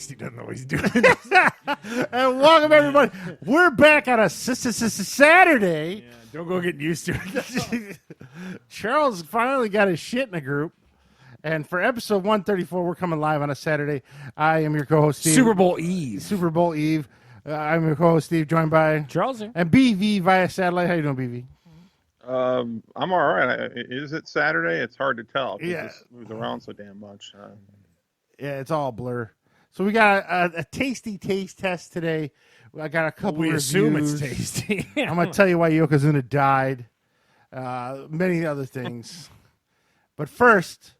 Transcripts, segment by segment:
next. He doesn't know what he's doing. And welcome, everybody. We're back on a Saturday. Yeah, don't go getting used to it. Charles finally got his shit in a group. And for episode 134, we're coming live on a Saturday. I am your co-host, Steve. Super Bowl Eve. Super Bowl Eve. I'm your co-host, Steve, joined by Charles. And BV via satellite. How you doing, BV? I'm all right. Is it Saturday? It's hard to tell. Yeah. It's moved around so damn much. Yeah, it's all blur. So we got a tasty taste test today. I got a couple We reviews. assume it's tasty. I'm going to tell you why Yokozuna died. Many other things. But first,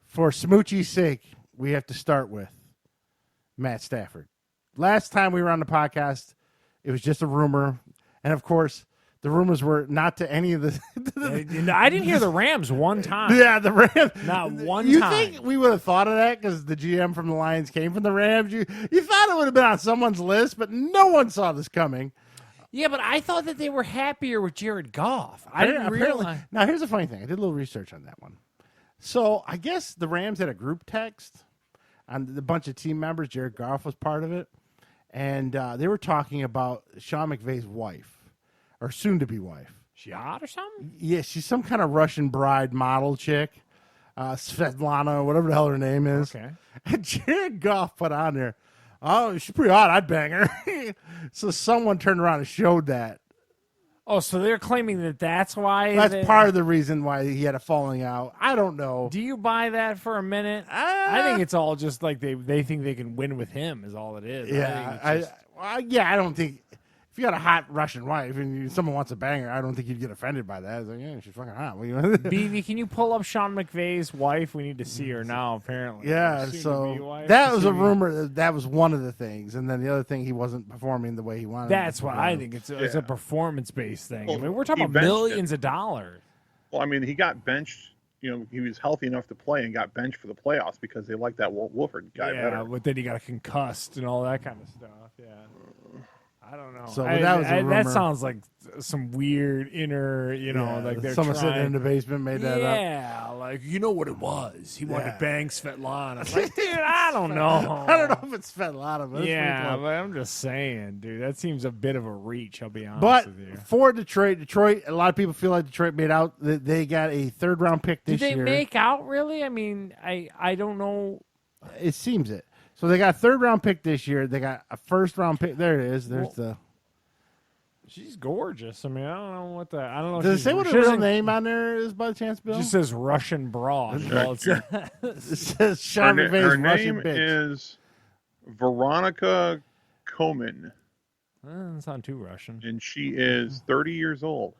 for Smoochie's sake, we have to start with Matt Stafford. Last time we were on the podcast, it was just a rumor. And, of course, the rumors were not to any of the... I didn't hear the Rams one time. Yeah, the Rams. Not one you time. You think we would have thought of that because the GM from the Lions came from the Rams? You thought it would have been on someone's list, but no one saw this coming. Yeah, but I thought that they were happier with Jared Goff. I didn't realize. Now, here's the funny thing. I did a little research on that one. So I guess the Rams had a group text on the bunch of team members. Jared Goff was part of it. And they were talking about Sean McVay's wife. Or soon-to-be wife. She hot or something? Yeah, she's some kind of Russian bride model chick. Svetlana, whatever the hell her name is. Okay. And Jared Goff put on there, oh, she's pretty hot. I'd bang her. So someone turned around and showed that. Oh, so they're claiming that that's why? That's part of the reason why he had a falling out. I don't know. Do you buy that for a minute? I think it's all just like they think they can win with him is all it is. Yeah, I don't think... If you got a hot Russian wife and someone wants to bang her, I don't think you'd get offended by that. It's like, yeah, she's fucking hot. BV, can you pull up Sean McVay's wife? We need to see her now, apparently. Yeah, so that was a rumor. That was one of the things. And then the other thing, he wasn't performing the way he wanted. That's what I think. It's a performance-based thing. Well, I mean, we're talking about millions of dollars. Well, I mean, he got benched. He was healthy enough to play and got benched for the playoffs because they liked that Wolford guy better. Yeah, but then he got concussed and all that kind of stuff. Yeah. I don't know. So that was a rumor. That sounds like some weird inner, like they're someone trying. sitting in the basement made that up. Yeah, like you know what it was. He wanted to bang Svetlana. It's like, dude, I don't know. I don't know if it's Svetlana, but yeah, but I'm just saying, dude, that seems a bit of a reach. I'll be honest with you. But for Detroit, a lot of people feel like Detroit made out. They got a third-round pick this year. Did they make out really? I mean, I don't know. It seems it. So they got a third-round pick this year. They got a first-round pick. There it is. She's gorgeous. I mean, I don't know I don't know. Does it say what her real name on there is by chance, Bill? It just says Russian broad. It says Sean McVay's her Russian name bitch. is Veronica Komin. Doesn't sound too Russian. And she is 30 years old.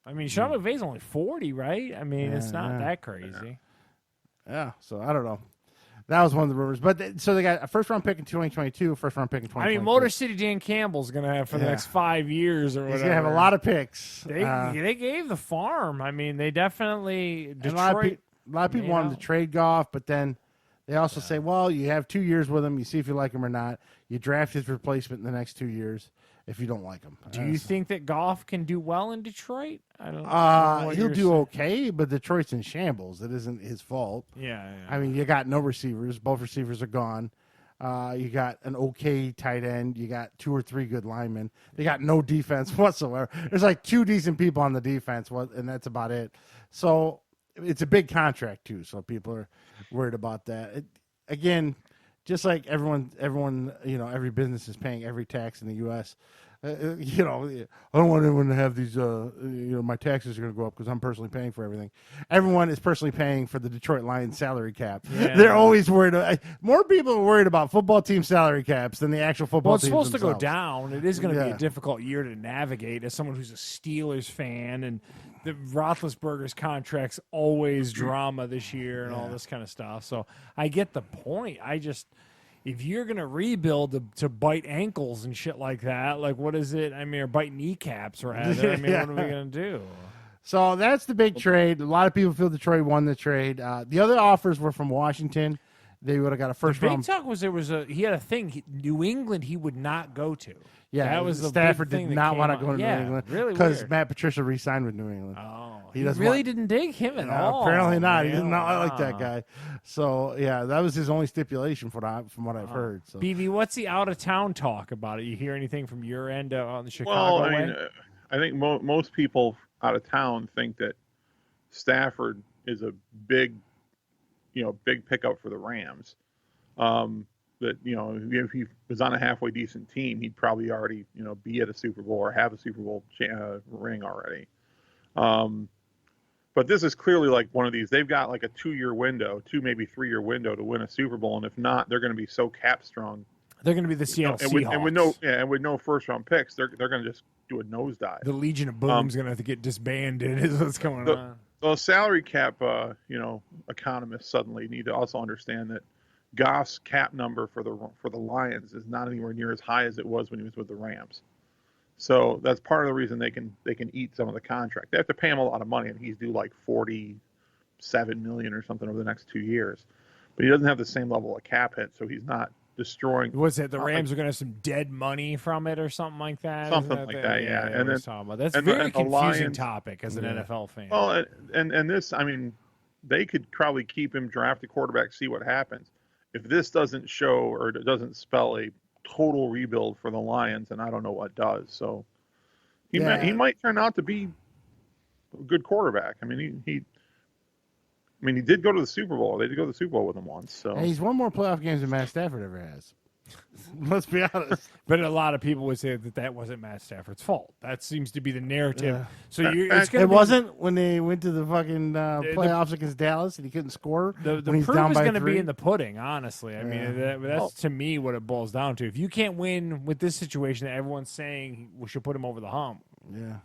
I mean, Sean McVay's only 40, right? I mean, it's not that crazy. Yeah, so I don't know. That was one of the rumors. But so they got a first-round pick in 2022, a first-round pick in 2023. I mean, Motor City Dan Campbell's going to have for the next 5 years or whatever. He's going to have a lot of picks. They gave the farm. I mean, they definitely... Detroit, a lot of people want him to trade Goff, but then they also say, well, you have 2 years with him. You see if you like him or not. You draft his replacement in the next 2 years if you don't like him. Do you think that Goff can do well in Detroit? I don't know. He'll do okay, but Detroit's in shambles. It isn't his fault. Yeah. I mean, you got no receivers. Both receivers are gone. You got an okay tight end. You got 2 or 3 good linemen. They got no defense whatsoever. There's like 2 decent people on the defense, and that's about it. So it's a big contract, too, so people are worried about that. Again, just like everyone, every business is paying every tax in the U.S., I don't want anyone to have these, my taxes are going to go up because I'm personally paying for everything. Everyone is personally paying for the Detroit Lions salary cap. Yeah. They're always worried. More people are worried about football team salary caps than the actual football teams Well, it's supposed themselves. to go down. It is going to be a difficult year to navigate as someone who's a Steelers fan, and the Roethlisberger's contract's always drama this year and all this kind of stuff. So I get the point. If you're going to rebuild to bite ankles and shit like that, like what is it? I mean, or bite kneecaps, rather. I mean, what are we going to do? So that's the big trade. A lot of people feel Detroit won the trade. The other offers were from Washington. They would have got a first round. Big talk was he had a thing. New England he would not go to. Yeah, that was the Stafford big thing did not want to go to New England. Really, because Matt Patricia re-signed with New England. Oh, He doesn't really didn't dig him at all. Apparently not. He man. did not like that guy. So yeah, that was his only stipulation from what I've heard. So BB, what's the out of town talk about it? You hear anything from your end on the Chicago Well, I way? mean, I think most people out of town think that Stafford is a big pickup for the Rams. That if he was on a halfway decent team, he'd probably already be at a Super Bowl or have a Super Bowl ring already. But this is clearly like one of these. They've got like a 2-year window, maybe 3-year window to win a Super Bowl, and if not, they're going to be so cap strong. They're going to be the Seattle Seahawks. And with no first round picks, they're going to just do a nosedive. The Legion of Boom's going to have to get disbanded. Is what's going on. The salary cap, economists suddenly need to also understand that Goff's cap number for the Lions is not anywhere near as high as it was when he was with the Rams. So that's part of the reason they can eat some of the contract. They have to pay him a lot of money, and he's due like $47 million or something over the next 2 years. But he doesn't have the same level of cap hit, so he's not destroying. Was it the Rams are going to have some dead money from it or something like that? Something like that, yeah. And then that's a very confusing topic as an NFL fan. Well, and this, I mean, they could probably keep him, draft a quarterback, see what happens. If this doesn't show or it doesn't spell a total rebuild for the Lions, and I don't know what does. So he might turn out to be a good quarterback. I mean, he did go to the Super Bowl. They did go to the Super Bowl with him once. So he's won more playoff games than Matt Stafford ever has. Let's be honest. But a lot of people would say that wasn't Matt Stafford's fault. That seems to be the narrative. Yeah. So it wasn't when they went to the fucking playoffs against Dallas and he couldn't score. The proof is going to be in the pudding, honestly. I mean, that's to me what it boils down to. If you can't win with this situation that everyone's saying we should put him over the hump. Yeah.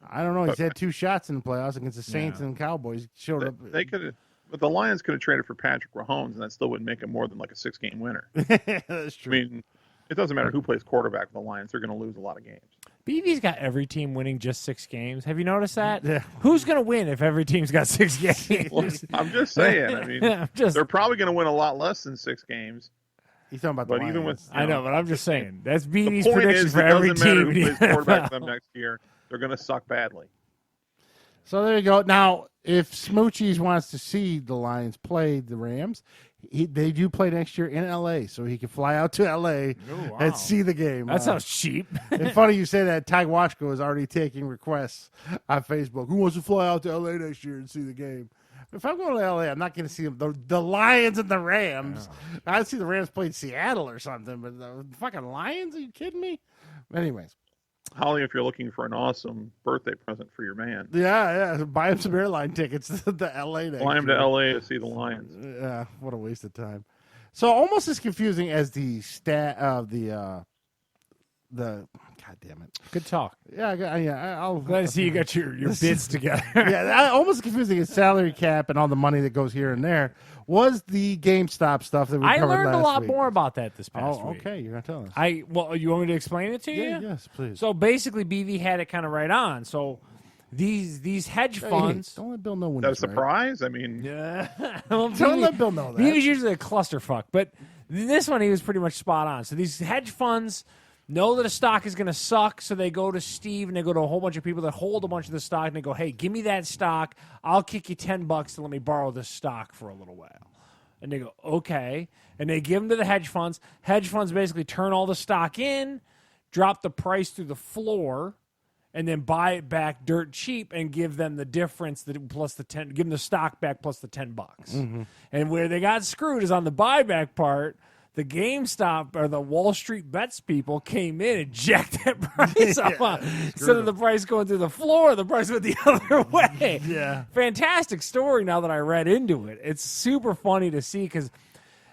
I don't know. He's had 2 shots in the playoffs against the Saints and Cowboys. Showed up. They could have. But the Lions could have traded for Patrick Mahomes, and that still wouldn't make him more than like a 6-game winner. That's true. I mean, it doesn't matter who plays quarterback for the Lions; they're going to lose a lot of games. BB's got every team winning just 6 games. Have you noticed that? Yeah. Who's going to win if every team's got 6 games? Well, I'm just saying. I mean, they're probably going to win a lot less than 6 games. He's talking about but the Lions. even with I know, but I'm just saying that's BB's the point prediction is, for every doesn't matter team. who plays quarterback for them next year; they're going to suck badly. So there you go. Now, if Smoochies wants to see the Lions play the Rams, they do play next year in L.A., so he can fly out to L.A. and see the game. That sounds cheap. It's funny you say that. Ty Washko is already taking requests on Facebook. Who wants to fly out to L.A. next year and see the game? If I'm going to L.A., I'm not going to see the Lions and the Rams. Yeah. I'd see the Rams play in Seattle or something, but the fucking Lions? Are you kidding me? Anyways. Holly, if you're looking for an awesome birthday present for your man. Yeah. Buy him some airline tickets to the L.A. next Fly him to year. L.A. to see the Lions. Yeah, what a waste of time. So almost as confusing as the stat of the God damn it. Good talk. Yeah. I'll glad to see you got your bits together. Yeah, almost confusing as salary cap and all the money that goes here and there was the GameStop stuff that we covered last week. I learned a lot more about that this past week. Okay, you're gonna tell us. You want me to explain it to you? Yes, please. So basically, BV had it kind of right on. So these hedge funds. Don't let Bill know when. That's a surprise. Right. I mean, don't let Bill know that. He was usually a clusterfuck, but this one he was pretty much spot on. So these hedge funds know that a stock is going to suck, so they go to Steve and they go to a whole bunch of people that hold a bunch of the stock and they go, hey, give me that stock. I'll kick you $10 to let me borrow this stock for a little while. And they go, okay. And they give them to the hedge funds. Hedge funds basically turn all the stock in, drop the price through the floor, and then buy it back dirt cheap and give them the difference plus the 10, give them the stock back plus the $10. Mm-hmm. And where they got screwed is on the buyback part. The GameStop or the Wall Street Bets people came in and jacked that price up. Instead of the price going through the floor, the price went the other way. Yeah. Fantastic story now that I read into it. It's super funny to see because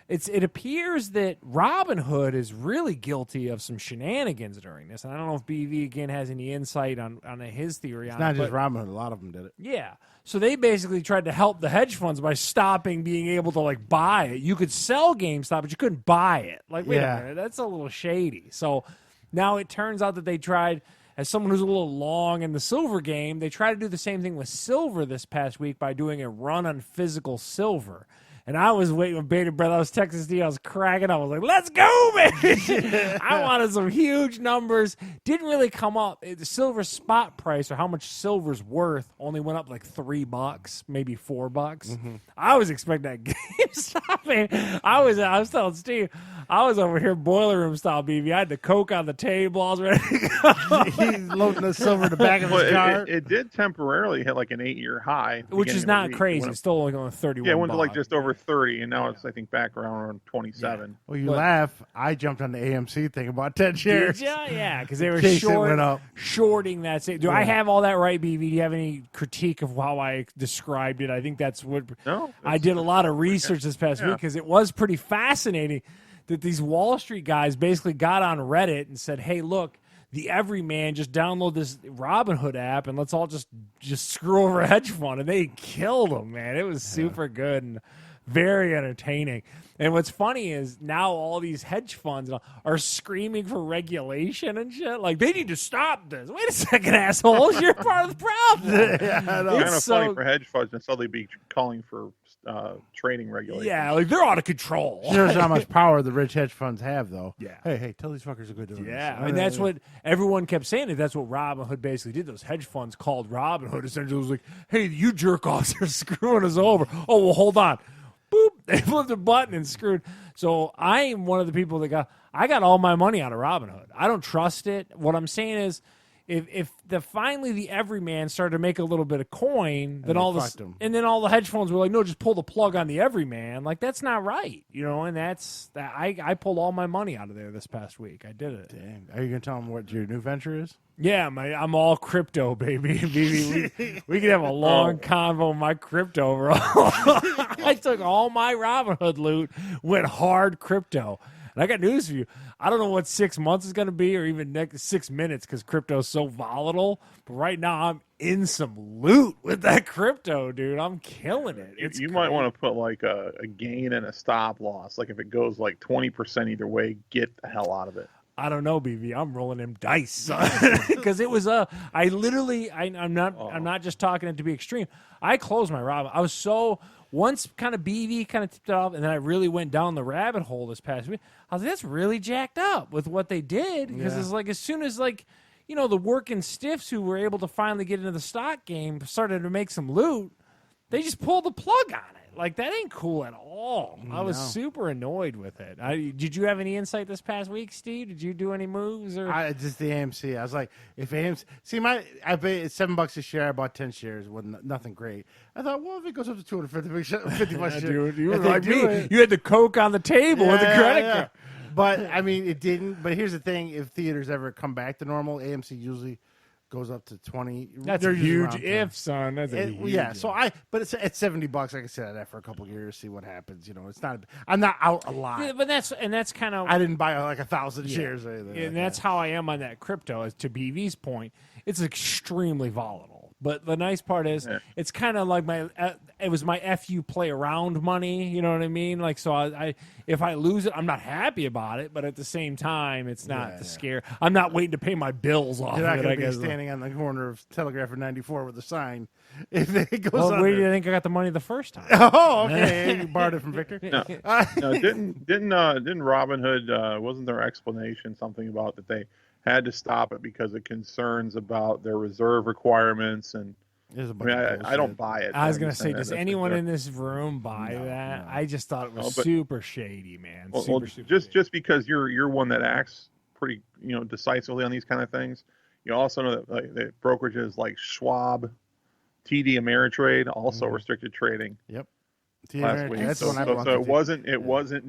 it appears that Robinhood is really guilty of some shenanigans during this. And I don't know if BV, again, has any insight on his theory on it. It's not just Robinhood. A lot of them did it. Yeah. So they basically tried to help the hedge funds by stopping being able to, buy it. You could sell GameStop, but you couldn't buy it. Wait a minute. That's a little shady. So now it turns out that they tried, as someone who's a little long in the silver game, they tried to do the same thing with silver this past week by doing a run on physical silver. And I was waiting with bated breath. I was texting Steve. I was cracking up. I was like, let's go, baby. I wanted some huge numbers. Didn't really come up. The silver spot price, or how much silver's worth, only went up like $3, maybe $4. I was expecting that game stopping. I was telling Steve, I was over here boiler room style, BB. I had the Coke on the table. I was ready to go. He's loading the silver in the back of his car. It did temporarily hit like an 8-year high, which is not crazy. It's still only going 31. Yeah, it went to like just over 30, and now it's I think back around 27. Yeah. Well, you laugh. I jumped on the AMC thing about 10 shares. Yeah, because they were shorting that. Do I have all that right, BB? Do you have any critique of how I described it? I think that's what. No, I did a lot of research this past week because it was pretty fascinating that these Wall Street guys basically got on Reddit and said, hey, look, the everyman, just download this Robinhood app and let's all just screw over a hedge fund. And they killed them, man. It was super good and very entertaining. And what's funny is now all these hedge funds are screaming for regulation and shit. Like, they need to stop this. Wait a second, assholes. You're part of the problem. It's kind of funny for hedge funds and so they'd be calling for trading regulations. Yeah, like they're out of control. Shows how much power the rich hedge funds have, though. Yeah. Hey, tell these fuckers to go do this. Yeah, I mean, that's what everyone kept saying. That's what Robinhood basically did. Those hedge funds called Robinhood. Essentially, it was like, hey, you jerk-offs are screwing us over. Oh, well, hold on. Boop. They flipped a button and screwed. So I am one of the people that got all my money out of Robinhood. I don't trust it. What I'm saying is, if finally the everyman started to make a little bit of coin, then all the hedge funds were like, no, just pull the plug on the everyman. Like, that's not right, And that's that. I pulled all my money out of there this past week. I did it. Dang. Are you gonna tell them what your new venture is? Yeah, I'm all crypto, baby. we could have a long convo on my crypto, bro. I took all my Robinhood loot, went hard crypto. And I got news for you. I don't know what 6 months is going to be or even next 6 minutes because crypto is so volatile. But right now, I'm in some loot with that crypto, dude. I'm killing it. You might want to put like a gain and a stop loss. Like if it goes like 20% either way, get the hell out of it. I don't know, BB. I'm rolling them dice because it was I'm not just talking it to be extreme. I closed my Robin. I was so once kind of BV kind of tipped it off, and then I really went down the rabbit hole this past week. I was like, that's really jacked up with what they did because it's like as soon as like the working stiffs who were able to finally get into the stock game started to make some loot, they just pulled the plug on it. Like, that ain't cool at all. I was super annoyed with it. Did you have any insight this past week, Steve? Did you do any moves? Or just the AMC. I was like, if AMC... See, I paid $7 a share. I bought 10 shares. Wasn't nothing great. I thought, well, if it goes up to 250 bucks a share... Dude, you were like me. You had the Coke on the table with the credit card. But, I mean, it didn't. But here's the thing. If theaters ever come back to normal, AMC usually... goes up to 20. That's a huge if, son. That's a huge if. So but it's at $70. I can sit at that for a couple years, see what happens. It's not. I'm not out a lot. Yeah, but that's kind of. I didn't buy like 1,000 shares or anything. And that's how I am on that crypto. As to BV's point, it's extremely volatile. But the nice part is, it's kind of like it was my FU play around money. You know what I mean? Like, so I if I lose it, I'm not happy about it. But at the same time, it's not the scare. I'm not waiting to pay my bills off. You're not going to be standing on the corner of Telegraph and 94 with a sign. If it goes well, where do you think I got the money the first time? Oh, okay. You borrowed it from Victor. No, didn't Robinhood? Wasn't their explanation something about that they had to stop it because of concerns about their reserve requirements and I don't buy it. I was going to say, does anyone in this room buy that? No. I just thought it was super shady, man. Super just because you're one that acts pretty decisively on these kind of things. You also know that the brokerages like Schwab, TD Ameritrade also restricted trading. Yep. Last week. So it wasn't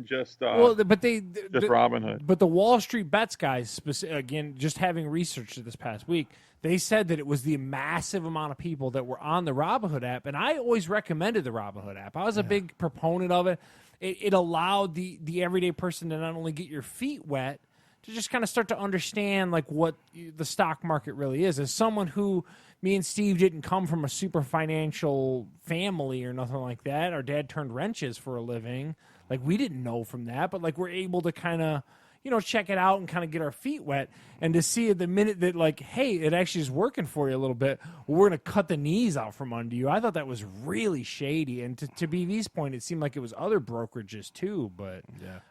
just just Robinhood. But the Wall Street Bets guys, again, just having researched this past week, they said that it was the massive amount of people that were on the Robinhood app, and I always recommended the Robinhood app. I was a big proponent of it. It allowed the everyday person to not only get your feet wet, to just kind of start to understand like what the stock market really is. As someone who, me and Steve didn't come from a super financial family or nothing like that. Our dad turned wrenches for a living. Like, we didn't know from that, but like we're able to kind of, check it out and kind of get our feet wet. And to see at the minute that, like, hey, it actually is working for you a little bit, we're going to cut the knees out from under you. I thought that was really shady. And to BV's point, it seemed like it was other brokerages too. But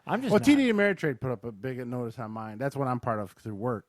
I'm just TD Ameritrade put up a big notice on mine. That's what I'm part of through work.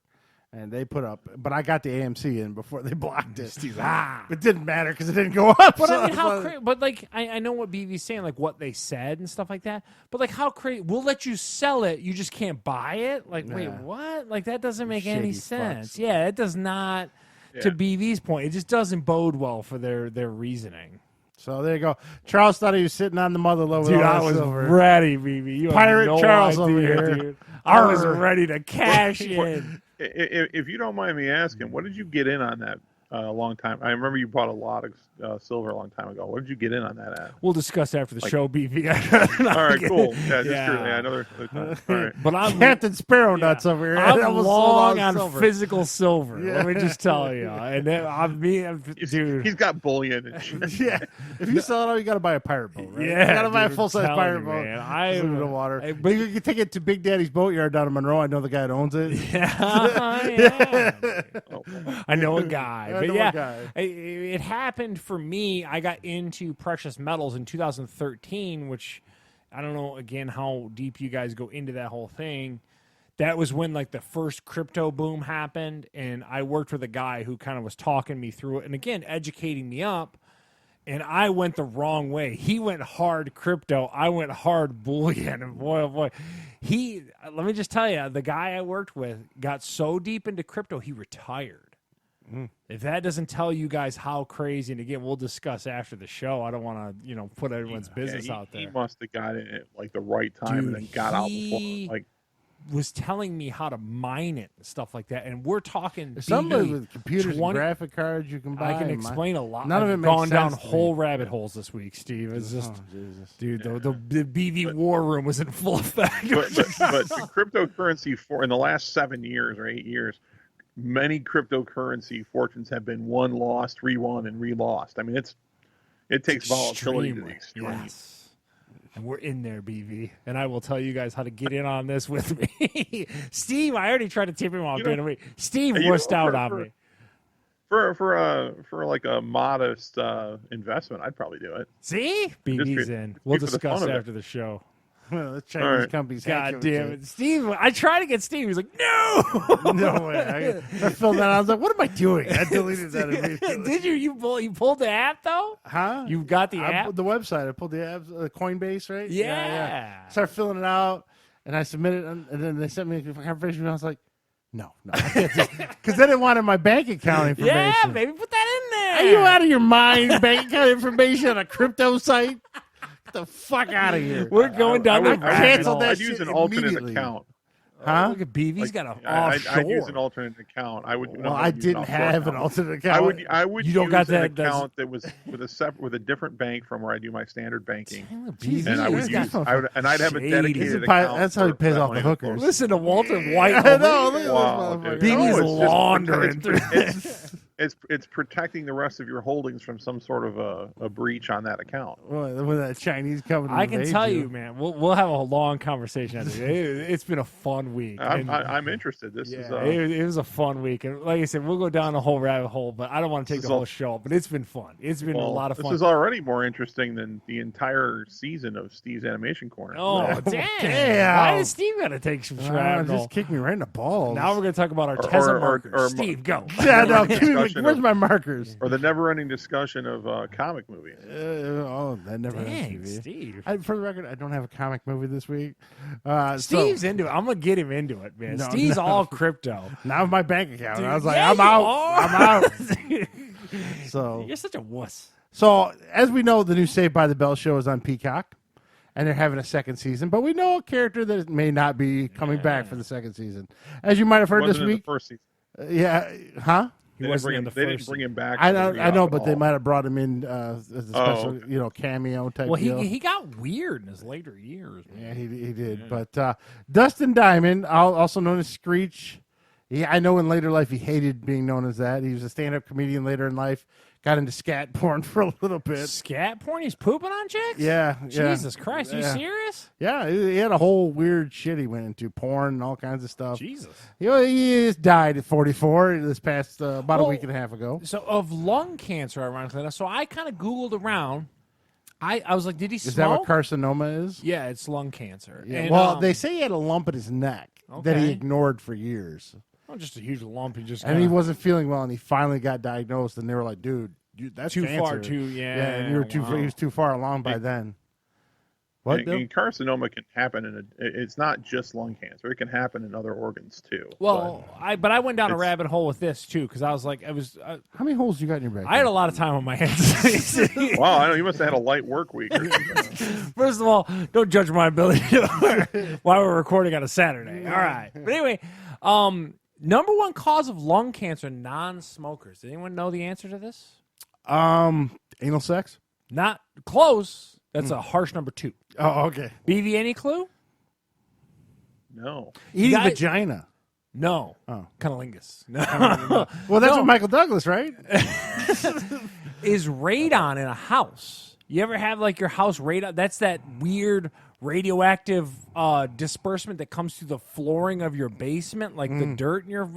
And they put up, but I got the AMC in before they blocked it. It didn't matter because it didn't go up. But I mean, but like, I know what BV's saying, like what they said and stuff like that. But like, how crazy? We'll let you sell it, you just can't buy it. Like, wait, what? Like that doesn't make any sense. Yeah, it does not. Yeah. To BV's point, it just doesn't bode well for their reasoning. So there you go. Charles thought he was sitting on the mother load. Dude, I was ready, BB. You Pirate no Charles idea, over here. Dude. I was ready to cash in. If you don't mind me asking, what did you get in on that a long time? I remember you bought a lot of silver a long time ago. What did you get in on that at? We'll discuss after the show, BV. All right, cool. Yeah, another time. All right. But I'm Captain Sparrow nuts over here. I'm long on silver. Physical silver. Let me just tell you. And then dude, he's got bullion and shit. Yeah. If you sell it all, you got to buy a pirate boat, right? Yeah, you got to buy a full size pirate boat. Man, I am the water. But you can take it to Big Daddy's Boatyard down in Monroe. I know the guy that owns it. I know a guy. It happened for me. I got into precious metals in 2013, which I don't know, again, how deep you guys go into that whole thing. That was when, like, the first crypto boom happened, and I worked with a guy who kind of was talking me through it and, again, educating me up, and I went the wrong way. He went hard crypto. I went hard bullion, and boy, oh boy. Let me just tell you, the guy I worked with got so deep into crypto, he retired. If that doesn't tell you guys how crazy, and again, we'll discuss after the show. I don't want to, put everyone's business out there. He must have got in at like the right time and then got out before. Like, was telling me how to mine it and stuff like that, and we're talking somebody with computers and graphic cards you can buy. I can explain a lot. None of it makes gone down sense whole rabbit holes this week, Steve. It's just, dude, the BV war room was in full effect. But the cryptocurrency in the last 7 years or 8 years. Many cryptocurrency fortunes have been won, lost, re-won, and re-lost. I mean, it takes volatility to the extreme. Yes. And we're in there, BV. And I will tell you guys how to get in on this with me. Steve, I already tried to tip him off during the week. Steve wussed out on me. For like a modest investment, I'd probably do it. See? BV's in. We'll discuss after the show. The Chinese companies. God damn it, Steve! I tried to get Steve. He's like, "No, no way." I filled that out. I was like, "What am I doing?" I deleted that immediately. Did you? You pulled the app though? Huh? You got the app? The website. I pulled the app, Coinbase, right? Yeah. Started filling it out, and I submitted, and then they sent me a confirmation. And I was like, "No, because then it wanted my bank account information." Yeah, maybe put that in there. Are you out of your mind? Bank account information on a crypto site? The fuck out of here. We're going down the canceled that I'd shit use an alternate immediately. account. Huh? Look at BV's got an offshore. I'd use an alternate account. I would. Well, I didn't have an alternate account. I would. You don't use got an that account that was with a different bank from where I do my standard banking. Jesus, and I would use. and I'd have a dedicated account. That's how he pays off the hookers. Listen to Walter White. I know. Look at this BV's laundering through this. It's protecting the rest of your holdings from some sort of a breach on that account. With that Chinese company, I can tell you, man. We'll have a long conversation after this. It's been a fun week. I'm interested. This is it was a fun week, and like I said, we'll go down the whole rabbit hole. But I don't want to take the whole show. But it's been fun. It's been a lot of fun. This is already more interesting than the entire season of Steve's Animation Corner. Oh damn! Why is Steve gonna take some shrapnel? Just kick me right in the balls. Now we're gonna talk about our Tesla markers. Steve, go. Yeah, no, where's my markers? Or the never-ending discussion of comic movies. That never ends. Steve. For the record, I don't have a comic movie this week. Steve's into it. I'm gonna get him into it, man. Steve's all crypto. Now with my bank account, Dude, I was like, I'm out. So you're such a wuss. So as we know, the new Saved by the Bell show is on Peacock, and they're having a second season. But we know a character that may not be coming back for the second season, as you might have heard this week. The first season. Huh? They didn't bring him back. I know, but they might have brought him in as a special, cameo type. Well, deal. he got weird in his later years. Man. Yeah, he did. Yeah. But Dustin Diamond, also known as Screech. I know in later life he hated being known as that. He was a stand-up comedian later in life. got into scat porn for a little bit. Scat porn? He's pooping on chicks? Yeah. Jesus Christ, are you serious? Yeah, he had a whole weird shit he went into, porn and all kinds of stuff. Jesus. He just died at 44 this past about a week and a half ago. So of lung cancer, ironically. So I kind of Googled around. I was like, did he smoke? Is that what carcinoma is? Yeah, it's lung cancer. Yeah. And, Well, they say he had a lump in his neck that he ignored for years. Well, just a huge lump. And he wasn't feeling well, and he finally got diagnosed, and they were like, dude, that's too cancer. far, and you were he was too far along by then. What? And carcinoma can happen it's not just lung cancer. It can happen in other organs too. Well, I went down a rabbit hole with this too because I was like, how many holes you got in your back? I had a lot of time on my hands. Wow, I know you must have had a light work week. Or First of all, don't judge my ability while we're recording on a Saturday. All right, but anyway, number one cause of lung cancer: non-smokers. Does anyone know the answer to this? Anal sex? Not close. That's a harsh number 2. Oh, okay. BV, any clue? No. Eating vagina. No. Oh. Cunnilingus. No. Well, that's what Michael Douglas, right? Is radon in a house? You ever have like your house radon? That's that weird radioactive disbursement that comes through the flooring of your basement, like the dirt in your.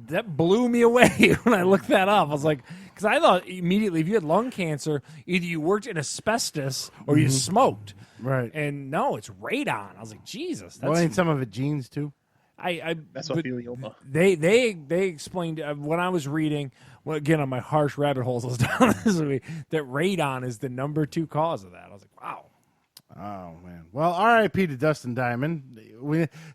That blew me away when I looked that up. I was like, because I thought immediately if you had lung cancer, either you worked in asbestos or you smoked. Right. And no, it's radon. I was like, Jesus. That's, ain't some of it genes too? Mesothelioma. They explained when I was reading, well, again on my harsh rabbit holes I was down this week, that radon is the number 2 cause of that. I was like, wow. Oh, man. Well, R.I.P. to Dustin Diamond.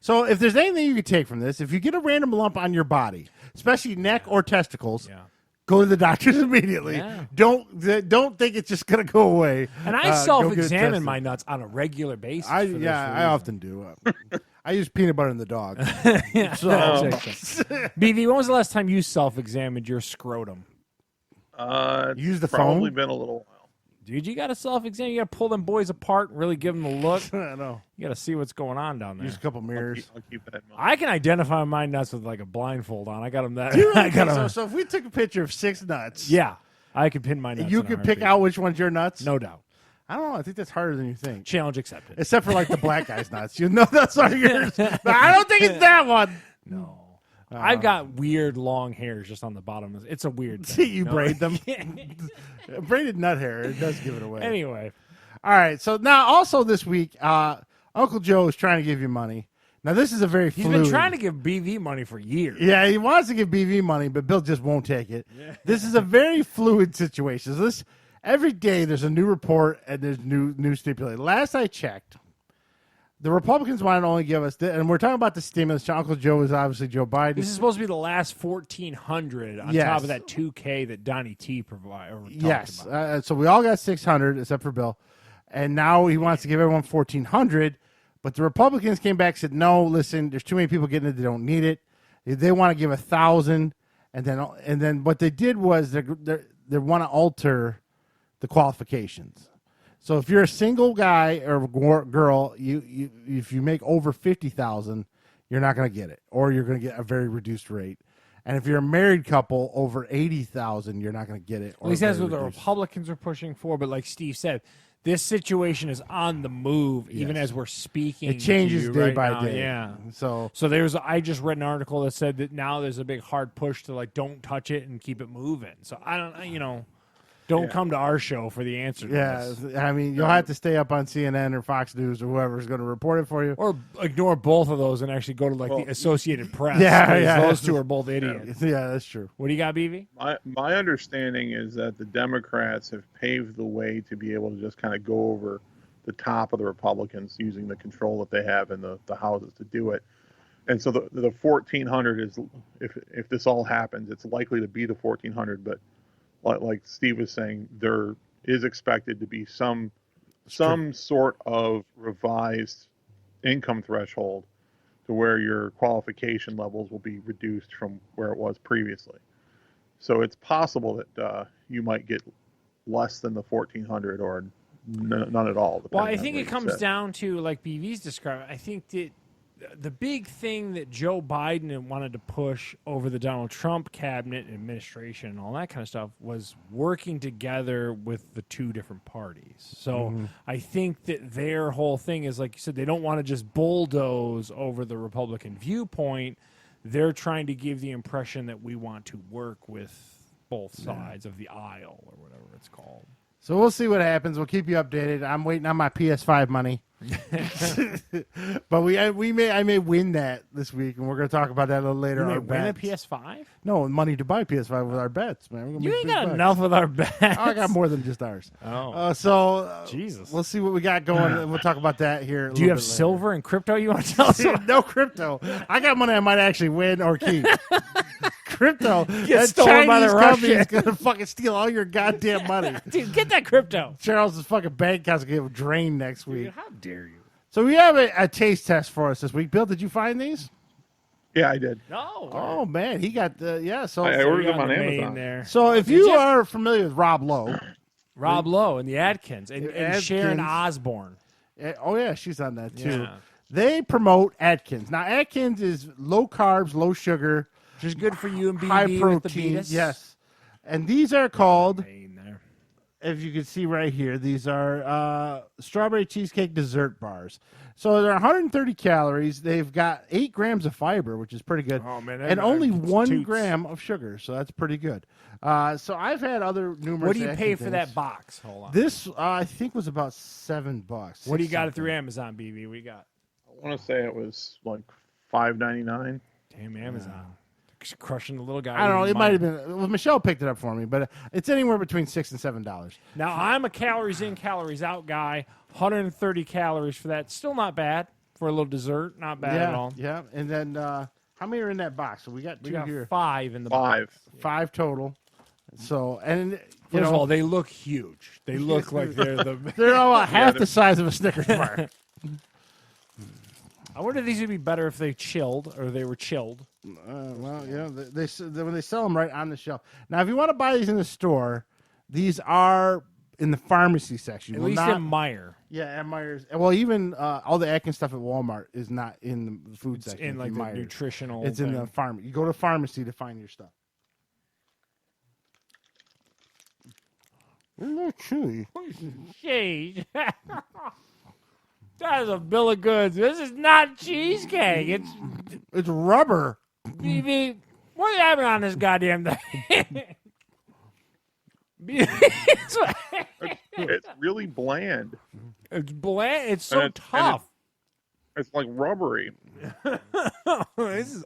So if there's anything you could take from this, if you get a random lump on your body, especially neck or testicles, go to the doctors immediately. Yeah. Don't think it's just going to go away. And I self-examine my nuts on a regular basis. I often do. I use peanut butter in the dog. BV, when was the last time you self-examined your scrotum? Use the probably phone? Been a little while. Dude, you got to self-examine. You got to pull them boys apart and really give them a look. I know. You got to see what's going on down there. Use a couple mirrors. I'll keep that in mind. I can identify my nuts with like a blindfold on. I got them that. So if we took a picture of 6 nuts. Yeah. I could pin my nuts. You could pick out which one's your nuts? No doubt. I don't know. I think that's harder than you think. Challenge accepted. Except for like the black guy's nuts. You know that's not yours. But I don't think it's that one. No. I've got weird long hairs just on the bottom. It's a weird thing. You braid them. Braided nut hair. It does give it away. Anyway. All right. So now also this week, Uncle Joe is trying to give you money. Now this is a very He's been trying to give BV money for years. Yeah, he wants to give BV money, but Bill just won't take it. Yeah. This is a very fluid situation. So every day there's a new report and there's new stipulated. Last I checked, the Republicans want to only give us, and we're talking about the stimulus. Uncle Joe is obviously Joe Biden. This is supposed to be the last $1,400 on top of that $2K that Donnie T provided. Yes, so we all got $600 except for Bill, and now he wants to give everyone $1,400. But the Republicans came back and said, no, listen, there's too many people getting it. They don't need it. They want to give $1,000, and then what they did was they want to alter the qualifications. So if you're a single guy or girl, if you make over $50,000, you're not going to get it, or you're going to get a very reduced rate. And if you're a married couple over $80,000, you're not going to get it. Well, he says what the Republicans are pushing for, but like Steve said, this situation is on the move, even as we're speaking. It changes day by day. Yeah. So I just read an article that said that now there's a big hard push to like don't touch it and keep it moving. So I don't, don't come to our show for the answer to this. I mean, you'll have to stay up on CNN or Fox News or whoever's going to report it for you. Or ignore both of those and actually go to the Associated Press. Those two are both idiots. Yeah, that's true. What do you got, BV? My understanding is that the Democrats have paved the way to be able to just kind of go over the top of the Republicans using the control that they have in the houses to do it. And so the 1,400 is, if this all happens, it's likely to be the 1,400, but like Steve was saying, there is expected to be some sort of revised income threshold to where your qualification levels will be reduced from where it was previously. So it's possible that you might get less than the 1,400 or none at all. Well, I think it comes down to, like BV's described, I think that the big thing that Joe Biden wanted to push over the Donald Trump cabinet and administration and all that kind of stuff was working together with the two different parties. So I think that their whole thing is, like you said, they don't want to just bulldoze over the Republican viewpoint. They're trying to give the impression that we want to work with both sides of the aisle or whatever it's called. So we'll see what happens. We'll keep you updated. I'm waiting on my PS5 money. But I may win that this week, and we're going to talk about that a little later. You may Our win a bets. PS5? No, money to buy PS5 with our bets, man. We're gonna You make ain't big got bucks. enough with our bets. I got more than just ours. Jesus. We'll see what we got going, and we'll talk about that here. Do you have silver and crypto you want to tell us about? No crypto. I got money I might actually win or keep. Crypto. Get stolen by the company is Russians. going to fucking steal all your goddamn money. Dude, get that crypto. Charles's fucking bank account's going to get drained next week. Dude, how dare you? So we have a taste test for us this week. Bill, did you find these? Yeah, I did. No. Oh, man. He got the, So, I ordered them on the Amazon. there. so if Did you you? are familiar with Rob Lowe. Rob Lowe and the Adkins and Adkins. Sharon Osbourne. Oh, yeah, she's on that too. Yeah. They promote Atkins. Now, Atkins is low carbs, low sugar, Which is good for you and BB high with the protein. Beatus. Yes. And these are called, Pain there. if you can see right here, these are strawberry cheesecake dessert bars. So they're 130 calories. They've got 8 grams of fiber, which is pretty good. Oh, man. And only 1 toots. gram of sugar, so that's pretty good. So I've had other numerous. What do you pay Atkins for things. that box? Hold on. This I think was about $7. What do you got it something. through Amazon, BB? We got. I want to say it was like $5.99. Damn, Amazon. Crushing the little guy. I don't know. with It money. might have been. Well, Michelle picked it up for me, but it's anywhere between $6 and $7. Now, I'm a calories in, calories out guy. 130 calories for that. Still not bad for a little dessert. Not bad at all. Yeah. And then how many are in that box? So we got We 2 got here. 5 in the box. 5. 5 total. So and you First of know all, they look huge. They look like they're the. they're about half the size of a Snickers bar. I wonder if these would be better if they chilled or they were chilled. Well, yeah, they when they sell them right on the shelf. Now, if you want to buy these in the store, these are in the pharmacy section. At Will least not, in Meyer. yeah, at Myers. Well, even all the Atkins stuff at Walmart is not in the food It's section. in like the Myers. nutritional. It's in the pharmacy. You go to pharmacy to find your stuff. They're a little chewy. Jeez. That is a bill of goods. This is not cheesecake. It's rubber. BB, what are you having on this goddamn thing? It's really bland. It's bland. It's so And tough. It's like rubbery. This is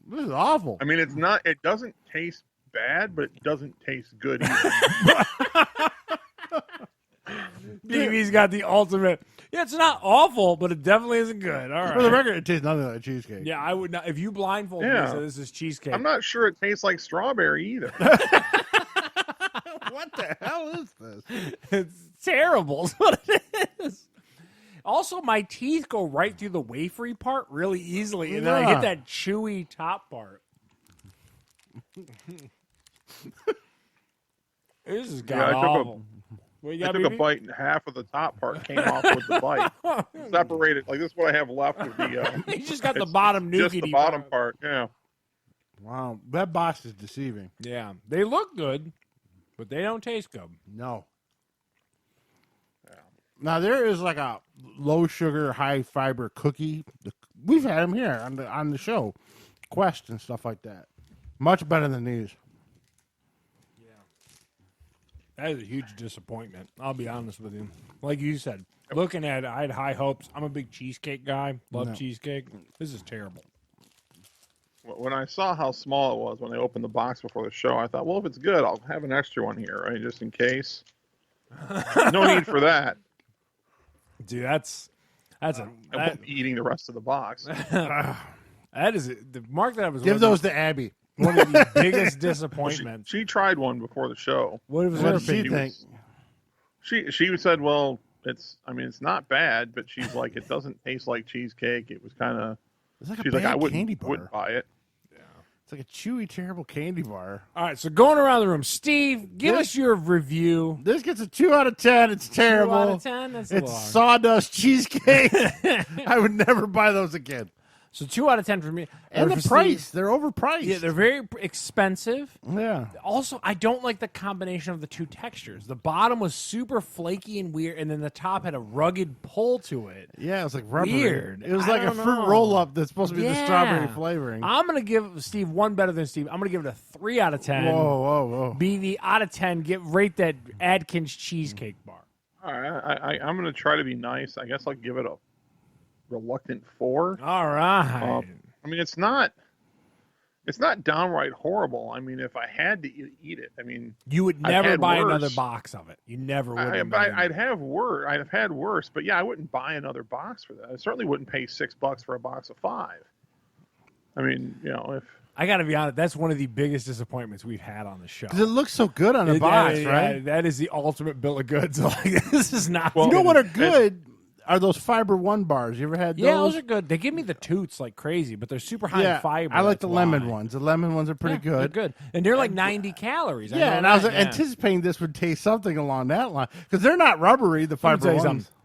This is awful. I mean, it's not. It doesn't taste bad, but it doesn't taste good either. BB's got the ultimate. Yeah, it's not awful, but it definitely isn't good. All right. For the record, it tastes nothing like cheesecake. Yeah, I would not. If you blindfold me Yeah. and say this is cheesecake, I'm not sure it tastes like strawberry either. What the hell is this? it's terrible. Is what it is. Also, my teeth go right through the wafery part really easily, and then I Yeah. hit that chewy top part. This is Yeah, I god took a- awful. What you I got, took a BB? bite and half of the top part came off with the bite. Separated. Like this is what I have left of the. You just got the it's bottom just nuke. the bottom part. Yeah. Wow, that box is deceiving. Yeah, they look good, but they don't taste good. No. Now there is like a low sugar, high fiber cookie. We've had them here on the show, Quest and stuff like that. Much better than these. That is a huge disappointment. I'll be honest with you. Like you said, looking at it, I had high hopes. I'm a big cheesecake guy. Love No. cheesecake. This is terrible. When I saw how small it was when they opened the box before the show, I thought, well, if it's good, I'll have an extra one here, right, just in case. No need for that. Dude, that's I won't be eating the rest of the box. that is the mark that I was Give looking- those to Abby. one of the biggest disappointments. She tried one before the show. What was What her did she opinion? think? She said, well, it's not bad, but she's like, it doesn't taste like cheesecake. It was kind of. It's like a She's bad like, I candy bar. wouldn't buy it. It's like a chewy, terrible candy bar. All right, so going around the room, Steve, give us your review. This gets a 2 out of 10. It's terrible. 2 out of 10. That's a It's little sawdust cheesecake. I would never buy those again. So 2 out of 10 for me. And Or the for price, Steve. they're overpriced. Yeah, they're very expensive. Yeah. Also, I don't like the combination of the 2 textures. The bottom was super flaky and weird, and then the top had a rugged pull to it. Yeah, it was like rubbery. Weird. It was I like a don't fruit know. roll-up that's supposed to be the Yeah. strawberry flavoring. I'm going to give Steve one better than Steve. I'm going to give it a 3 out of 10. Whoa. BV out of 10. Rate that Adkins cheesecake bar. All right, I'm going to try to be nice. I guess I'll give it a reluctant 4. All right. I mean, it's not downright horrible. I mean, if I had to eat it, I mean, You would I've never had buy worse. another box of it. You never would. I'd have worse. I'd have had worse, but yeah, I wouldn't buy another box for that. I certainly wouldn't pay $6 for a box of 5. I mean, if I got to be honest, that's one of the biggest disappointments we've had on the show. Because it looks so good on the box, right? That is the ultimate bill of goods. Like, this is not. You know what are good? Are those Fiber One bars? You ever had those? Yeah, those are good. They give me the toots like crazy, but they're super high in fiber. I like the that's lemon why. ones. The lemon ones are pretty Yeah, they're good. good, and they're like 90 calories. Yeah, and I was anticipating this would taste something along that line because they're not rubbery. The Let me Fiber tell you ones. something.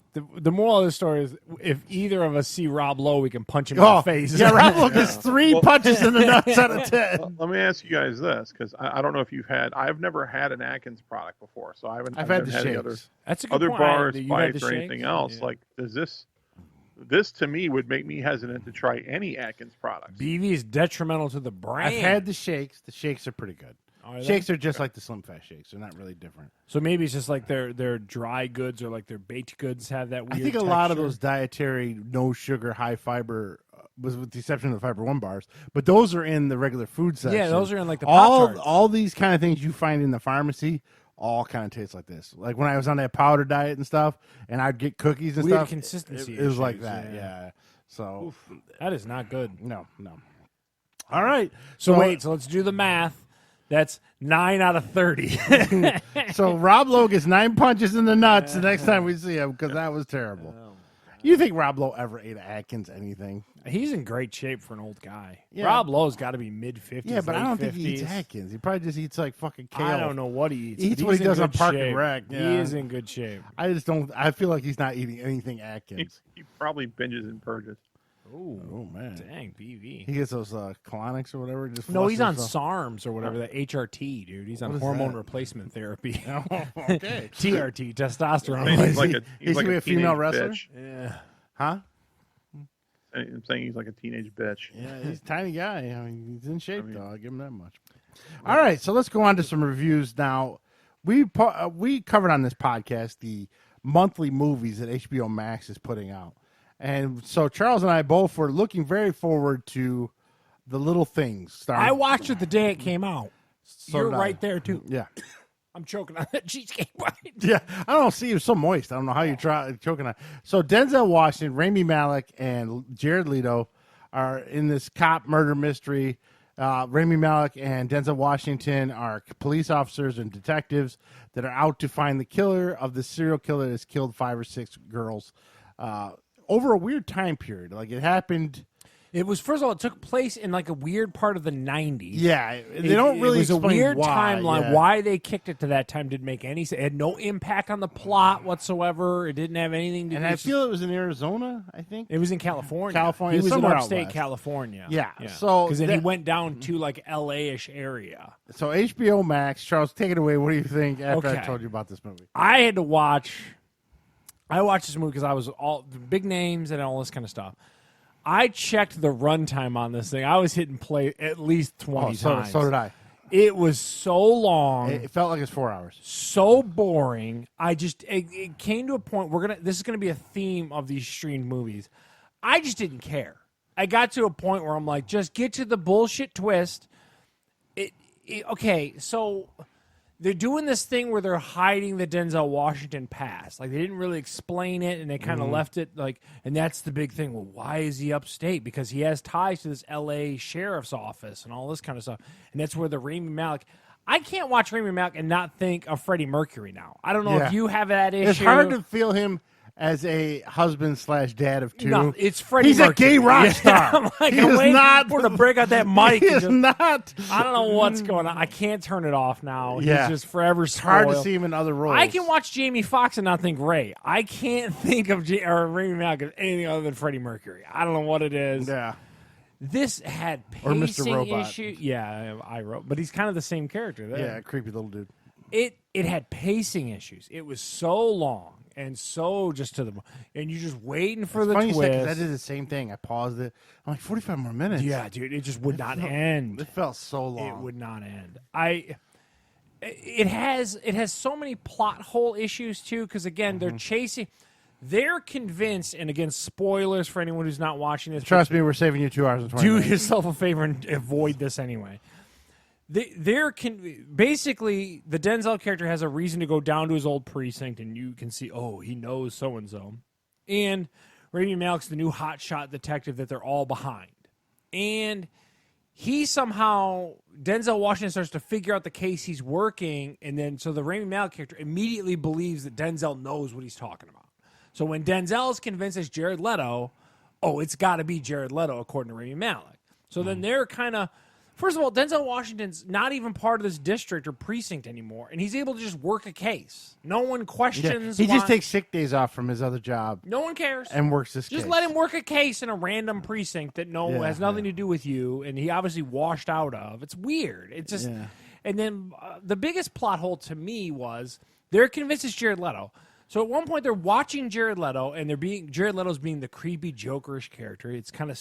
The moral of the story is, if either of us see Rob Lowe, we can punch him in the face. Yeah, Rob Lowe gets 3 punches in the nuts out of 10. Let me ask you guys this, because I don't know if I've never had an Atkins product before, so I've had never the had any shakes. That's a good other point. bars, You've had bites, the or anything shakes? else. Yeah. Like, does this to me would make me hesitant to try any Atkins products. BV is detrimental to the brand. I've had the shakes. The shakes are pretty good. Are they? Shakes are just like the Slim Fast shakes. They're not really different. So maybe it's just like their dry goods or like their baked goods have that weird I think a lot of texture. those dietary, no sugar, high fiber, was with the exception of the Fiber One bars, but those are in the regular food section. Yeah, those are in like the Pop-Tarts. all these kind of things you find in the pharmacy. All kind of taste like this. Like when I was on that powder diet and stuff, and I'd get cookies and Weird stuff. consistency It was like issues, that. yeah. Yeah. So That is not good. no. All right. So wait, so let's do the math. That's 9 out of 30. So Rob Lowe gets 9 punches in the nuts the next time we see him because that was terrible. You think Rob Lowe ever ate Atkins anything? He's in great shape for an old guy. Yeah. Rob Lowe's got to be mid-50s. Yeah, but I don't late think he eats 50s. Atkins. He probably just eats like fucking kale. I don't know what he eats. He eats but what he's he in does on good Park and shape. Rec, He yeah. is in good shape. I just don't. I feel like he's not eating anything Atkins. He probably binges and purges. Ooh, Oh man, dang, BV. he gets those colonics or whatever. Just No, he's on flushes SARMs or whatever, the HRT, dude. He's on What is hormone that? replacement therapy. himself. Oh, okay. TRT, testosterone. He's Is like he- a, is he's like he a a female teenage wrestler? bitch. Yeah. Huh? I'm saying he's like a teenage bitch. Yeah, he's a tiny guy. I mean, he's in shape I mean- though. I'll give him that much. All right, so let's go on to some reviews now. We covered on this podcast the monthly movies that HBO Max is putting out, and so Charles and I both were looking very forward to The Little Things. Starring, I watched it the day it came out. So You're did I. right there, too. Yeah. I'm choking on that cheesecake bite. Yeah, I don't know. See, you're so moist. I don't know how you're choking on. So Denzel Washington, Rami Malek, and Jared Leto are in this cop murder mystery. Rami Malek and Denzel Washington are police officers and detectives that are out to find the killer of the serial killer that's killed 5 or 6 girls over a weird time period. Like it happened. It was, first of all, it took place in like a weird part of the 90s. Yeah, they don't really It was a explain weird why, timeline. yeah. Why they kicked it to that time didn't make any sense. It had no impact on the plot whatsoever. It didn't have anything to do And I with feel it was in Arizona, I think. It was in California. California, He was in somewhere out upstate west. California. Yeah, so because then he that- went down to like LA-ish area. So HBO Max, Charles, take it away. What do you think after I Okay. told you about this movie? I had to watch. I watched this movie because I was all the big names and all this kind of stuff. I checked the runtime on this thing. I was hitting play at least 20 times. So did I. It was so long. It felt like it's 4 hours. So boring. It came to a point this is gonna be a theme of these streamed movies. I just didn't care. I got to a point where I'm like, just get to the bullshit twist. Okay, so they're doing this thing where they're hiding the Denzel Washington past. Like they didn't really explain it, and they kind of left it like. And that's the big thing. Well, why is he upstate? Because he has ties to this L.A. sheriff's office and all this kind of stuff. And that's where the Rami Malek. I can't watch Rami Malek and not think of Freddie Mercury now. I don't know Yeah. if you have that issue. It's hard to feel him as a husband/dad of 2. No, it's Freddie He's Mercury. a gay rock Yeah, star. I'm like, He I'm is waiting not for him to break out that mic. He and is just- not. I don't know what's going on. I can't turn it off now. Yeah. He's just forever It's hard to spoiled. see him in other roles. I can watch Jamie Foxx and not think Ray. I can't think of Rami Malek as anything other than Freddie Mercury. I don't know what it is. Yeah. This had Or Mr. pacing Robot. issues. Yeah, I wrote, but he's kind of the same character. There. Yeah, creepy little dude. It had pacing issues. It was so long and so just to the and you're just waiting for the Funny twist. you said, 'cause I did the same thing. I paused it. I'm like 45 more minutes. Yeah, dude, it just would not end. It felt so long. It would not end. It has so many plot hole issues too, because again, they're chasing. They're convinced, and again, spoilers for anyone who's not watching this. Trust me, we're saving you 2 hours and 20 Do minutes. yourself a favor and avoid this anyway. Basically, the Denzel character has a reason to go down to his old precinct, and you can see, oh, he knows so and so, and Rami Malek's the new hotshot detective that they're all behind, and he somehow Denzel Washington starts to figure out the case he's working, and then so the Rami Malek character immediately believes that Denzel knows what he's talking about. So when Denzel is convinced it's Jared Leto, oh, it's got to be Jared Leto according to Rami Malek. So then they're kind of. First of all, Denzel Washington's not even part of this district or precinct anymore, and he's able to just work a case. No one questions. He just takes sick days off from his other job. No one cares. And works this case. Just let him work a case in a random precinct that has nothing to do with you, and he obviously washed out of. It's weird. It's just, and then the biggest plot hole to me was they're convinced it's Jared Leto. So at one point they're watching Jared Leto, and Jared Leto's being the creepy Jokerish character. It's kind of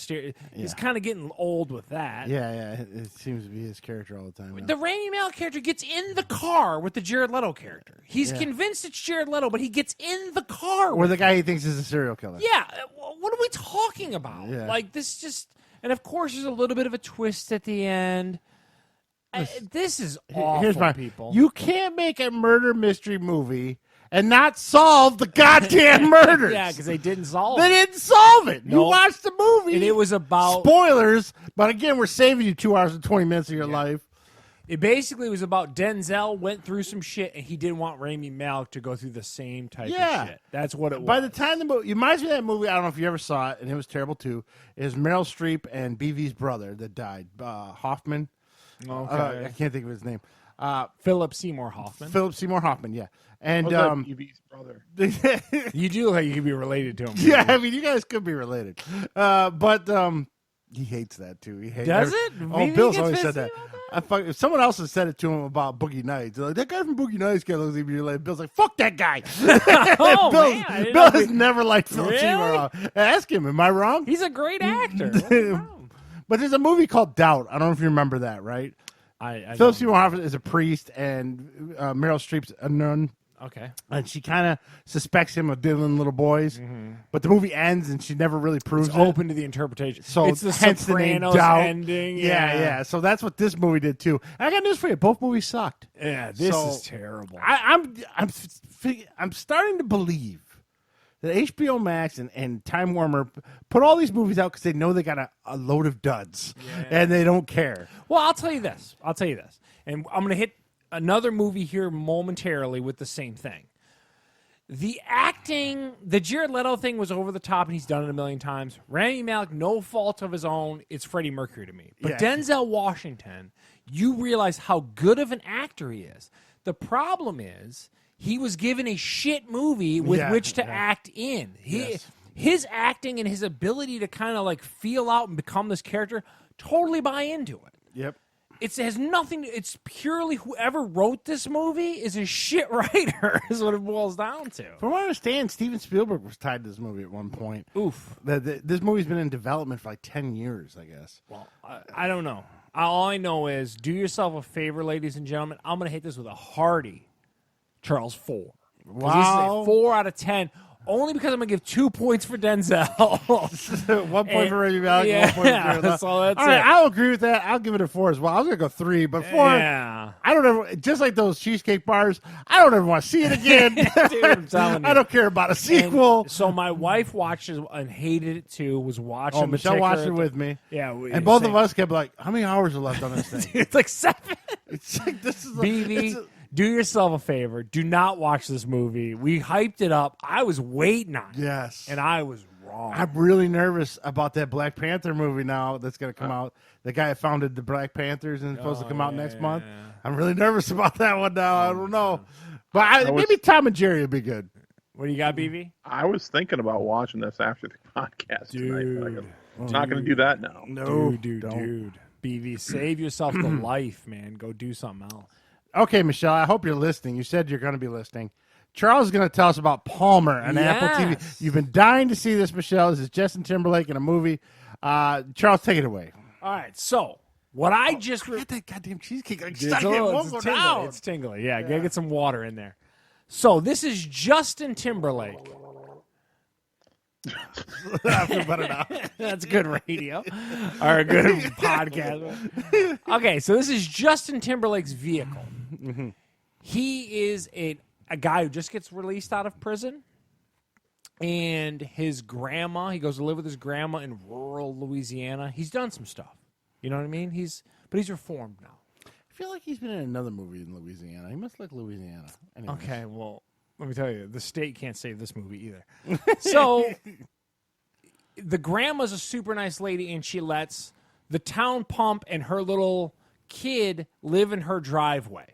He's kind of getting old with that. Yeah. It seems to be his character all the time. The Rami Malek character gets in the car with the Jared Leto character. He's convinced it's Jared Leto, but he gets in the car Or the guy he thinks is a serial killer. Yeah, what are we talking about? Yeah. Like this just, and of course there's a little bit of a twist at the end. This is awful, Here's my people. You can't make a murder mystery movie and not solve the goddamn murders. Yeah, because they didn't solve They it. didn't solve it. You Nope. watched the movie. And it was about spoilers, but again, we're saving you 2 hours and 20 minutes of your life. It basically was about Denzel went through some shit and he didn't want Rami Malek to go through the same type of shit. That's what it was. By the time the movie, it reminds me of that movie, I don't know if you ever saw it, and it was terrible too, is Meryl Streep and BV's brother that died, Hoffman. Okay. I can't think of his name. Philip Seymour Hoffman. Philip Seymour Hoffman, yeah. And Evie's brother. You do look like you could be related to him. Yeah, I mean, you guys could be related. But he hates that too. He hates Does it? Oh, Maybe Bill's he gets always said pissy that. If someone else has said it to him about Boogie Nights, they're like, that guy from Boogie Nights can't look at me related. Bill's like, fuck that guy. Oh, man. Bill has never liked Philip Really? Seymour. Ask him, am I wrong? He's a great actor. What's the problem? But there's a movie called Doubt. I don't know if you remember that, right? I Philip Seymour Hoffman is a priest, and Meryl Streep's a nun. Okay. And she kind of suspects him of diddling little boys. But the movie ends, and she never really proves It's it. open to the interpretation. So it's the hence the name Sopranos Doubt. ending. Yeah. So that's what this movie did, too. And I got news for you. Both movies sucked. Yeah, this So, is terrible. I'm starting to believe that HBO Max and Time Warner put all these movies out because they know they got a load of duds, and they don't care. Well, I'll tell you this. And I'm going to hit another movie here momentarily with the same thing. The acting, the Jared Leto thing was over the top, and he's done it a million times. Rami Malek, no fault of his own. It's Freddie Mercury to me. But Denzel Washington, you realize how good of an actor he is. The problem is he was given a shit movie with which to act in. His acting and his ability to kind of like feel out and become this character, totally buy into it. Yep. It has nothing. It's purely whoever wrote this movie is a shit writer. Is what it boils down to. From what I understand, Steven Spielberg was tied to this movie at one point. Oof. This movie's been in development for like 10 years, I guess. Well, I don't know. All I know is, do yourself a favor, ladies and gentlemen. I'm going to hit this with a hearty Charles 4. Wow. This is a 4 out of 10. Only because I'm going to give 2 points for Denzel. 1 point for Rami Malek, 1 point for Jared Leto. So that's all right, it. I'll agree with that. I'll give it a 4 as well. I was going to go 3, but 4, I don't ever, just like those cheesecake bars, I don't ever want to see it again. Dude, I'm telling you. I don't care about a sequel. And so my wife watched it and hated it too, was watching the Michelle ticker watched it at with me. Yeah. And both of us kept like, how many hours are left on this thing? It's like 7. It's like, this is BB, do yourself a favor. Do not watch this movie. We hyped it up. I was waiting on it. Yes. And I was wrong. I'm really nervous about that Black Panther movie now that's going to come out. The guy that founded the Black Panthers and it's supposed to come out next month. I'm really nervous about that one now. I don't know. But maybe Tom and Jerry would be good. What do you got, BB? I was thinking about watching this after the podcast tonight. Not going to do that now. No, Dude. BV, save yourself the life, man. Go do something else. Okay, Michelle, I hope you're listening. You said you're going to be listening. Charles is going to tell us about Palmer on Apple TV. You've been dying to see this, Michelle. This is Justin Timberlake in a movie. Charles, take it away. All right, so what I just... Get that goddamn cheesecake. It's tingly. Yeah, gotta get some water in there. So this is Justin Timberlake. I feel better now. That's good radio. Or a good podcast. Okay, so this is Justin Timberlake's vehicle. Mm-hmm. He is a guy who just gets released out of prison. And his grandma, he goes to live with his grandma in rural Louisiana. He's done some stuff. You know what I mean? But he's reformed now. I feel like he's been in another movie in Louisiana. He must like Louisiana. Anyways. Okay, well, let me tell you, the state can't save this movie either. So, the grandma's a super nice lady, and she lets the town pump and her little kid live in her driveway.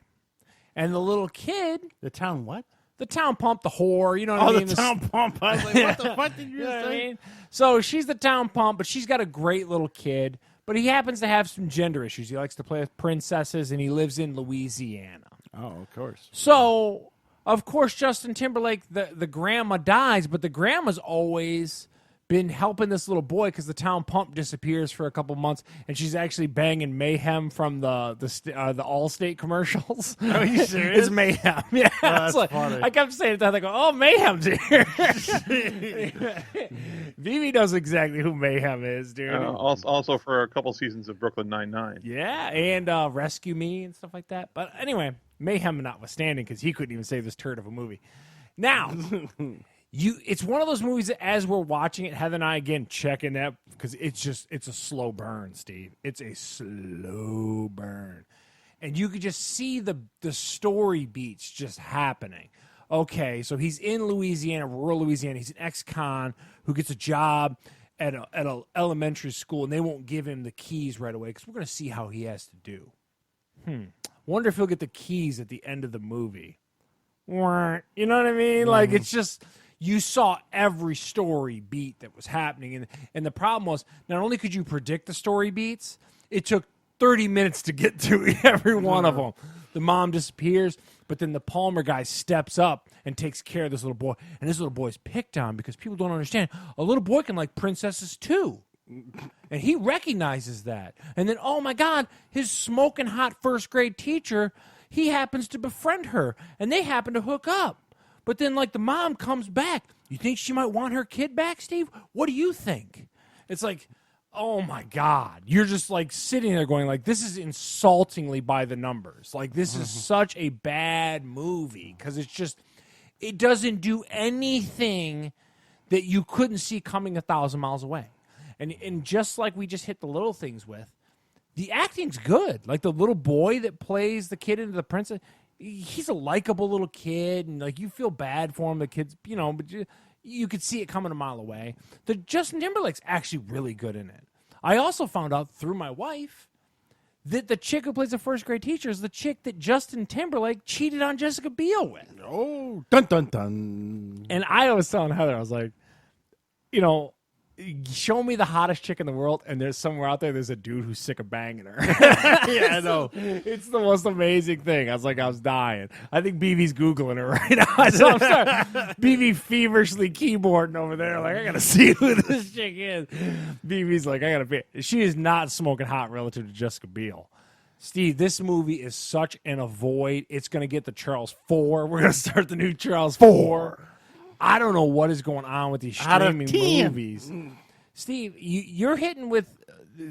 And the little kid... The town what? The town pump, the whore, you know what I mean? The town pump. I was like, what the fuck did you know just what I say? mean? So, she's the town pump, but she's got a great little kid. But he happens to have some gender issues. He likes to play with princesses, and he lives in Louisiana. Oh, of course. So, of course, Justin Timberlake, the grandma dies, but the grandma's always been helping this little boy because the town pump disappears for a couple months, and she's actually banging Mayhem from the Allstate commercials. Are you serious? It's Mayhem. Yeah, that's funny. I kept saying that. I go, oh, Mayhem's here. Vivi knows exactly who Mayhem is, dude. Also for a couple seasons of Brooklyn Nine-Nine. Yeah, and Rescue Me and stuff like that. But anyway, Mayhem notwithstanding, because he couldn't even save this turd of a movie. Now, it's one of those movies that as we're watching it, Heather and I, again, checking that, because it's a slow burn, Steve. It's a slow burn. And you could just see the story beats just happening. Okay, so he's in Louisiana, rural Louisiana. He's an ex-con who gets a job at a elementary school, and they won't give him the keys right away because we're going to see how he has to do. Wonder if he'll get the keys at the end of the movie. You know what I mean? Like, it's just, you saw every story beat that was happening. And the problem was, not only could you predict the story beats, it took 30 minutes to get to every one of them. The mom disappears, but then the Palmer guy steps up and takes care of this little boy. And this little boy's picked on because people don't understand. A little boy can like princesses too. And he recognizes that. And then, oh my God, his smoking hot first grade teacher, he happens to befriend her. And they happen to hook up. But then like the mom comes back. You think she might want her kid back, Steve? What do you think? It's like, oh my God. You're just like sitting there going like, this is insultingly by the numbers. Like this is such a bad movie because it's just, it doesn't do anything that you couldn't see coming 1,000 miles away. And just like we just hit the little things with, the acting's good. Like the little boy that plays the kid into the princess, he's a likable little kid, and like you feel bad for him. The kid's, you know, but you could see it coming a mile away. The Justin Timberlake's actually really good in it. I also found out through my wife that the chick who plays the first grade teacher is the chick that Justin Timberlake cheated on Jessica Biel with. Oh, dun dun dun! And I was telling Heather, I was like, you know, show me the hottest chick in the world, and there's somewhere out there, there's a dude who's sick of banging her. Yeah, I know. It's the most amazing thing. I was dying. I think BB's Googling her right now. So I'm sorry. BB feverishly keyboarding over there, like, I got to see who this chick is. BB's like, I got to be. She is not smoking hot relative to Jessica Biel. Steve, this movie is such an avoid. It's going to get the Charles 4. We're going to start the new Charles 4. I don't know what is going on with these streaming movies. Steve, you're hitting with,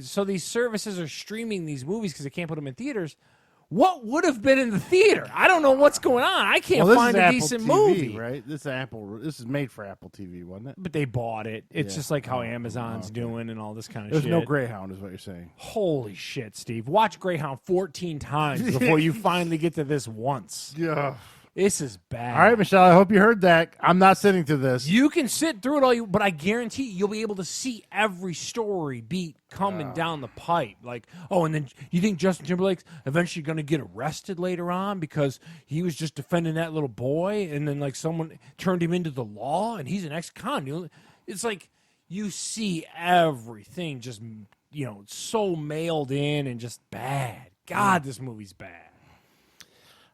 so these services are streaming these movies because they can't put them in theaters. What would have been in the theater? I don't know what's going on. I can't find a decent movie. Right? This is made for Apple TV, wasn't it? But they bought it. It's just like how Amazon's doing and all this kind of shit. There's no Greyhound, is what you're saying. Holy shit, Steve. Watch Greyhound 14 times before you finally get to this once. Yeah. This is bad. All right, Michelle, I hope you heard that. I'm not sitting through this. You can sit through it all, but I guarantee you'll be able to see every story beat coming down the pipe. Like, oh, and then you think Justin Timberlake's eventually going to get arrested later on because he was just defending that little boy, and then like someone turned him into the law, and he's an ex-con. It's like you see everything just, so mailed in and just bad. God, this movie's bad.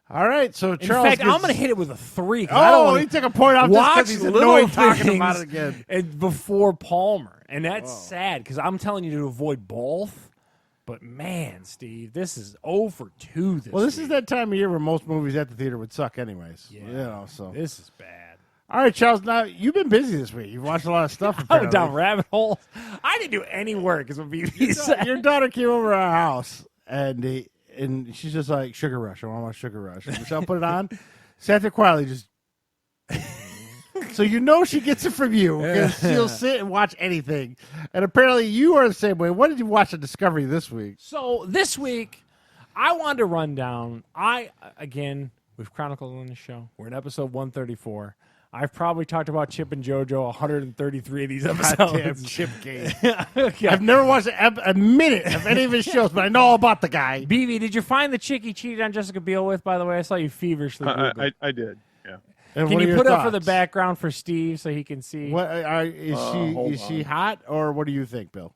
All right, so In Charles. fact, I'm going to hit it with a 3. Oh, he took a point off just watch because he's little annoyed talking things about it again. and before Palmer, and that's sad because I'm telling you to avoid both. But man, Steve, this is 0 for 2 this Well, this week. is that time of year where most movies at the theater would suck, anyways. Yeah, So this is bad. all right, Charles. Now you've been busy this week. You've watched a lot of stuff. I went apparently. down rabbit holes. I didn't do any work, is what BB said. Your daughter came over to our house, and she's just like, Sugar Rush. I want to watch Sugar Rush. And Michelle put it on. Sat there quietly, just. So she gets it from you because she'll sit and watch anything. And apparently you are the same way. What did you watch on Discovery this week? So this week, I wanted to run down. We've chronicled on the show. We're in episode 134. I've probably talked about Chip and JoJo 133 of these episodes. Goddamn Chip Game. Okay. I've never watched a minute of any of his shows, but I know all about the guy. BB, did you find the chick he cheated on Jessica Biel with, by the way? I saw you feverishly Google. I did. Yeah. And Can what are you your put up for the thoughts? background for Steve so he can see? What is she hot, or what do you think, Bill?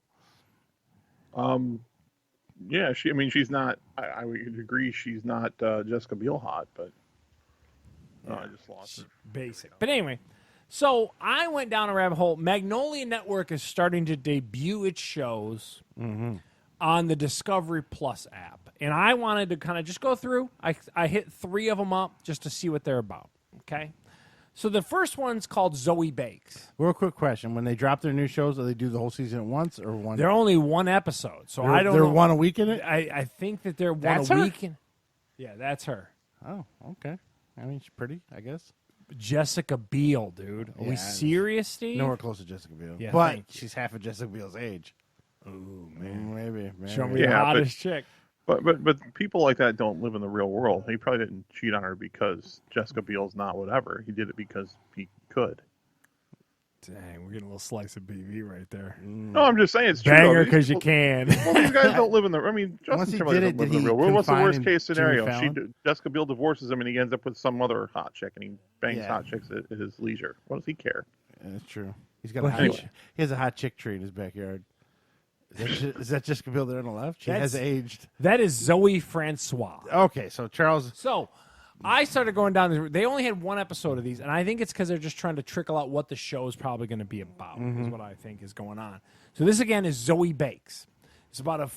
Yeah. She's not. I would agree. She's not Jessica Biel hot, but I just lost her. Basic. But anyway, so I went down a rabbit hole. Magnolia Network is starting to debut its shows on the Discovery Plus app. And I wanted to kind of just go through. I hit 3 of them up just to see what they're about. Okay? So the first one's called Zoe Bakes. Real quick question: when they drop their new shows, do they do the whole season at once or one? They're only one episode, so I don't They're know. one a week in it. I think that they're That's one a her? week. Yeah, that's her. Oh, okay. I mean, she's pretty, I guess. Jessica Biel, dude. Are we Yeah, serious, Steve? Nowhere close to Jessica Biel. Yeah, but thank you. she's half of Jessica Biel's age. Ooh, man. Maybe. Show me Yeah, the but- hottest chick. But people like that don't live in the real world. He probably didn't cheat on her because Jessica Biel's not whatever. He did it because he could. Dang, we're getting a little slice of BB right there. No, I'm just saying it's true. Banger though. because you These can. people- Well, these guys don't live in the. I mean, Once Justin he Timberlake did it, doesn't live did in the he real world. What's the confine worst in case scenario? Jimmy Fallon? Jessica Biel divorces him and he ends up with some other hot chick and he bangs Yeah. hot chicks at his leisure. What does he care? Yeah, that's true. He's got Well, a hot anyway. he has a hot chick tree in his backyard. Is that Jessica Biel there on the left? She has That's- aged. That is Zoe Francois. Okay, so Charles. So I started going down this. They only had one episode of these, and I think it's because they're just trying to trickle out what the show is probably going to be about. Is what I think is going on. So this again is Zoe Bakes. It's about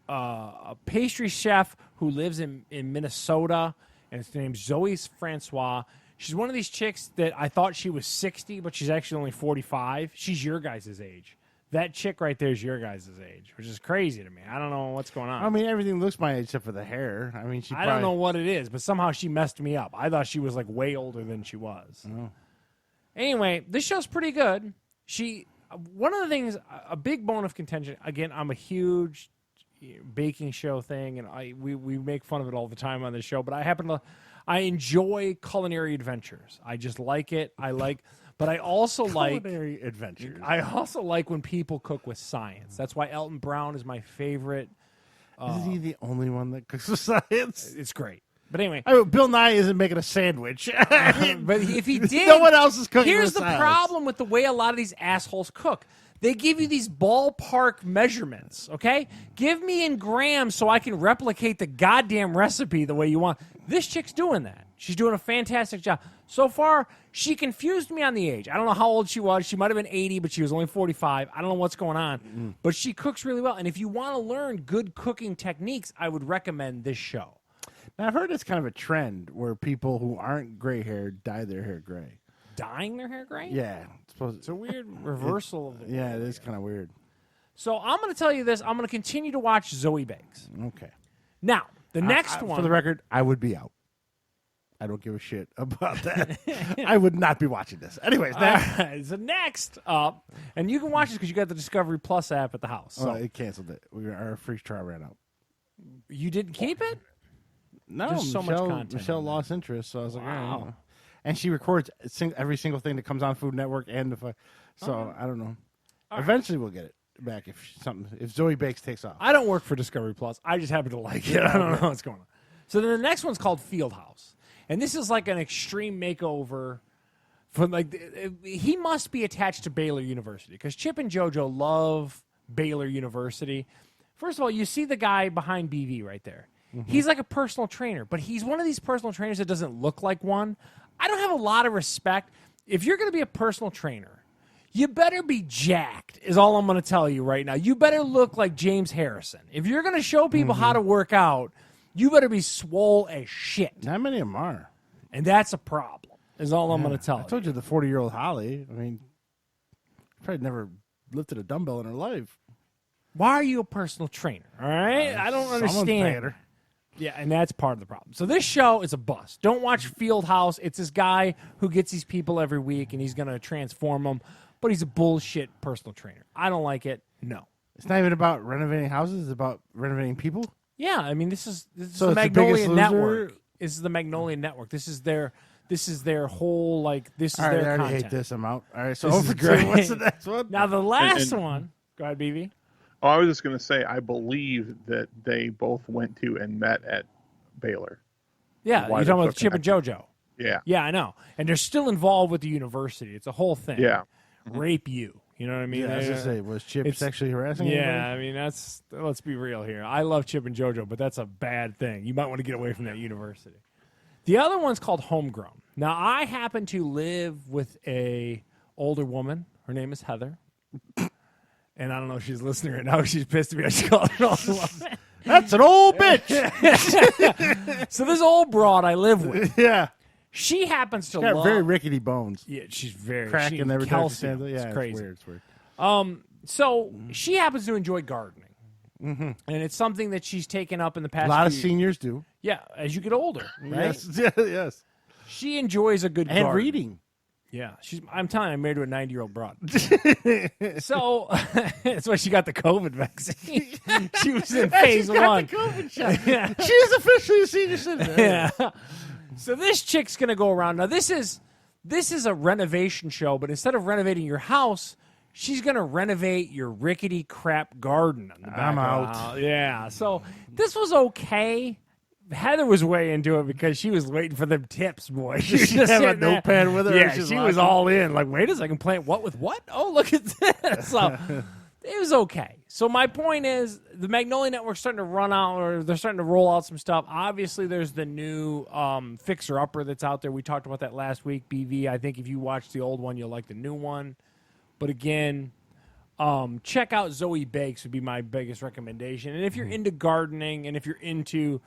a pastry chef who lives in Minnesota, and his name's Zoe Francois. She's one of these chicks that I thought she was 60, but she's actually only 45. She's your guys' age. That chick right there is your guys' age, which is crazy to me. I don't know what's going on. I mean, everything looks my age except for the hair. I mean, I don't know what it is, but somehow she messed me up. I thought she was like way older than she was. Oh. Anyway, this show's pretty good. One of the things, a big bone of contention. Again, I'm a huge baking show thing, and we make fun of it all the time on this show. But I enjoy culinary adventures. I just like it. But I also like culinary adventures. I also like when people cook with science. That's why Elton Brown is my favorite. Is he the only one that cooks with science? It's great. But anyway, I mean, Bill Nye isn't making a sandwich. but if he did, no one else is cooking. here's with the science. problem with the way a lot of these assholes cook. They give you these ballpark measurements, okay? Give me in grams so I can replicate the goddamn recipe the way you want. This chick's doing that. She's doing a fantastic job. So far, she confused me on the age. I don't know how old she was. She might have been 80, but she was only 45. I don't know what's going on. But she cooks really well. And if you want to learn good cooking techniques, I would recommend this show. Now, I've heard it's kind of a trend where people who aren't gray haired dye their hair gray. Dyeing their hair gray? Yeah. It's a weird reversal of the Yeah, it is kind of weird. So I'm going to tell you this. I'm going to continue to watch Zoe Bakes. Okay. Now, the next one. For the record, I would be out. I don't give a shit about that. I would not be watching this. Anyways, So next up, and you can watch this because you got the Discovery Plus app at the house. So it canceled it. Our free trial ran out. you didn't keep it? No, There's so much content Michelle on there. lost interest, so I was like, Wow. oh. And she records every single thing that comes on Food Network, and so I don't know. Eventually, we'll get it back if Zoe Bakes takes off. I don't work for Discovery Plus. I just happen to like it. I don't know what's going on. So then the next one's called Field House. And this is like an extreme makeover he must be attached to Baylor University because Chip and JoJo love Baylor University. First of all, you see the guy behind BV right there. Mm-hmm. He's like a personal trainer, but he's one of these personal trainers that doesn't look like one. I don't have a lot of respect. If you're going to be a personal trainer, you better be jacked, is all I'm going to tell you right now. You better look like James Harrison. If you're going to show people how to work out, you better be swole as shit. Not many of them are. And that's a problem, is all I'm going to tell you. I told you the 40-year-old Holly, I mean, probably never lifted a dumbbell in her life. Why are you a personal trainer? All right? I don't understand. Yeah, and that's part of the problem. So this show is a bust. Don't watch Fieldhouse. It's this guy who gets these people every week, and he's going to transform them, but he's a bullshit personal trainer. I don't like it. No. It's not even about renovating houses. It's about renovating people? Yeah, I mean, this is the Magnolia Network. This is the Magnolia Network. This is their whole, this is their content. I hate this. I'm out. All right, so this over to what's the next one? Now, the last one. Go ahead, BB. Oh, I was just going to say, I believe that they both went to and met at Baylor. Yeah, you're talking about Chip and JoJo. Yeah. Yeah, I know. And they're still involved with the university. It's a whole thing. Yeah. Rape you. You know what I mean? Yeah, I was going to say, was Chip sexually harassing anybody? I mean, let's be real here. I love Chip and JoJo, but that's a bad thing. You might want to get away from that university. The other one's called Homegrown. Now, I happen to live with a older woman. Her name is Heather. And I don't know if she's listening right now. She's pissed at me. I just called her an old woman. That's an old bitch. So this old broad I live with. Yeah. She happens to She's got love... very rickety bones. Yeah, she's very... Cracking every calcium. time. Yeah, it's crazy. It's weird. So she happens to enjoy gardening. Mm-hmm. And it's something that she's taken up in the past A lot of seniors do. Yeah, as you get older, right? Yes. She enjoys a good garden. And reading. Yeah, I'm telling you, I'm married to a 90-year-old broad. So that's why she got the COVID vaccine. She was in phase one. The COVID shot. Yeah. She is officially a senior citizen. Yeah. So this chick's gonna go around. Now this is a renovation show, but instead of renovating your house, she's gonna renovate your rickety crap garden on the back. I'm out. Yeah. So this was okay. Heather was way into it because she was waiting for them tips, boy. She was just have a sitting there. notepad with her. Yeah, she was all in. Like, wait a second, plant what with what? Oh, look at this. So it was okay. So my point is, the Magnolia Network's starting to run out, or they're starting to roll out some stuff. Obviously, there's the new Fixer Upper that's out there. We talked about that last week, BV. I think if you watch the old one, you'll like the new one. But again, check out Zoe Bakes would be my biggest recommendation. And if you're into gardening, and if you're into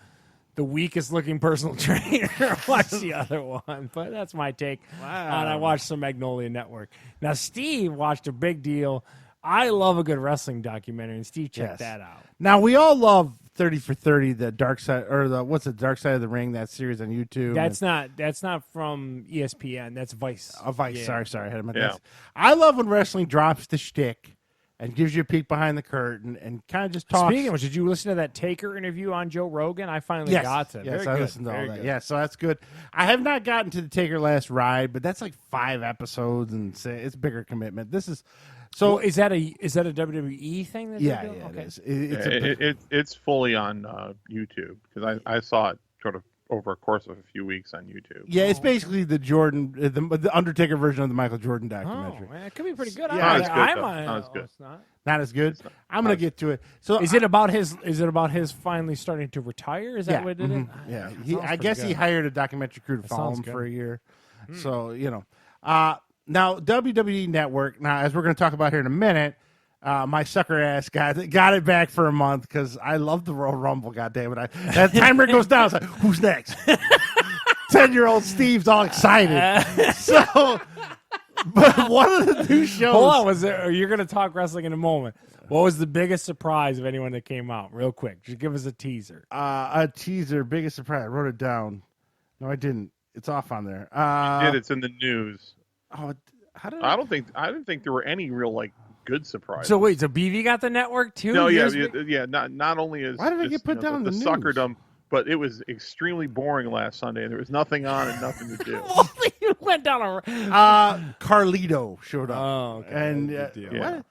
the weakest looking personal trainer, watch the other one. But that's my take. Wow. And I watched some Magnolia Network. Now, Steve watched a big deal. I love a good wrestling documentary, and Steve checked that out. Now, we all love 30 for 30, the Dark Side, or Dark Side of the Ring, that series on YouTube. That's not from ESPN. That's Vice. Vice. Yeah. Sorry. I had my I love when wrestling drops the shtick and gives you a peek behind the curtain and kind of just talks. Speaking of which, did you listen to that Taker interview on Joe Rogan? I finally got to it. Yes, I listened to all that. Yeah, so that's good. I have not gotten to the Taker Last Ride, but that's like 5 episodes, and it's a bigger commitment. This is so. Well, is that a WWE thing? That yeah, okay. it is. It's fully on YouTube because I saw it sort of over a course of a few weeks on YouTube. Yeah, it's basically the Jordan, the Undertaker version of the Michael Jordan documentary. Oh, man, it could be pretty good. Not as good. It's not. Not as good. I'm gonna get to it. So is it about his finally starting to retire? Is that what it is? Yeah, I guess he hired a documentary crew to follow him for a year. So now WWE Network. Now, as we're going to talk about here in a minute, my sucker ass got it back for a month because I love the Royal Rumble. Goddamn it! That timer goes down. It's like, who's next? 10-year-old Steve's all excited. But one of the new shows. Hold on, you're going to talk wrestling in a moment. What was the biggest surprise of anyone that came out? Real quick, just give us a teaser. Biggest surprise. I wrote it down. No, I didn't. It's off on there. It's in the news. Oh, I didn't think there were any real good surprises. So wait, so BV got the network too? No, yeah. Not only is why did I get put down the news? suckerdom, but it was extremely boring last Sunday. There was nothing on and nothing to do. You went down Carlito showed up. Oh, okay. And good deal. what?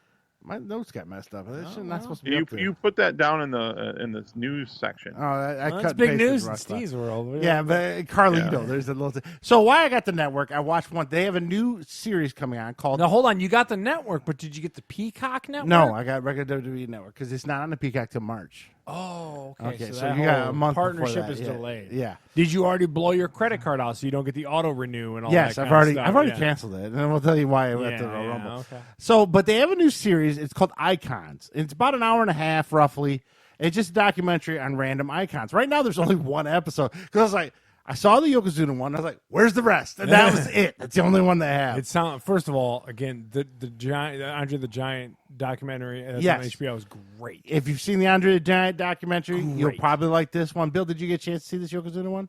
My notes got messed up. That's not supposed to be up there. You put that down in this news section. Oh, I Well, cut that's big and pasted news in Russ Steve's world. Yeah, but Carlito, there's a little thing. So why I got the network, I watched one. They have a new series coming on called... Now, hold on. You got the network, but did you get the Peacock network? No, I got regular WWE network because it's not on the Peacock till March. Oh, okay. So you got a month partnership before that. is delayed. Yeah. Did you already blow your credit card out so you don't get the auto renew and all Yes, that? I've already canceled it, and we'll tell you why at the Royal Rumble. Okay. So, but they have a new series. It's called Icons. It's about an hour and a half, roughly. It's just a documentary on random icons. Right now, there's only one episode because I was like, I saw the Yokozuna one. I was like, "Where's the rest?" And that was it. That's the only one they have. First of all, again, the giant Andre the Giant documentary on HBO is great. If you've seen the Andre the Giant documentary, you'll probably like this one. Bill, did you get a chance to see this Yokozuna one?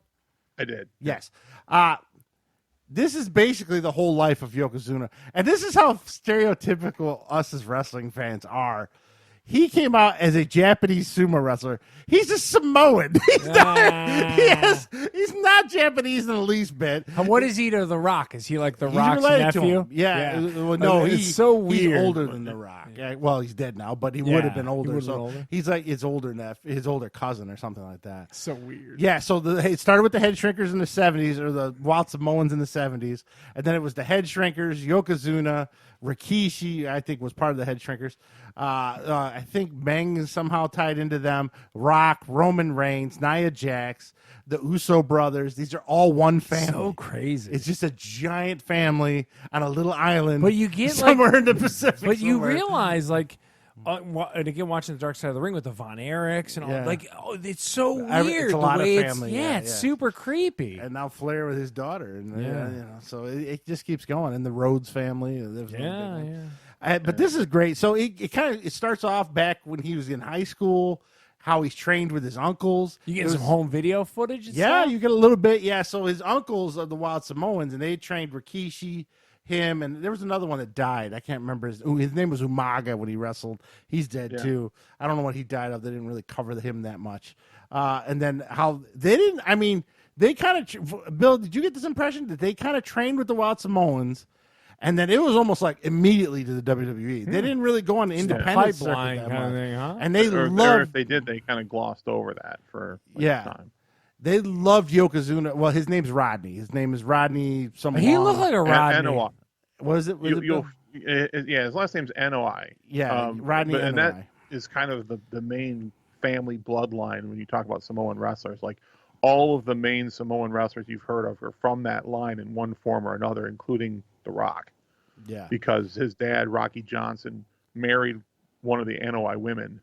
I did. Yes. This is basically the whole life of Yokozuna, and this is how stereotypical us as wrestling fans are. He came out as a Japanese sumo wrestler. He's a Samoan. He's not Japanese in the least bit. What is he to The Rock? Is he like The He's Rock's related to nephew? him. Yeah. Well, no, it's so weird. He's older than The Rock. Yeah, well, he's dead now, but he would have been older. He's like his older cousin or something like that. So weird. Yeah, so it started with the Head Shrinkers in the 70s, or the Wild Samoans in the 70s, and then it was the Head Shrinkers, Yokozuna, Rikishi, I think, was part of the Head Shrinkers. I think Meng is somehow tied into them. Rock, Roman Reigns, Nia Jax, the Uso brothers. These are all one family. So crazy. It's just a giant family on a little island. But you get somewhere in the Pacific. But you realize, like, and again, watching the Dark Side of the Ring with the Von Erichs and all, it's so weird. It's a lot of family. It's super creepy. And now Flair with his daughter, and so it just keeps going. And the Rhodes family. But this is great. So it starts off back when he was in high school, how he's trained with his uncles. You get some home video footage. And you get a little bit. Yeah, so his uncles are the Wild Samoans, and they trained Rikishi, him, and there was another one that died. I can't remember his name was Umaga when he wrestled. He's dead too. I don't know what he died of. They didn't really cover him that much. And then how they didn't. I mean, they kind of. Bill, did you get this impression that they kind of trained with the Wild Samoans? And then it was almost like immediately to the WWE. They didn't really go on the independent circuit that much. Kind of thing, huh? And they or if they did, they kind of glossed over that for time. They loved Yokozuna. Well, his name's Rodney. His name is Rodney. He looked like a Rodney. N-O-I. What is it? His last name's N-O-I. Yeah, Rodney N-O-I. And that is kind of the main family bloodline when you talk about Samoan wrestlers. Like, all of the main Samoan wrestlers you've heard of are from that line in one form or another, including The Rock. Yeah. Because his dad, Rocky Johnson, married one of the N-O-I women.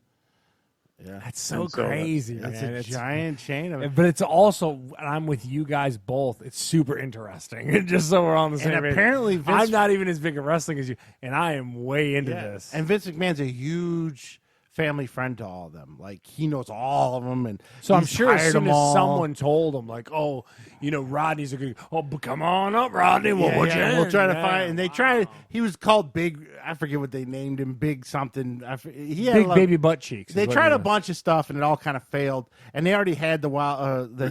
Yeah. That's so crazy, That's man. a giant chain of it. But it's also, and I'm with you guys both, it's super interesting. Just so we're on the same page. And apparently I'm not even as big a wrestling as you, and I am way into this. And Vince McMahon's a huge family friend to all of them. Like, he knows all of them, and so I'm sure as soon as someone told him, like, oh, Rodney's a good, but come on up, Rodney, we'll try to find. And they tried. He was called Big. I forget what they named him. Big something. He had Big baby butt cheeks. They tried a bunch of stuff, and it all kind of failed. And they already had the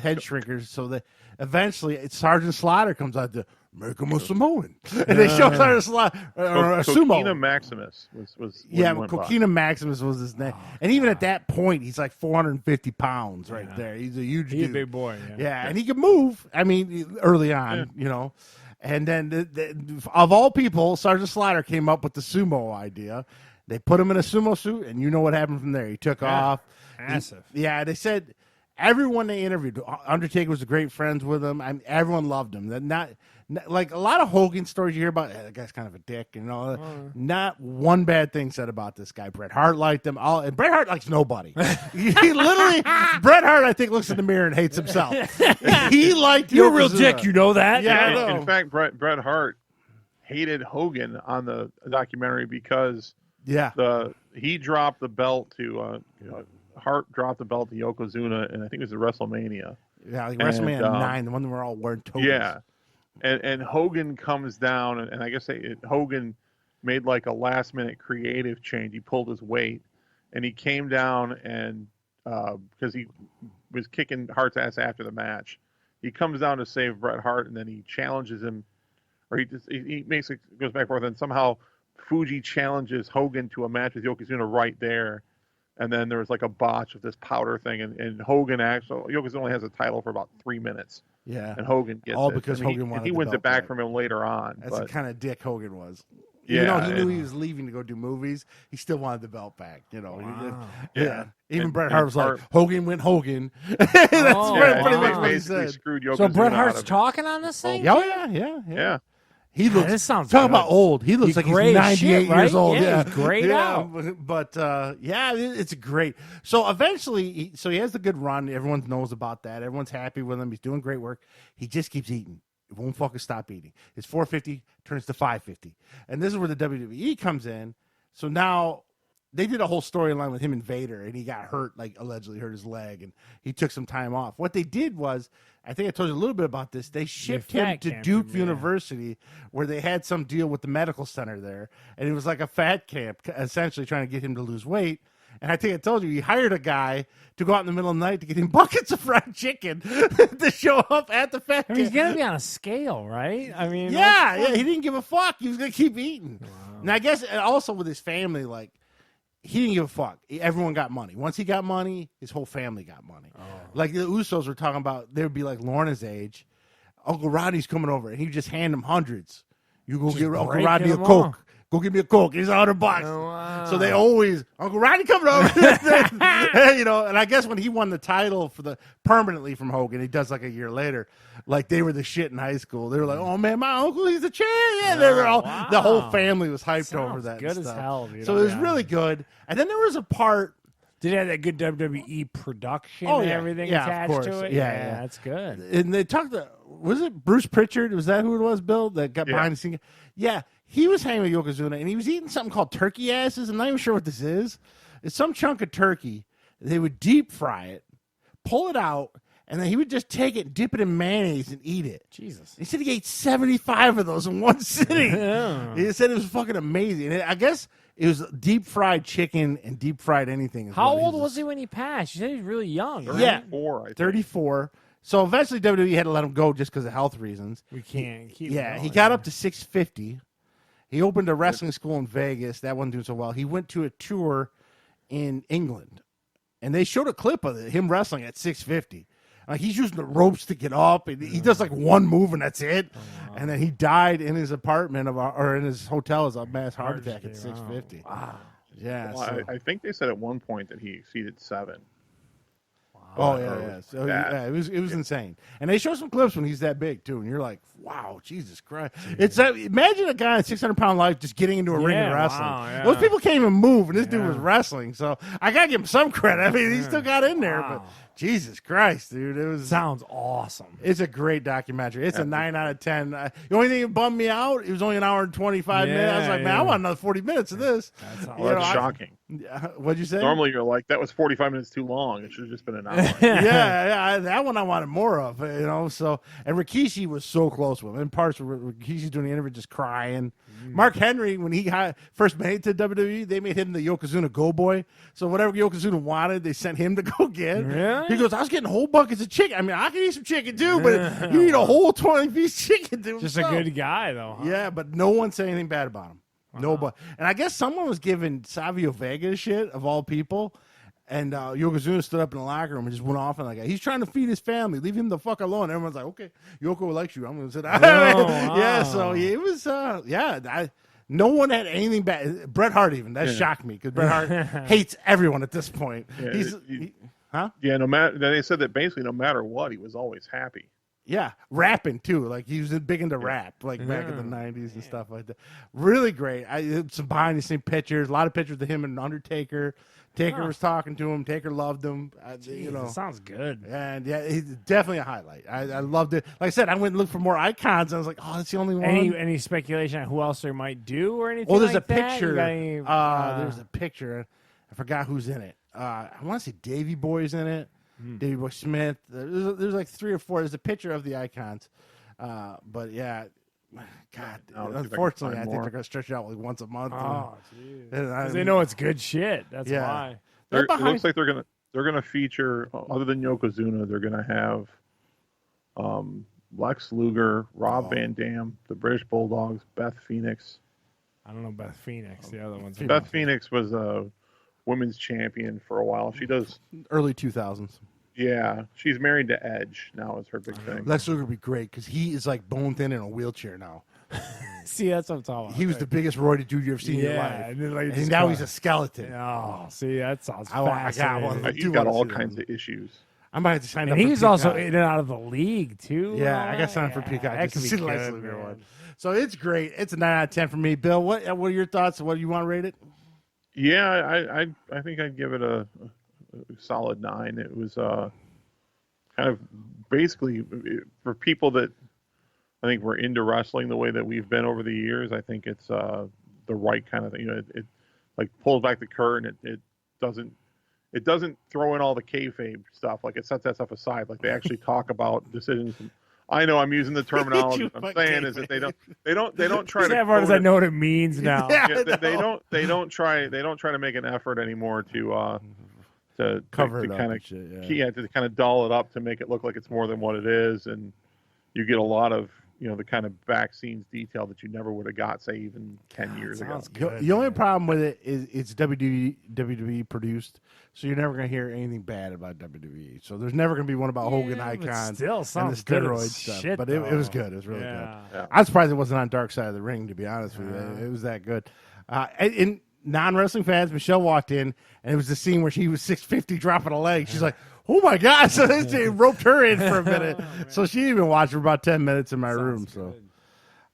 head shrinkers, so that eventually Sergeant Slaughter comes out to make him a Samoan, and they show Sergeant Slaughter or a sumo. Coquina Maximus was Coquina Maximus was his name, and even at that point, he's like 450 pounds right there. He's a huge dude. He's a big boy. Yeah, and he could move. I mean, early on, And then, of all people, Sergeant Slaughter came up with the sumo idea. They put him in a sumo suit, and you know what happened from there. He took off. Massive. They said everyone they interviewed, Undertaker was great friends with him. Everyone loved him. Not like a lot of Hogan stories you hear about, that guy's kind of a dick, not one bad thing said about this guy. Bret Hart liked him. And Bret Hart likes nobody. He literally, Bret Hart, I think, looks in the mirror and hates himself. He liked You're a real dick, you know that? Yeah, I know. In fact, Bret Hart hated Hogan on the documentary because he dropped the belt to Hart dropped the belt to Yokozuna, and I think it was at WrestleMania. Yeah, like WrestleMania 9, the one that we're all wearing tokens. Yeah. And Hogan comes down, and I guess Hogan made like a last-minute creative change. He pulled his weight, and he came down, and because he was kicking Hart's ass after the match, he comes down to save Bret Hart, and then he challenges him, or he basically goes back and forth, and somehow Fuji challenges Hogan to a match with Yokozuna right there. And then there was like a botch of this powder thing, and Hogan actually Yokozuna only has a title for about 3 minutes. Yeah, and Hogan gets all it. because Hogan wanted. He the wins belt it back back from him later on. That's the kind of dick Hogan was. Yeah, Even though he knew he was leaving to go do movies, he still wanted the belt back. You know, yeah. Even Bret Hart was like, Hogan went Hogan. That's pretty much what he said. Screwed Yokozuna. So Bret Hart's talking on this thing? Yeah. He looks. This sounds talk good. about old. He looks like he's 98 years old. Yeah, he's grayed out. But it's great. So eventually, he has the good run. Everyone knows about that. Everyone's happy with him. He's doing great work. He just keeps eating. It won't fucking stop eating. His 450 turns to 550, and this is where the WWE comes in. So now they did a whole storyline with him and Vader, and he got hurt, like allegedly hurt his leg, and he took some time off. What they did was, I think I told you a little bit about this. They shipped him to Duke University, where they had some deal with the medical center there, and it was like a fat camp, essentially trying to get him to lose weight. And I think I told you, he hired a guy to go out in the middle of the night to get him buckets of fried chicken to show up at the fat camp. He's going to be on a scale, right? I mean, yeah, he didn't give a fuck. He was going to keep eating. Wow. And I guess also with his family, like, he didn't give a fuck. Everyone got money. Once he got money, his whole family got money. Oh. Like the Usos were talking about, they would be like Lorna's age. Uncle Rodney's coming over, and he'd just hand him hundreds. You go get Uncle Rodney a Coke. Go get me a Coke. He's $100. Oh, wow. So they always, Uncle Rodney coming over. You know, and I guess when he won the title permanently from Hogan, he does like a year later, like they were the shit in high school. They were like, oh man, my uncle, he's a champ. Yeah, they were all, the whole family was hyped over that. Good as hell. Dude. So it was really good. And then there was a part. Did it have that good WWE production and everything attached to it? Yeah, that's good. And they talked to, was it Bruce Pritchard? Was that who it was, Bill, that got behind the scenes? Yeah, he was hanging with Yokozuna, and he was eating something called turkey asses. I'm not even sure what this is. It's some chunk of turkey. They would deep fry it, pull it out, and then he would just take it, dip it in mayonnaise, and eat it. Jesus. He said he ate 75 of those in one sitting. He said it was fucking amazing. And I guess it was deep fried chicken and deep fried anything. How old was he when he passed? You said he was really young. 34, I think. 34. So eventually WWE had to let him go just because of health reasons. We can't keep he got up to 650. He opened a wrestling school in Vegas. That wasn't doing so well. He went to a tour in England, and they showed a clip of him wrestling at 650. Like he's using the ropes to get up, and he does like one move, and that's it. Oh, wow. And then he died in his apartment or in his hotel as a mass heart attack at 650. Wow. Yeah. Well, so. I think they said at one point that he exceeded 7. Oh yeah. So it was insane, and they show some clips when he's that big too, and you're like, wow, Jesus Christ! It's imagine a guy in 600-pound life just getting into a ring and wrestling. Wow, those people can't even move, and this dude was wrestling. So I gotta give him some credit. I mean, he still got in there, but Jesus Christ, dude, sounds awesome. It's a great documentary. It's a 9 out of 10. The only thing that bummed me out, it was only an hour and 25 minutes. I was like, man, I want another 40 minutes of this. That's shocking. What'd you say? Normally, you're like, that was 45 minutes too long. It should have just been an hour. That one I wanted more of. So and Rikishi was so close with him. In parts where Rikishi's doing the interview, just crying. Mark Henry, when he first made it to WWE, they made him the Yokozuna Go Boy. So whatever Yokozuna wanted, they sent him to go get. Really? He goes, I was getting whole buckets of chicken. I mean, I can eat some chicken too, but you need a whole 20-piece chicken to Just a good guy, though. Huh? Yeah, but no one said anything bad about him. Nobody. And I guess someone was giving Savio Vega shit, of all people. And Yokozuna stood up in the locker room and just went off and like, he's trying to feed his family. Leave him the fuck alone. Everyone's like, okay, Yoko likes you. I'm going to sit down. Yeah, so it was, no one had anything bad. Bret Hart even. That shocked me because Bret Hart hates everyone at this point. Yeah, Yeah, no matter. They said that basically no matter what, he was always happy. Yeah, rapping too. Like he was big into rap, like back in the '90s and stuff like that. Really great. Some behind the scenes pictures, a lot of pictures of him and Undertaker. Taker was talking to him. Taker loved him. Jeez, that sounds good. And yeah, he's definitely a highlight. I loved it. Like I said, I went and looked for more icons. And I was like, oh, that's the only one. Any speculation on who else they might do or anything? Well, there's like a picture. There's a picture. I forgot who's in it. I want to say Davey Boy's in it. Davey Boy Smith. There's like 3 or 4. There's a picture of the icons. But yeah, God. Unfortunately, I think they're gonna stretch it out like once a month. Oh, jeez. They know it's good shit. That's why. It looks like they're gonna feature, other than Yokozuna, they're gonna have Lex Luger, Rob Van Dam, the British Bulldogs, Beth Phoenix, I don't know Beth Phoenix. The other one's Beth Phoenix was a women's champion for a while. She does early 2000s. Yeah, she's married to Edge now. Is her big thing. Lex Luger would be great because he is like bone thin in a wheelchair now. See, that's what I'm talking about. He was the biggest roided dude you've ever seen in your life, and, then, like, and now he's a skeleton. Oh, see, that sounds fascinating. He's got all kinds of issues. I might have to sign up. And for he's Peacock. also in and out of the league too. Yeah, I got signed for Peacock. That Just could to be see the Lex good, Luger man. one. So it's great. It's a 9 out of 10 for me. Bill, what are your thoughts? What do you want to rate it? Yeah, I think I'd give it a solid 9. It was kind of basically for people that I think we're into wrestling the way that we've been over the years. I think it's the right kind of thing. You know, it like pulls back the curtain. It doesn't throw in all the kayfabe stuff. Like it sets that stuff aside. Like they actually talk about decisions. I know I'm using the terminology. What I'm saying is that they don't try to. As hard as I know what it means now. They don't try to make an effort anymore to cover to it kind up of and shit, to kind of doll it up to make it look like it's more than what it is, and you get a lot of the kind of back scenes detail that you never would have got, say, even 10 years ago. Good, the only problem with it is it's WWE produced, so you're never going to hear anything bad about WWE. So there's never going to be one about Hogan Icons and the steroid stuff. Shit, but it was good. It was really good. Yeah. I'm surprised it wasn't on Dark Side of the Ring, to be honest with you. It was that good. And non-wrestling fans, Michelle walked in, and it was the scene where she was 650 dropping a leg. She's like, oh, my God. So they roped her in for a minute. So she didn't even watch for about 10 minutes in my room. So,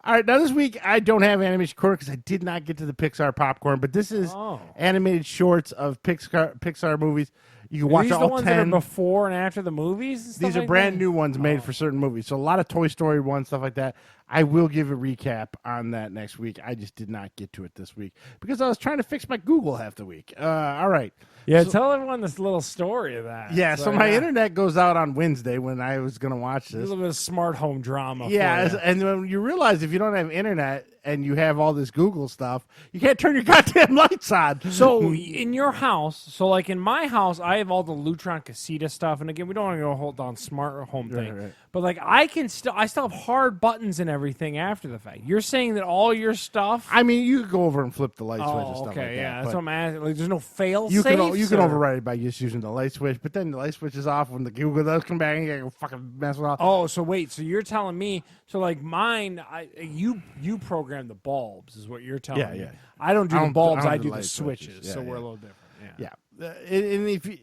all right. Now, this week, I don't have animation corner because I did not get to the Pixar popcorn. But this is animated shorts of Pixar movies. You can watch these all the ones 10. that are before and after the movies? And stuff These are like brand that? new ones made for certain movies. So a lot of Toy Story 1, stuff like that. I will give a recap on that next week. I just did not get to it this week because I was trying to fix my Google half the week. All right. Yeah, So- tell everyone this little story of that. Yeah, so my internet goes out on Wednesday when I was going to watch A this. little bit of smart home drama. Yeah, for you. and when you realize if you don't have internet and you have all this Google stuff, you can't turn your goddamn lights on. So in your house, so like in my house, I have all the Lutron Casita stuff, and again, we don't want to go hold on smart home thing, Right. but like I still have hard buttons and everything after the fact. You're saying that all your stuff. I mean, you could go over and flip the light switch and stuff okay, like yeah, that. that's but what I'm asking. Like, there's no fail you can safes, you can or- override it by just using the light switch, but then the light switch is off when the Google does come back and you gotta go fucking mess with it. Oh, so wait, so you're telling me, so like mine, you program the bulbs is what you're telling me. Yeah. I don't do I the don't- bulbs, I don't I do do the light switches, switches. so Yeah, we're a yeah. little different. Yeah, and if you,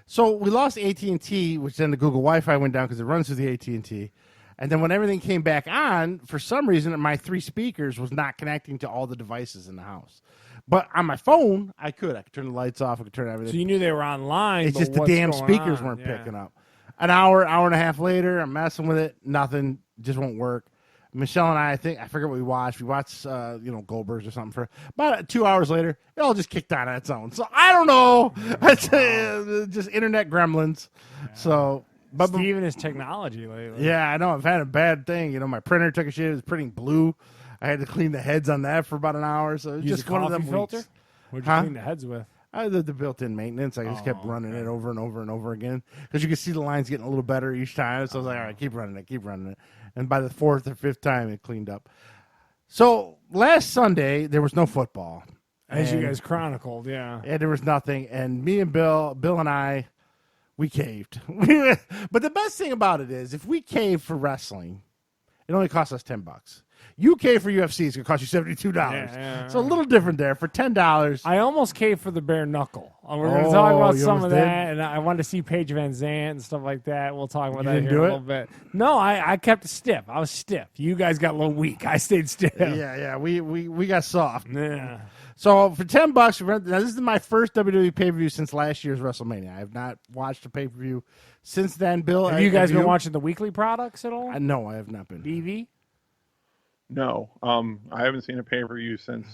so we lost AT&T, which then the Google Wi-Fi went down because it runs through the AT&T. And then when everything came back on, for some reason, my 3 speakers was not connecting to all the devices in the house. But on my phone, I could turn the lights off. I could turn everything. So you knew they were online. It's but just the what's damn going speakers on? weren't Yeah. picking up. An hour and a half later, I'm messing with it. Nothing. Just won't work. Michelle and I forget what we watched. We watched, Goldberg's or something for about 2 hours later. It all just kicked on its own. So I don't know. It's just internet gremlins. So, but Steve and his technology lately. yeah, I know. I've had a bad thing. My printer took a shit. It was printing blue. I had to clean the heads on that for about an hour. So it's Use just a one of coffee them filter? weeks. What'd you clean the heads with? I did the built-in maintenance. I just kept running it over and over and over again because you could see the lines getting a little better each time. So I was like, all right, keep running it. And by the 4th or 5th time, it cleaned up. So last Sunday, there was no football. As you And- guys chronicled, yeah. and there was nothing. And me and Bill and I, we caved. But the best thing about it is, if we cave for wrestling, it only costs us $10. You cave for UFC, it's going to cost you $72. Yeah. So a little different there. For $10. I almost caved for the bare knuckle. We're going to Oh, talk about you some of almost did? that, and I wanted to see Paige Van Zandt and stuff like that. We'll talk about You that didn't here do in a it? little bit. No, I kept it stiff. I was stiff. You guys got a little weak. I stayed stiff. Yeah, we got soft. Yeah. So for $10, now this is my first WWE pay-per-view since last year's WrestleMania. I have not watched a pay-per-view since then. Bill, Have you guys been watching the weekly products at all? No, I have not been. BV? No, I haven't seen a pay-per-view since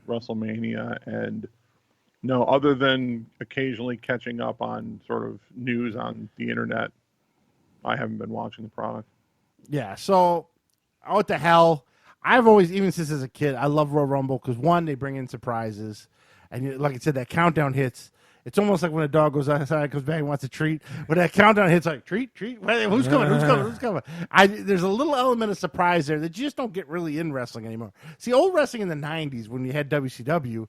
WrestleMania, and no, other than occasionally catching up on sort of news on the internet, I haven't been watching the product. Yeah, so what the hell? I've always, even since as a kid, I love Royal Rumble because, one, they bring in surprises. And like I said, that countdown hits. It's almost like when a dog goes outside, comes back and wants a treat. When that countdown hits, like treat. Wait, who's coming? There's a little element of surprise there that you just don't get really in wrestling anymore. See, old wrestling in the '90s when you had WCW.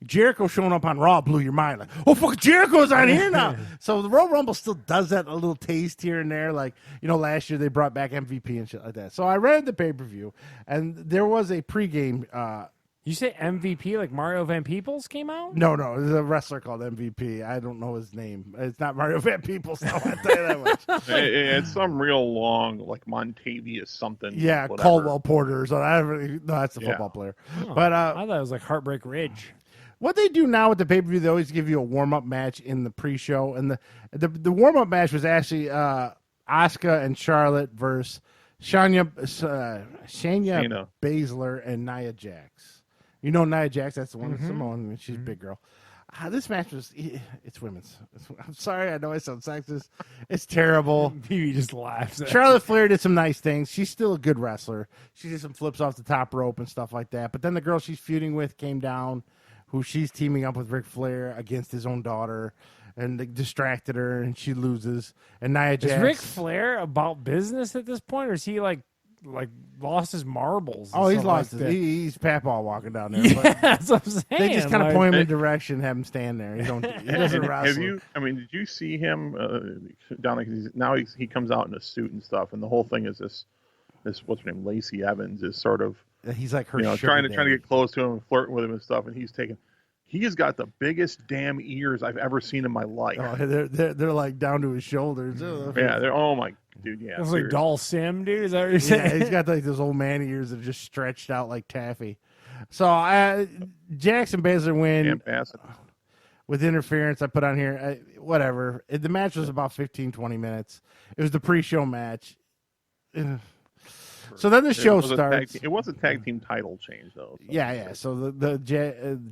Jericho showing up on Raw blew your mind. Like, oh, fuck, Jericho's on here now. So the Royal Rumble still does that a little taste here and there. Like, last year they brought back MVP and shit like that. So I read the pay-per-view, and there was a pregame. You say MVP like Mario Van Peebles came out? No, there's a wrestler called MVP. I don't know his name. It's not Mario Van Peebles. No, I'll tell you that much. It's some real long, like Montavious something. Yeah, whatever. Caldwell Porter. So no, that's the football player. Oh, but I thought it was like Heartbreak Ridge. What they do now with the pay-per-view, they always give you a warm-up match in the pre-show. And the warm-up match was actually Asuka and Charlotte versus Shayna Baszler and Nia Jax. You know Nia Jax, that's the one with Simone. She's a big girl. This match it's women's. I'm sorry, I know I sound sexist. It's terrible. He just laughs at Charlotte Flair did some nice things. She's still a good wrestler. She did some flips off the top rope and stuff like that. But then the girl she's feuding with came down, who she's teaming up with Ric Flair against his own daughter, and they distracted her, and she loses. And Nia Jax. Is Ric Flair about business at this point, or is he like lost his marbles? Oh, he's lost his. He's Papaw walking down there. Yeah, that's what I'm saying. They just kind of point him in direction, have him stand there. He doesn't wrestle. Did you see him down? Now he comes out in a suit and stuff, and the whole thing is this what's her name, Lacey Evans, is sort of. He's like her, trying to get close to him and flirting with him and stuff, and he has got the biggest damn ears I've ever seen in my life. Oh, they're like down to his shoulders. Yeah, oh my dude, yeah. It's like Doll Sim, dude. Is that what you're saying? Yeah, he's got like those old man ears that are just stretched out like taffy. So Jackson Baszler win with interference. I put on here, whatever. The match was about 15, 20 minutes. It was the pre-show match. So then the show starts. It was a tag team title change, though. So. Yeah. So the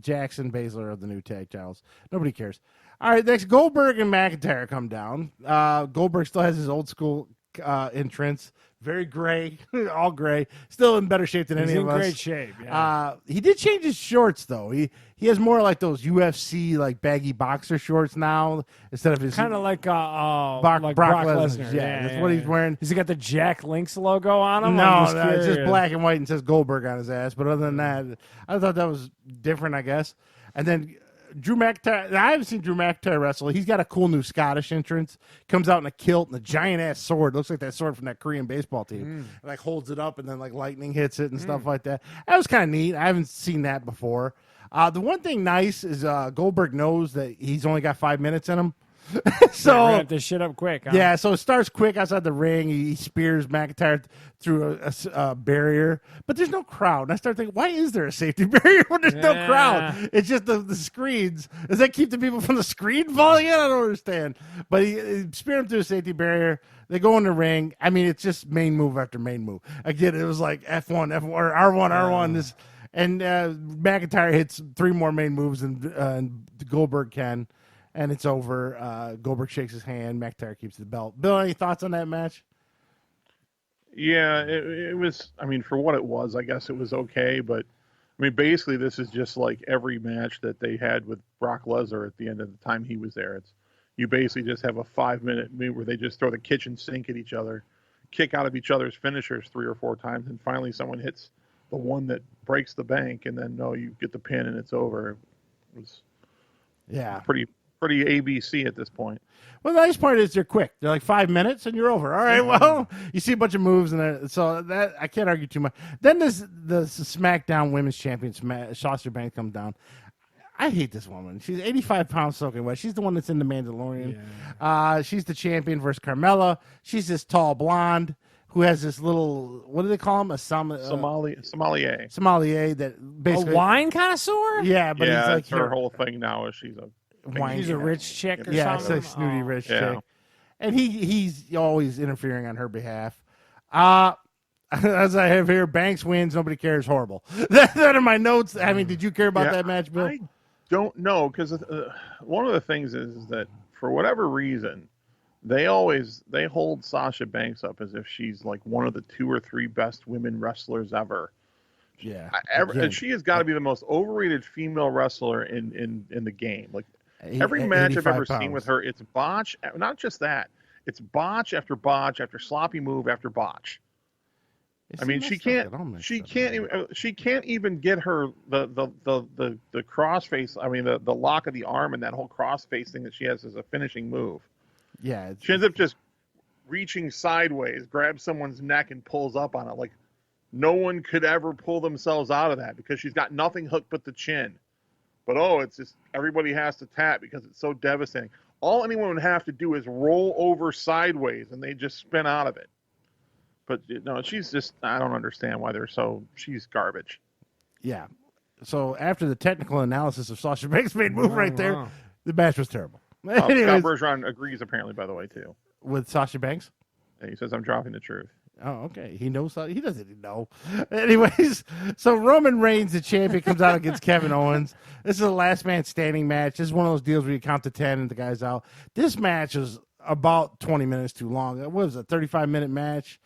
Jackson Baszler are the new tag titles. Nobody cares. All right, next Goldberg and McIntyre come down. Goldberg still has his old school entrance. Very gray, all gray. Still in better shape than any of us. He's in great shape. Yeah. He did change his shorts though. He has more like those UFC like baggy boxer shorts now instead of his kind of like Brock Lesnar. Yeah, that's what he's wearing. Has he got the Jack Links logo on him? No, it's just black and white and says Goldberg on his ass. But other than that, I thought that was different, I guess. And then Drew McIntyre. I haven't seen Drew McIntyre wrestle. He's got a cool new Scottish entrance. Comes out in a kilt and a giant ass sword. Looks like that sword from that Korean baseball team. Like holds it up and then like lightning hits it and stuff like that. That was kind of neat. I haven't seen that before. The one thing nice is Goldberg knows that he's only got 5 minutes in him. So wrap this shit up quick. Huh? Yeah, so it starts quick outside the ring. He spears McIntyre through a barrier, but there's no crowd. And I start thinking, why is there a safety barrier when there's no crowd? It's just the screens. Does that keep the people from the screen falling in? I don't understand. But he speared him through a safety barrier. They go in the ring. I mean, it's just main move after main move. Again, it was like F1, or R1, R1. And McIntyre hits 3 more main moves than Goldberg can. And it's over. Goldberg shakes his hand. McIntyre keeps the belt. Bill, any thoughts on that match? Yeah, it was. I mean, for what it was, I guess it was okay. But I mean, basically, this is just like every match that they had with Brock Lesnar at the end of the time he was there. You basically just have a 5-minute move where they just throw the kitchen sink at each other, kick out of each other's finishers 3 or 4 times, and finally someone hits the one that breaks the bank, and then you get the pin and it's over. It was pretty ABC at this point. Well, the nice part is they're quick. They're like 5 minutes and you're over. All right, well, you see a bunch of moves, and so that I can't argue too much. Then the SmackDown Women's Champion, Sasha Banks, comes down. I hate this woman. She's 85 pounds soaking wet. She's the one that's in The Mandalorian. Yeah. She's the champion versus Carmella. She's this tall blonde who has this little, what do they call him? A sommelier. Sommelier that basically. A wine connoisseur? Yeah, but yeah, he's like her whole thing now is she's a wine. She's a rich chick or something? Yeah, it's like snooty rich chick. And he's always interfering on her behalf. As I have here, Banks wins, nobody cares, horrible. That are my notes. I mean, did you care about that match, Bill? I don't know, because one of the things is that for whatever reason, they hold Sasha Banks up as if she's like one of the 2 or 3 best women wrestlers ever. Yeah, and she has got to be the most overrated female wrestler in the game. Like, Every match I've ever 85 seen with pounds. her, it's botch. Not just that, it's botch after botch after sloppy move after botch. I mean, she can't even get her the cross face. I mean, the lock of the arm and that whole cross face thing that she has as a finishing move. Yeah, She ends up just reaching sideways, grabs someone's neck, and pulls up on it. Like no one could ever pull themselves out of that because she's got nothing hooked but the chin. But it's just everybody has to tap because it's so devastating. All anyone would have to do is roll over sideways, and they just spin out of it. But she's just, I don't understand why she's garbage. Yeah. So after the technical analysis of Sasha Banks' made move right there, the match was terrible. Scott Bergeron agrees apparently, by the way, too. With Sasha Banks? And he says, I'm dropping the truth. Oh, okay. He knows. He doesn't know. Anyways, so Roman Reigns, the champion, comes out against Kevin Owens. This is a last man standing match. This is one of those deals where you count to 10 and the guy's out. This match was about 20 minutes too long. It was a 35-minute match.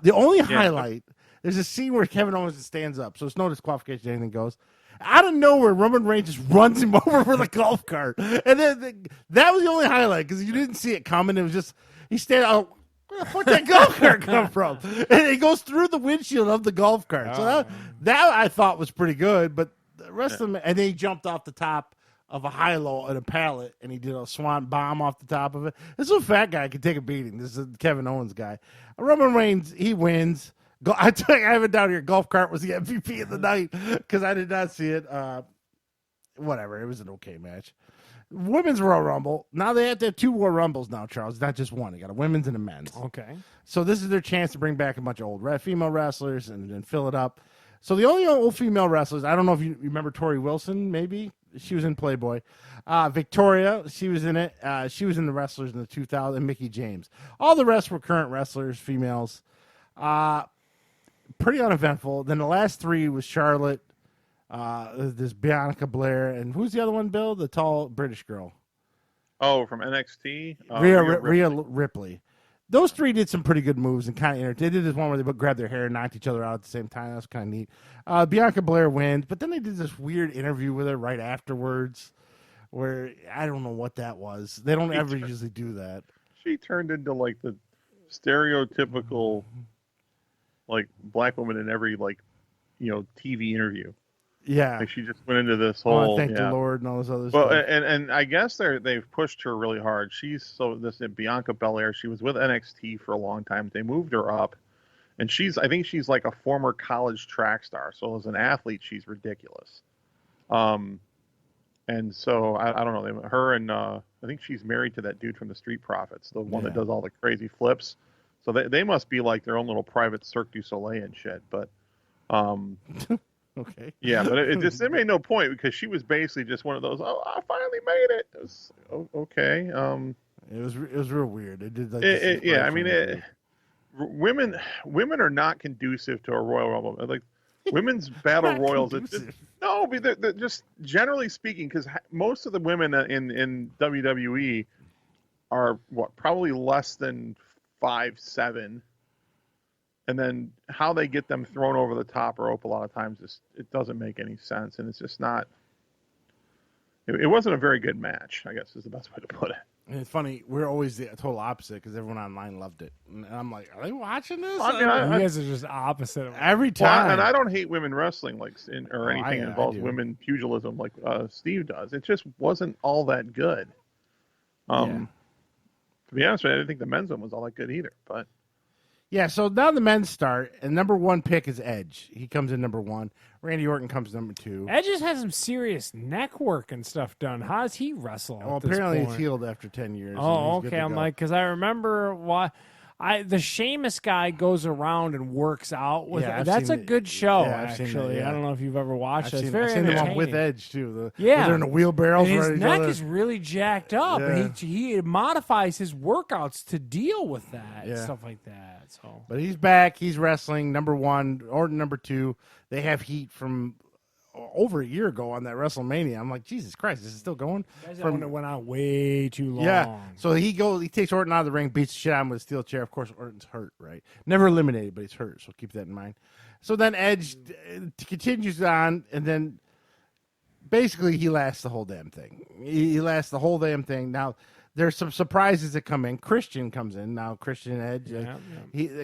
The only highlight, there's a scene where Kevin Owens stands up, so it's no disqualification, anything goes. Out of nowhere, Roman Reigns just runs him over with a golf cart. And then that was the only highlight because you didn't see it coming. It was just, he stayed out. Where the fuck did that golf cart come from? And it goes through the windshield of the golf cart. So that I thought was pretty good, but the rest of them, and then he jumped off the top of a high-low at a pallet, and he did a swan bomb off the top of it. This little fat guy can take a beating. This is Kevin Owens guy. Roman Reigns, he wins. I have it down here. Golf cart was the MVP of the night because I did not see it. Whatever. It was an okay match. Women's Royal Rumble. Now they have to have 2 Royal Rumbles now, Charles. Not just one. They got a women's and a men's. Okay. So this is their chance to bring back a bunch of old female wrestlers and fill it up. So the only old female wrestlers, I don't know if you remember Tori Wilson, maybe. She was in Playboy. Victoria, she was in it. She was in the wrestlers in the 2000s, and Mickie James. All the rest were current wrestlers, females. Pretty uneventful. Then the last 3 was Charlotte, this Bianca, Blair, and who's the other one, Bill? The tall British girl. Oh, from NXT? Rhea Ripley. Those 3 did some pretty good moves and kind of entertained. They did this one where they grabbed their hair and knocked each other out at the same time. That was kind of neat. Bianca Blair wins, but then they did this weird interview with her right afterwards where I don't know what that was. They don't ever usually do that. She turned into like the stereotypical like black woman in every TV interview. Yeah, like she just went into this whole. Thank the Lord and all this other stuff. Well, and I guess they've pushed her really hard. This Bianca Belair. She was with NXT for a long time. They moved her up, and I think she's like a former college track star. So as an athlete, she's ridiculous. And so I don't know. Her and I think she's married to that dude from the Street Profits, the one that does all the crazy flips. So they must be like their own little private Cirque du Soleil and shit. But okay. Yeah, but it made no point because she was basically just one of those. Oh, I finally made it. It was, okay. It was real weird. It did. I mean, women are not conducive to a Royal Rumble. Like women's battle royals. They're just generally speaking, because most of the women in WWE are probably less than 5'7". And then how they get them thrown over the top rope a lot of times, it doesn't make any sense. And it's just not, it wasn't a very good match, I guess is the best way to put it. And it's funny, we're always the total opposite because everyone online loved it. And I'm like, are they watching this? I mean, you guys are just opposite of every time. Well, and I don't hate women wrestling anything that involves women pugilism like Steve does. It just wasn't all that good. To be honest with you, I didn't think the men's one was all that good either. But yeah, so now the men's start, and number 1 pick is Edge. He comes in number 1. Randy Orton comes number 2. Edge just has some serious neck work and stuff done. How does he wrestle? Well, apparently he's healed after 10 years. Oh, okay. I'm like, because I remember the Sheamus guy goes around and works out with it. That's a good show, actually. I don't know if you've ever watched it. It's very entertaining. I've seen the one with Edge, too. They're in the wheelbarrows. And his neck is really jacked up. And he modifies his workouts to deal with that and stuff like that. So, but he's back. He's wrestling number 1, Orton number 2. They have heat from over a year ago on that WrestleMania. I'm like, Jesus Christ, is it still going? It went on way too long. Yeah. So he takes Orton out of the ring, beats the shit out of him with a steel chair. Of course, Orton's hurt, right? Never eliminated, but he's hurt. So keep that in mind. So then Edge continues on, and then basically he lasts the whole damn thing. He lasts the whole damn thing. Now, there's some surprises that come in. Christian comes in now. Christian Edge.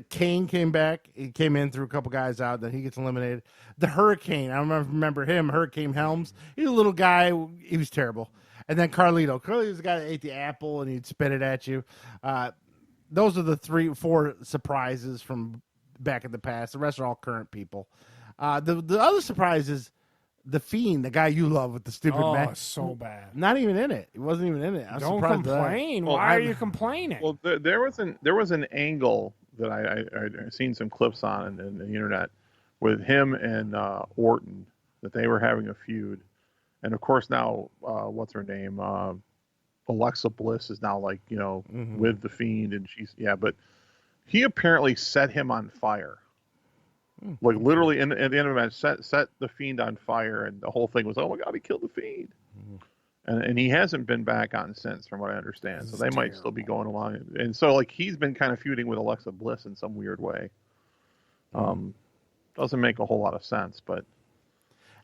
Kane came back. He came in, threw a couple guys out. Then he gets eliminated. The Hurricane. I remember him. Hurricane Helms. He's a little guy. He was terrible. And then Carlito. Carlito's the guy that ate the apple and he'd spit it at you. Those are the 3-4 surprises from back in the past. The rest are all current people. The other surprise is The Fiend, the guy you love with the stupid match. So bad. Not even in it. It wasn't even in it. I was Don't surprised complain. Why are you complaining? Well, there was an angle that I seen some clips on in the internet with him and Orton, that they were having a feud, and of course now what's her name, Alexa Bliss is now like with The Fiend, and but he apparently set him on fire. Like literally, at the end of the match, set The Fiend on fire, and the whole thing was, oh my God, he killed The Fiend, and he hasn't been back on since, from what I understand. So they might still be going along, and so like he's been kind of feuding with Alexa Bliss in some weird way. Doesn't make a whole lot of sense, but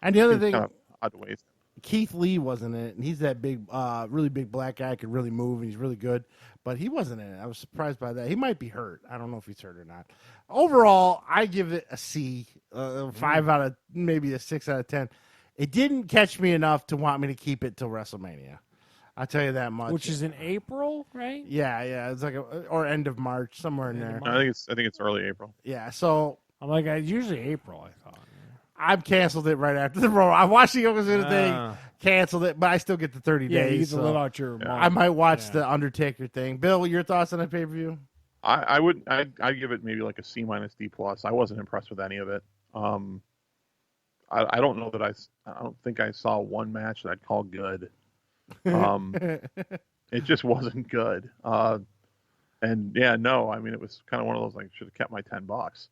and the other thing, kind of odd ways. Keith Lee wasn't in it, and he's that big, really big black guy, could really move, and he's really good, but he wasn't in it. I was surprised by that. He might be hurt. I don't know if he's hurt or not. Overall, I give it a C, 5 out of maybe a 6 out of 10. It didn't catch me enough to want me to keep it till WrestleMania. I'll tell you that much. Which is in April, right? Yeah. It's like or end of March, somewhere in there. I think it's early April. Yeah, so I'm like, usually April, I thought. I've canceled it right after the Raw. I watched the Yokozuna thing, canceled it, but I still get the 30 days. You get to live out your month. I might watch the Undertaker thing. Bill, your thoughts on the pay-per-view? I'd give it maybe like a C- D+. I wasn't impressed with any of it. I don't know that I don't think I saw one match that I'd call good. It just wasn't good. And yeah, no, I mean, it was kind of one of those, like, should have kept my $10.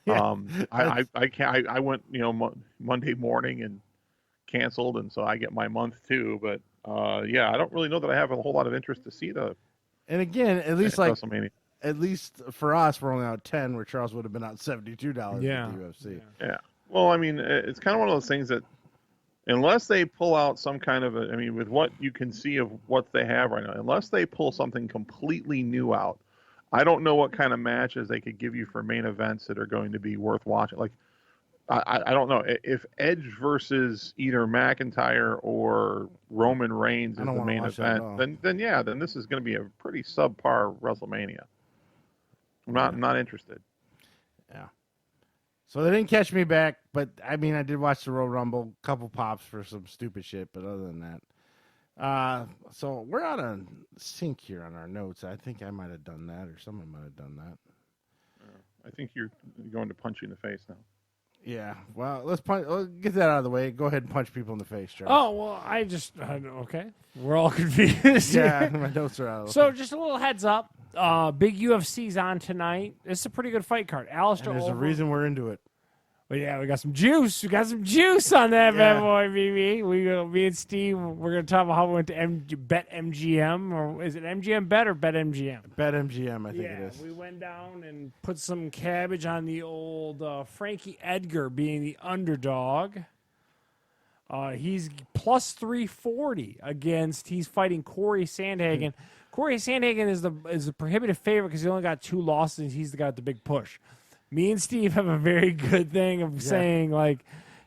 I went, Monday morning and canceled, and so I get my month too. But I don't really know that I have a whole lot of interest to see the. And again, at least WrestleMania. At least for us, we're only out 10, where Charles would have been out $72 with the UFC. Yeah. Well, I mean, it's kind of one of those things that, unless they pull out some kind of with what you can see of what they have right now, unless they pull something completely new out, I don't know what kind of matches they could give you for main events that are going to be worth watching. Like, I don't know if Edge versus either McIntyre or Roman Reigns is the main event, then this is going to be a pretty subpar WrestleMania. I'm not interested. Yeah. So they didn't catch me back, but I mean, I did watch the Royal Rumble, couple pops for some stupid shit, but other than that. So we're out of sync here on our notes. I think I might have done that, or someone might have done that. I think you're going to punch you in the face now. Yeah. Well, let's get that out of the way. Go ahead and punch people in the face, Charles. Oh, well, okay. We're all confused. Yeah, my notes are out. So just a little heads up. Big UFC's on tonight. It's a pretty good fight card. Alistair There's a reason we're into it. Well, yeah, we got some juice. We got some juice on that bad boy, baby. Me and Steve, we're going to talk about how we went to Bet MGM, or is it MGM Bet or Bet MGM? Bet MGM, I think it is. We went down and put some cabbage on the old Frankie Edgar being the underdog. He's plus 340 against. He's fighting Corey Sandhagen. Corey Sandhagen is the prohibitive favorite because he only got 2 losses. And he's the guy with the big push. Me and Steve have a very good thing of saying, like,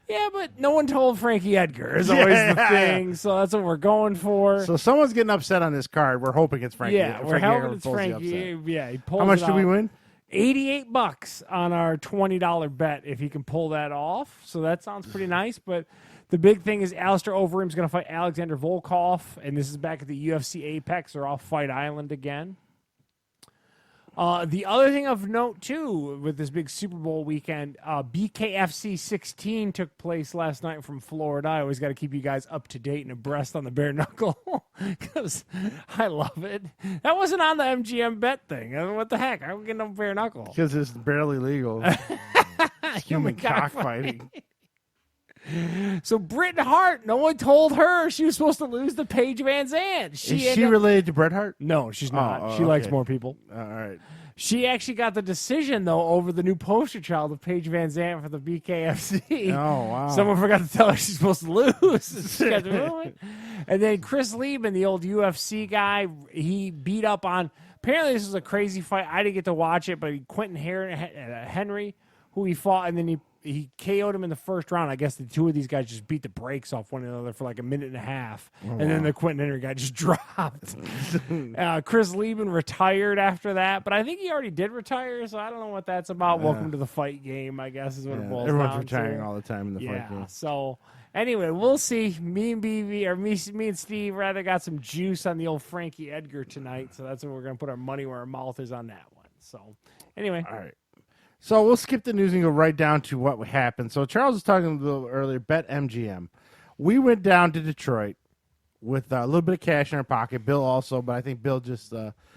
yeah, but no one told Frankie Edgar is always the thing, so that's what we're going for. So someone's getting upset on this card. We're hoping it's Frankie. Yeah, we're hoping it's Frankie. Yeah, he pulls How much it do we win? $88 on our $20 bet if he can pull that off. So that sounds pretty nice, but the big thing is Alistair Overeem's going to fight Alexander Volkov, and this is back at the UFC Apex. They're off Fight Island again. The other thing of note, too, with this big Super Bowl weekend, BKFC 16 took place last night from Florida. I always got to keep you guys up to date and abreast on the bare knuckle because I love it. That wasn't on the MGM bet thing. What the heck? I don't get no bare knuckle. Because it's barely legal. Human cockfighting. So Bret Hart, no one told her she was supposed to lose to Paige Van Zandt. Is she related to Bret Hart? No, she's not. She likes more people. All right. She actually got the decision, though, over the new poster child of Paige Van Zandt for the BKFC. Oh, wow. Someone forgot to tell her she's supposed to lose. She got to ruin it. And then Chris Lieben, the old UFC guy, he beat up on... Apparently, this was a crazy fight. I didn't get to watch it, but Quentin Henry, who he fought, and then he KO'd him in the first round. I guess the two of these guys just beat the brakes off one another for like a minute and a half. And then the Quentin Henry guy just dropped. Chris Lieben retired after that, but I think he already did retire, so I don't know what that's about. Welcome to the fight game, I guess, is what it boils Everyone's down retiring to. all the time in the fight game. So anyway, we'll see. Me and Steve rather got some juice on the old Frankie Edgar tonight, so that's when we're going to put our money where our mouth is on that one. So anyway. All right. So we'll skip the news and go right down to what happened. So Charles was talking a little earlier, bet MGM. We went down to Detroit with a little bit of cash in our pocket. Bill also, but I think Bill just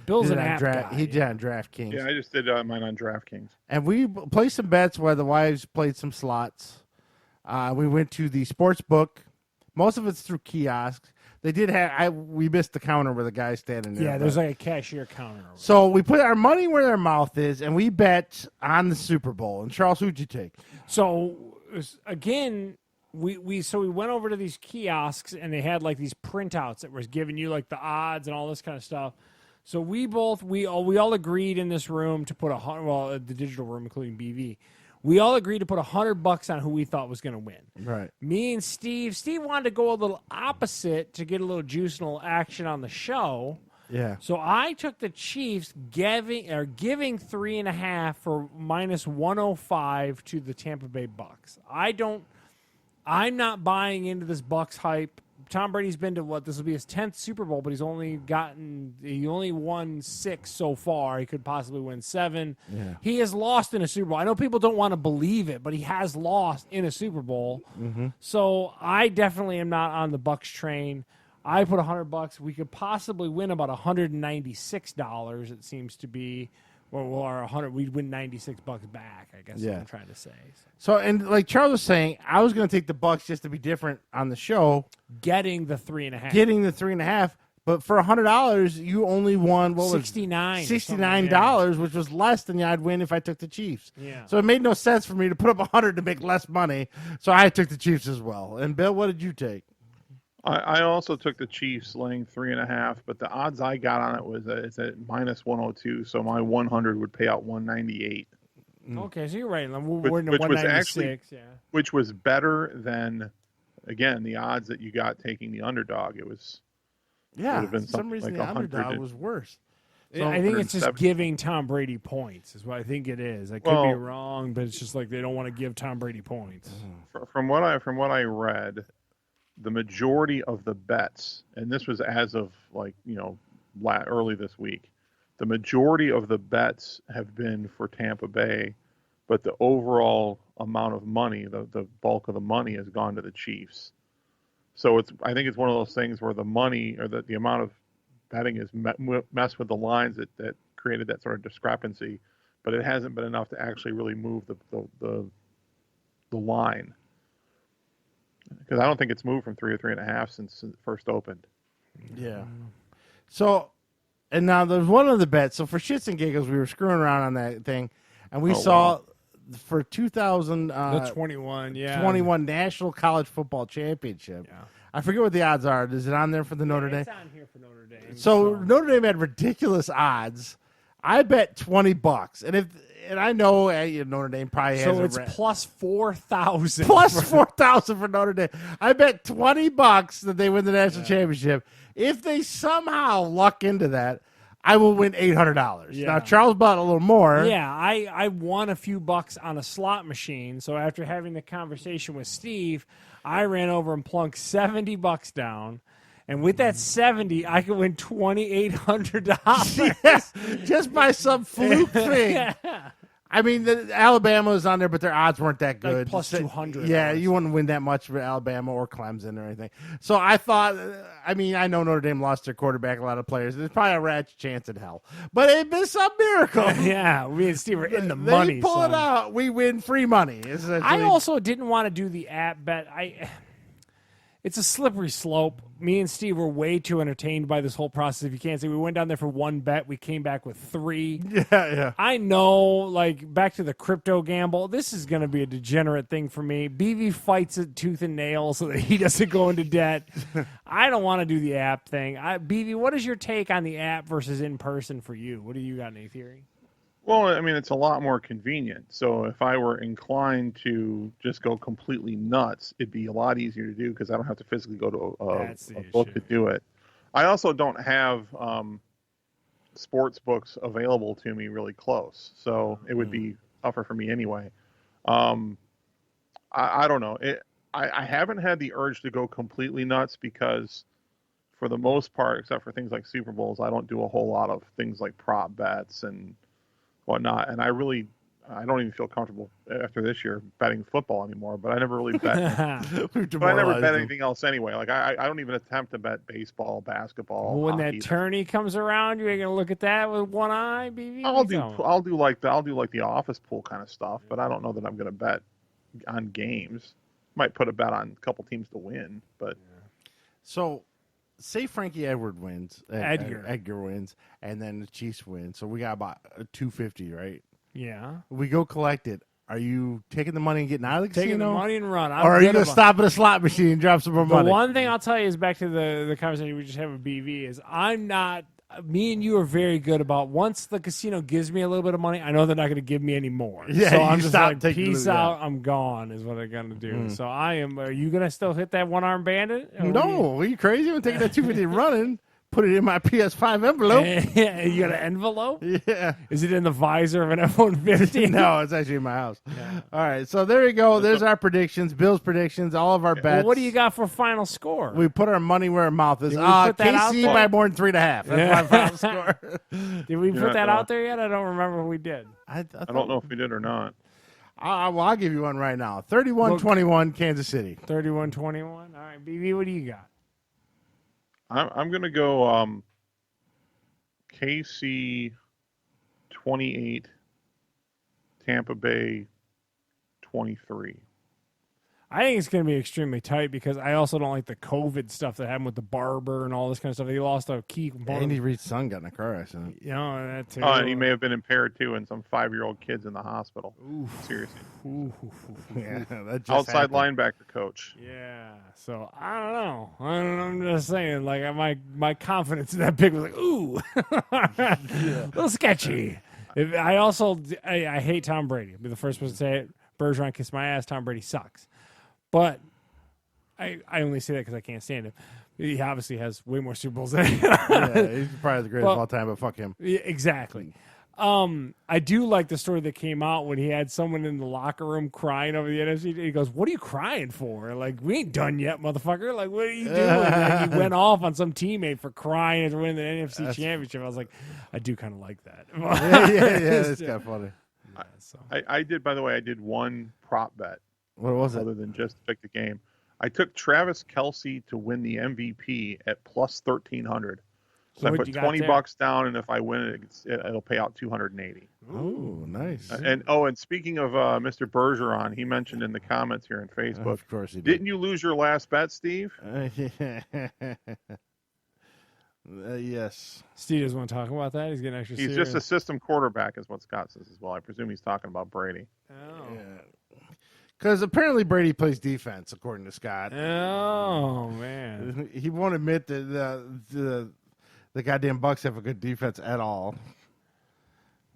Bill's an app guy. He did on DraftKings. Yeah, I just did mine on DraftKings. And we played some bets where the wives played some slots. We went to the sports book. Most of it's through kiosks. They did have. We missed the counter where the guy's standing there. Yeah, there's like a cashier counter. So we put our money where their mouth is, and we bet on the Super Bowl. And Charles, who'd you take? So again, we went over to these kiosks, and they had like these printouts that was giving you like the odds and all this kind of stuff. So we all agreed in this room to put the digital room, including BV. We all agreed to put $100 on who we thought was going to win. Right. Me and Steve wanted to go a little opposite to get a little juice and a little action on the show. Yeah. So I took the Chiefs giving 3.5 for minus 105 to the Tampa Bay Bucks. I'm not buying into this Bucks hype. Tom Brady's been to this will be his 10th Super Bowl, but he only won 6 so far. He could possibly win 7. Yeah. He has lost in a Super Bowl. I know people don't want to believe it, but he has lost in a Super Bowl. Mm-hmm. So I definitely am not on the Bucks train. I put $100. We could possibly win about $196. It seems to be. Or our 100, we'd win $96 back, I guess is what I'm trying to say. So, and like Charles was saying, I was going to take the Bucks just to be different on the show. Getting the 3.5. But for $100, you only won, what was $69, which was less than I'd win if I took the Chiefs. Yeah. So it made no sense for me to put up 100 to make less money. So I took the Chiefs as well. And Bill, what did you take? I also took the Chiefs laying 3.5, but the odds I got on it was it's at minus 102, so my 100 would pay out 198. Okay, so you're right. We're in the 196, which was better than, again, the odds that you got taking the underdog. It was for some reason like the underdog was worse. So I think it's just giving Tom Brady points is what I think it is. I could be wrong, but it's just like they don't want to give Tom Brady points. From what I read, the majority of the bets, and this was as of early this week, the majority of the bets have been for Tampa Bay, but the overall amount of money, the bulk of the money has gone to the Chiefs. So I think it's one of those things where the money or the amount of betting has messed with the lines that created that sort of discrepancy, but it hasn't been enough to actually really move the line. Because I don't think it's moved from 3 or 3.5 since it first opened. Yeah. So, and now there's one other bet. So for shits and giggles, we were screwing around on that thing, and we saw for 2021, 21 National College Football Championship. Yeah. I forget what the odds are. Is it on there for the Notre Dame? It's on here for Notre Dame. So Notre Dame had ridiculous odds. I bet $20, and I know Notre Dame probably has. So it's plus 4,000. Plus 4,000 for Notre Dame. I bet $20 that they win the national championship. If they somehow luck into that, I will win $800. Yeah. Now Charles bought a little more. Yeah, I won a few bucks on a slot machine. So after having the conversation with Steve, I ran over and plunked $70 down. And with that 70, I could win $2,800. Yes, just by some fluke thing. Yeah. I mean, Alabama was on there, but their odds weren't that good. Like plus 200. Yeah, you wouldn't win that much for Alabama or Clemson or anything. So I thought, I know Notre Dame lost their quarterback, a lot of players. There's probably a ratchet chance in hell. But it'd been some miracle. Yeah, me and Steve were in the money. They pull it out, we win free money. I also didn't want to do the app bet. it's a slippery slope. Me and Steve were way too entertained by this whole process. If you can't see, we went down there for one bet. We came back with 3. Yeah. I know, like, back to the crypto gamble, this is going to be a degenerate thing for me. BV fights it tooth and nail so that he doesn't go into debt. I don't want to do the app thing. BV, what is your take on the app versus in person for you? What do you got, any theory? Well, I mean, it's a lot more convenient. So if I were inclined to just go completely nuts, it'd be a lot easier to do because I don't have to physically go to a book to do it. I also don't have sports books available to me really close, so it would be tougher for me anyway. I don't know. I haven't had the urge to go completely nuts because for the most part, except for things like Super Bowls, I don't do a whole lot of things like prop bets and whatnot, and I don't even feel comfortable after this year betting football anymore. But I never really bet. But I never bet anything else anyway. Like I don't even attempt to bet baseball, basketball. Well, when hockey, that tourney comes around, you ain't gonna look at that with one eye, BB. I'll do like the office pool kind of stuff, but I don't know that I'm gonna bet on games. Might put a bet on a couple teams to win, but so. Say Frankie Edward wins, Edgar wins, and then the Chiefs win. So we got about $250, right? Yeah. We go collect it. Are you taking the money and getting out of the casino? Taking the money and run. Or are you going to stop at a slot machine and drop some more money? The one thing I'll tell you is back to the conversation we just had with BV is me and you are very good about once the casino gives me a little bit of money, I know they're not going to give me any more. Yeah, so I'm just like, peace out, I'm gone is what I'm going to do. So are you going to still hit that one-armed bandit? No, are you crazy? I'm taking that $250 running, put it in my PS5 envelope. You got an envelope? Yeah. Is it in the visor of an F-150? No, it's actually in my house. Yeah. All right, so there you go. There's our predictions, Bill's predictions, all of our bets. Well, what do you got for final score? We put our money where our mouth is. KC by more than 3.5. That's my final score. Did we put that out there yet? I don't remember if we did. I don't know if we did or not. Well, I'll give you one right now. 31-21, Kansas City. 31-21. All right, BB, what do you got? I'm going to go KC 28, Tampa Bay 23. I think it's going to be extremely tight because I also don't like the COVID stuff that happened with the barber and all this kind of stuff. He lost a key component. Andy Reid's son got in a car accident. You know, that too. And he may have been impaired too, and some 5-year-old kids in the hospital. Oof. Seriously. Yeah, that just outside happened. Linebacker coach. Yeah. So I don't know. I'm just saying, like my confidence in that pick was like, ooh, a little sketchy. I hate Tom Brady. I'll be the first person to say it. Bergeron kissed my ass. Tom Brady sucks. But I only say that because I can't stand him. He obviously has way more Super Bowls than him. Yeah, he's probably the greatest of all time, but fuck him. Yeah, exactly. I do like the story that came out when he had someone in the locker room crying over the NFC. He goes, "What are you crying for? Like, we ain't done yet, motherfucker. Like, what are you doing?" And he went off on some teammate for crying after winning the NFC championship. I was like, I do kind of like that. yeah, it's kind of funny. Yeah, I did, by the way, I did one prop bet. What was it? Other than just pick the game. I took Travis Kelce to win the MVP at plus 1,300. So I put $20 down, and if I win it, it'll pay out 280. Oh, nice. And speaking of Mr. Bergeron, he mentioned in the comments here on Facebook. Of course he did. Didn't you lose your last bet, Steve? Yes. Steve doesn't want to talk about that. He's getting extra serious. He's just a system quarterback, is what Scott says as well. I presume he's talking about Brady. Oh. Yeah. Because apparently Brady plays defense, according to Scott. Oh, man. He won't admit that the goddamn Bucks have a good defense at all.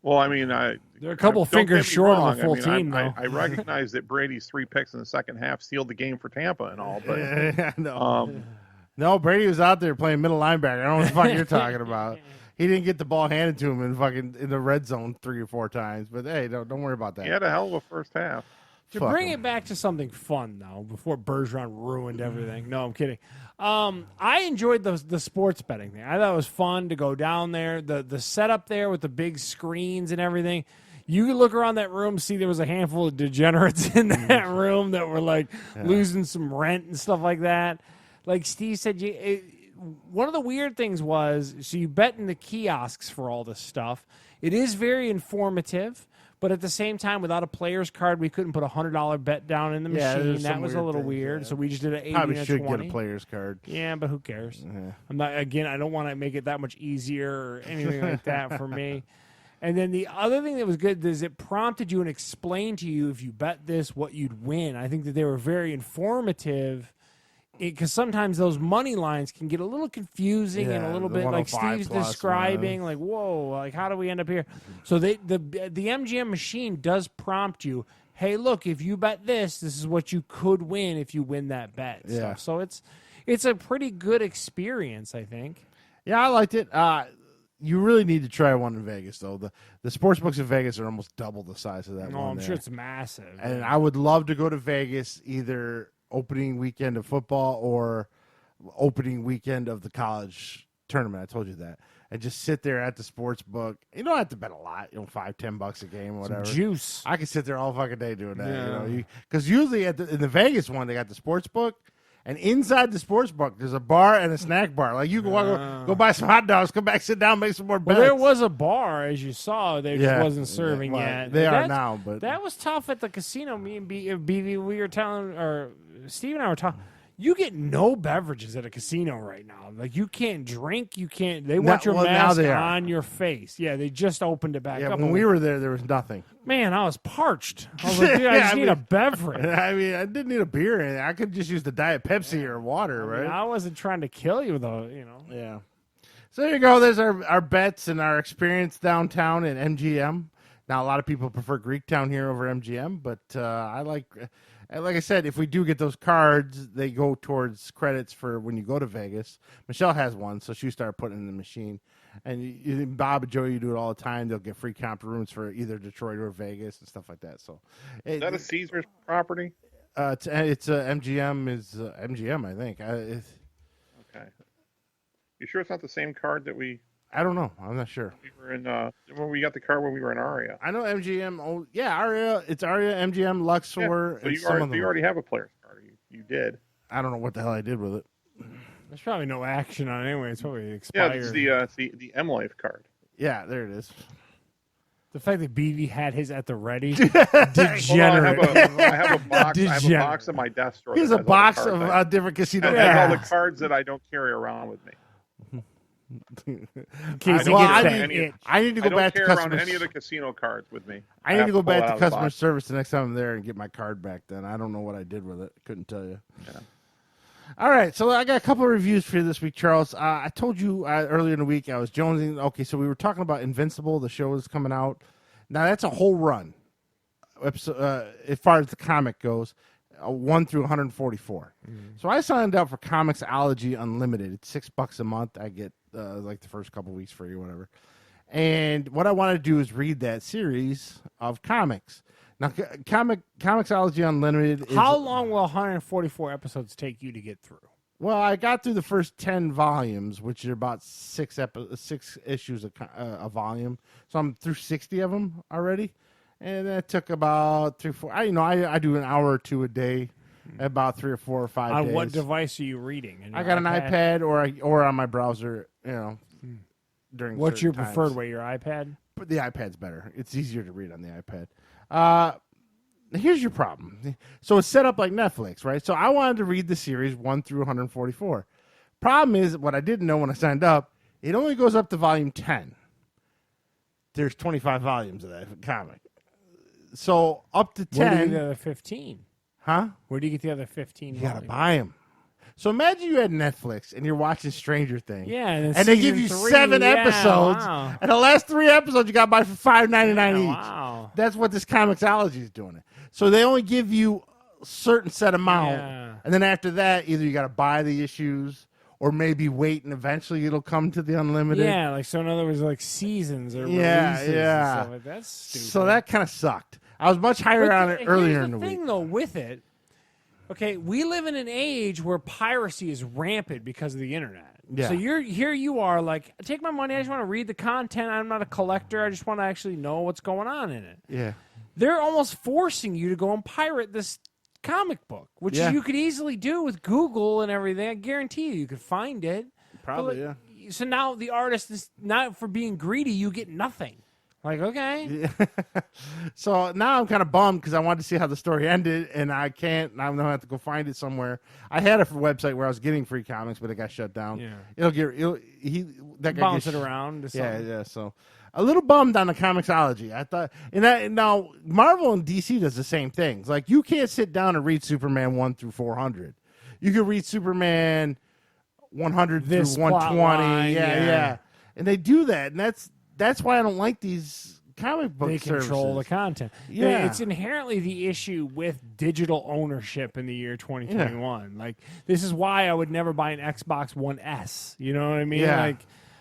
Well, I mean, they're a couple fingers short of a full team, though. I recognize that Brady's 3 picks in the second half sealed the game for Tampa and all, but no, Brady was out there playing middle linebacker. I don't know what the fuck you're talking about. He didn't get the ball handed to him in the red zone 3 or 4 times. But hey, don't worry about that. He had a hell of a first half. To bring it back to something fun, though, before Bergeron ruined everything. No, I'm kidding. I enjoyed the sports betting thing. I thought it was fun to go down there. The setup there with the big screens and everything. You could look around that room, see there was a handful of degenerates in that room that were like losing some rent and stuff like that. Like Steve said, one of the weird things was, so you bet in the kiosks for all this stuff. It is very informative. But at the same time, without a player's card, we couldn't put a $100 bet down in the machine. That was a little weird. So we just did an 80 Probably and a should 20. get a player's card. Yeah, but who cares? Yeah. I'm not. Again, I don't want to make it that much easier or anything like that for me. And then the other thing that was good is it prompted you and explained to you if you bet this what you'd win. I think that they were very informative. Because sometimes those money lines can get a little confusing and a little bit like Steve's describing, like, whoa, like how do we end up here? So the MGM machine does prompt you, hey, look, if you bet this is what you could win if you win that bet. Yeah. So it's a pretty good experience, I think. Yeah, I liked it. You really need to try one in Vegas, though. The sports books in Vegas are almost double the size of that one. Oh, I'm there. sure it's massive. And I would love to go to Vegas either opening weekend of football or opening weekend of the college tournament. I told you that. And just sit there at the sports book. You don't have to bet a lot, $5-10 a game or whatever. Some juice. I could sit there all fucking day doing that. Yeah. Because usually in the Vegas one, they got the sports book. And inside the sports book, there's a bar and a snack bar. Like, you can go buy some hot dogs, come back, sit down, make some more bets. Well, there was a bar, as you saw. They just wasn't serving yet. They are now, but that was tough at the casino. Me and BV, we were telling, or Steve and I were talking. You get no beverages at a casino right now. Like, you can't drink. You can't. They want your mask on your face. Yeah, they just opened it back up. When we were there was nothing. Man, I was parched. I was like, dude, I just need a beverage. I mean, I didn't need a beer. I could just use the Diet Pepsi or water, right? I wasn't trying to kill you, though, Yeah. So there you go. There's our bets and our experience downtown in MGM. Now, a lot of people prefer Greektown here over MGM, but I like I said, if we do get those cards, they go towards credits for when you go to Vegas. Michelle has one, so she started putting it in the machine. And Bob and Joey, you do it all the time. They'll get free comp rooms for either Detroit or Vegas and stuff like that. So, is that a Caesars property? It's MGM is MGM, I think. Okay. You sure it's not the same card that we? I don't know. I'm not sure. We were in when we got the card when we were in Aria. I know MGM. Oh, yeah, Aria. It's Aria, MGM, Luxor. Yeah, so you already have a player's card. You did. I don't know what the hell I did with it. There's probably no action on it anyway. It's probably expired. Yeah, it's the M-Life card. Yeah, there it is. The fact that BV had his at the ready, degenerate. Well, I have a box. I have a box in my desk drawer. He has a box of different casino. It has all the cards that I don't carry around with me. I need to go back to around any of the casino cards with me. I need to go back to customer service the next time I'm there and get my card back. Then I don't know what I did with it. Couldn't tell you. Yeah. All right, so I got a couple of reviews for you this week, Charles. I told you earlier in the week I was jonesing. Okay, so we were talking about Invincible. The show is coming out. Now that's a whole run, episode, as far as the comic goes, 1 through 144. Mm-hmm. So I signed up for Comixology Unlimited. It's $6 a month. I get like the first couple weeks free or whatever. And what I want to do is read that series of comics. Now, Comixology Unlimited is... How long will 144 episodes take you to get through? Well, I got through the first 10 volumes, which are about 6 issues a volume. So I'm through 60 of them already. And that took about 3-4... I do an hour or two a day, about 3 or 4 or 5 days. On what device are you reading? I got an iPad or on my browser, during What's your times. preferred way, your iPad? But the iPad's better. It's easier to read on the iPad. Here's your problem. So it's set up like Netflix, right? So I wanted to read the series 1 through 144. Problem is, what I didn't know when I signed up, it only goes up to volume 10. There's 25 volumes of that comic. So up to 10. Where do you get the other 15? Huh? Where do you get the other 15? You got to buy them. So imagine you had Netflix and you're watching Stranger Things. Yeah, and they give you 7 episodes. Wow. And the last 3 episodes you got to buy for $5.99 each. Wow. That's what this Comixology is doing. So they only give you a certain set amount. Yeah. And then after that, either you got to buy the issues or maybe wait and eventually it'll come to the unlimited. Yeah, like so in other words, like seasons or releases. Yeah. And stuff. That's stupid. So that kind of sucked. I was much higher on it earlier in the week. Here's the thing, though, with it. Okay, we live in an age where piracy is rampant because of the internet. Yeah. So you are like, take my money. I just want to read the content. I'm not a collector. I just want to actually know what's going on in it. Yeah. They're almost forcing you to go and pirate this comic book, which you could easily do with Google and everything. I guarantee you could find it. Probably, So now the artist is not for being greedy. You get nothing. Like, okay. So now I'm kind of bummed because I wanted to see how the story ended, and I can't. Now I'm gonna have to go find it somewhere. I had a website where I was getting free comics, but it got shut down. Yeah. That guy Bounce gets it around. To Yeah, something. yeah. So a little bummed on the Comixology. I thought, and now Marvel and DC does the same things. Like you can't sit down and read Superman 1 through 400. You can read Superman 100 This through 120. plot line, Yeah. And they do that, and that's why I don't like these comic book They control the services. content. Yeah. It's inherently the issue with digital ownership in the year 2021. Like, this is why I would never buy an Xbox One S. You know what I mean? Yeah. Like,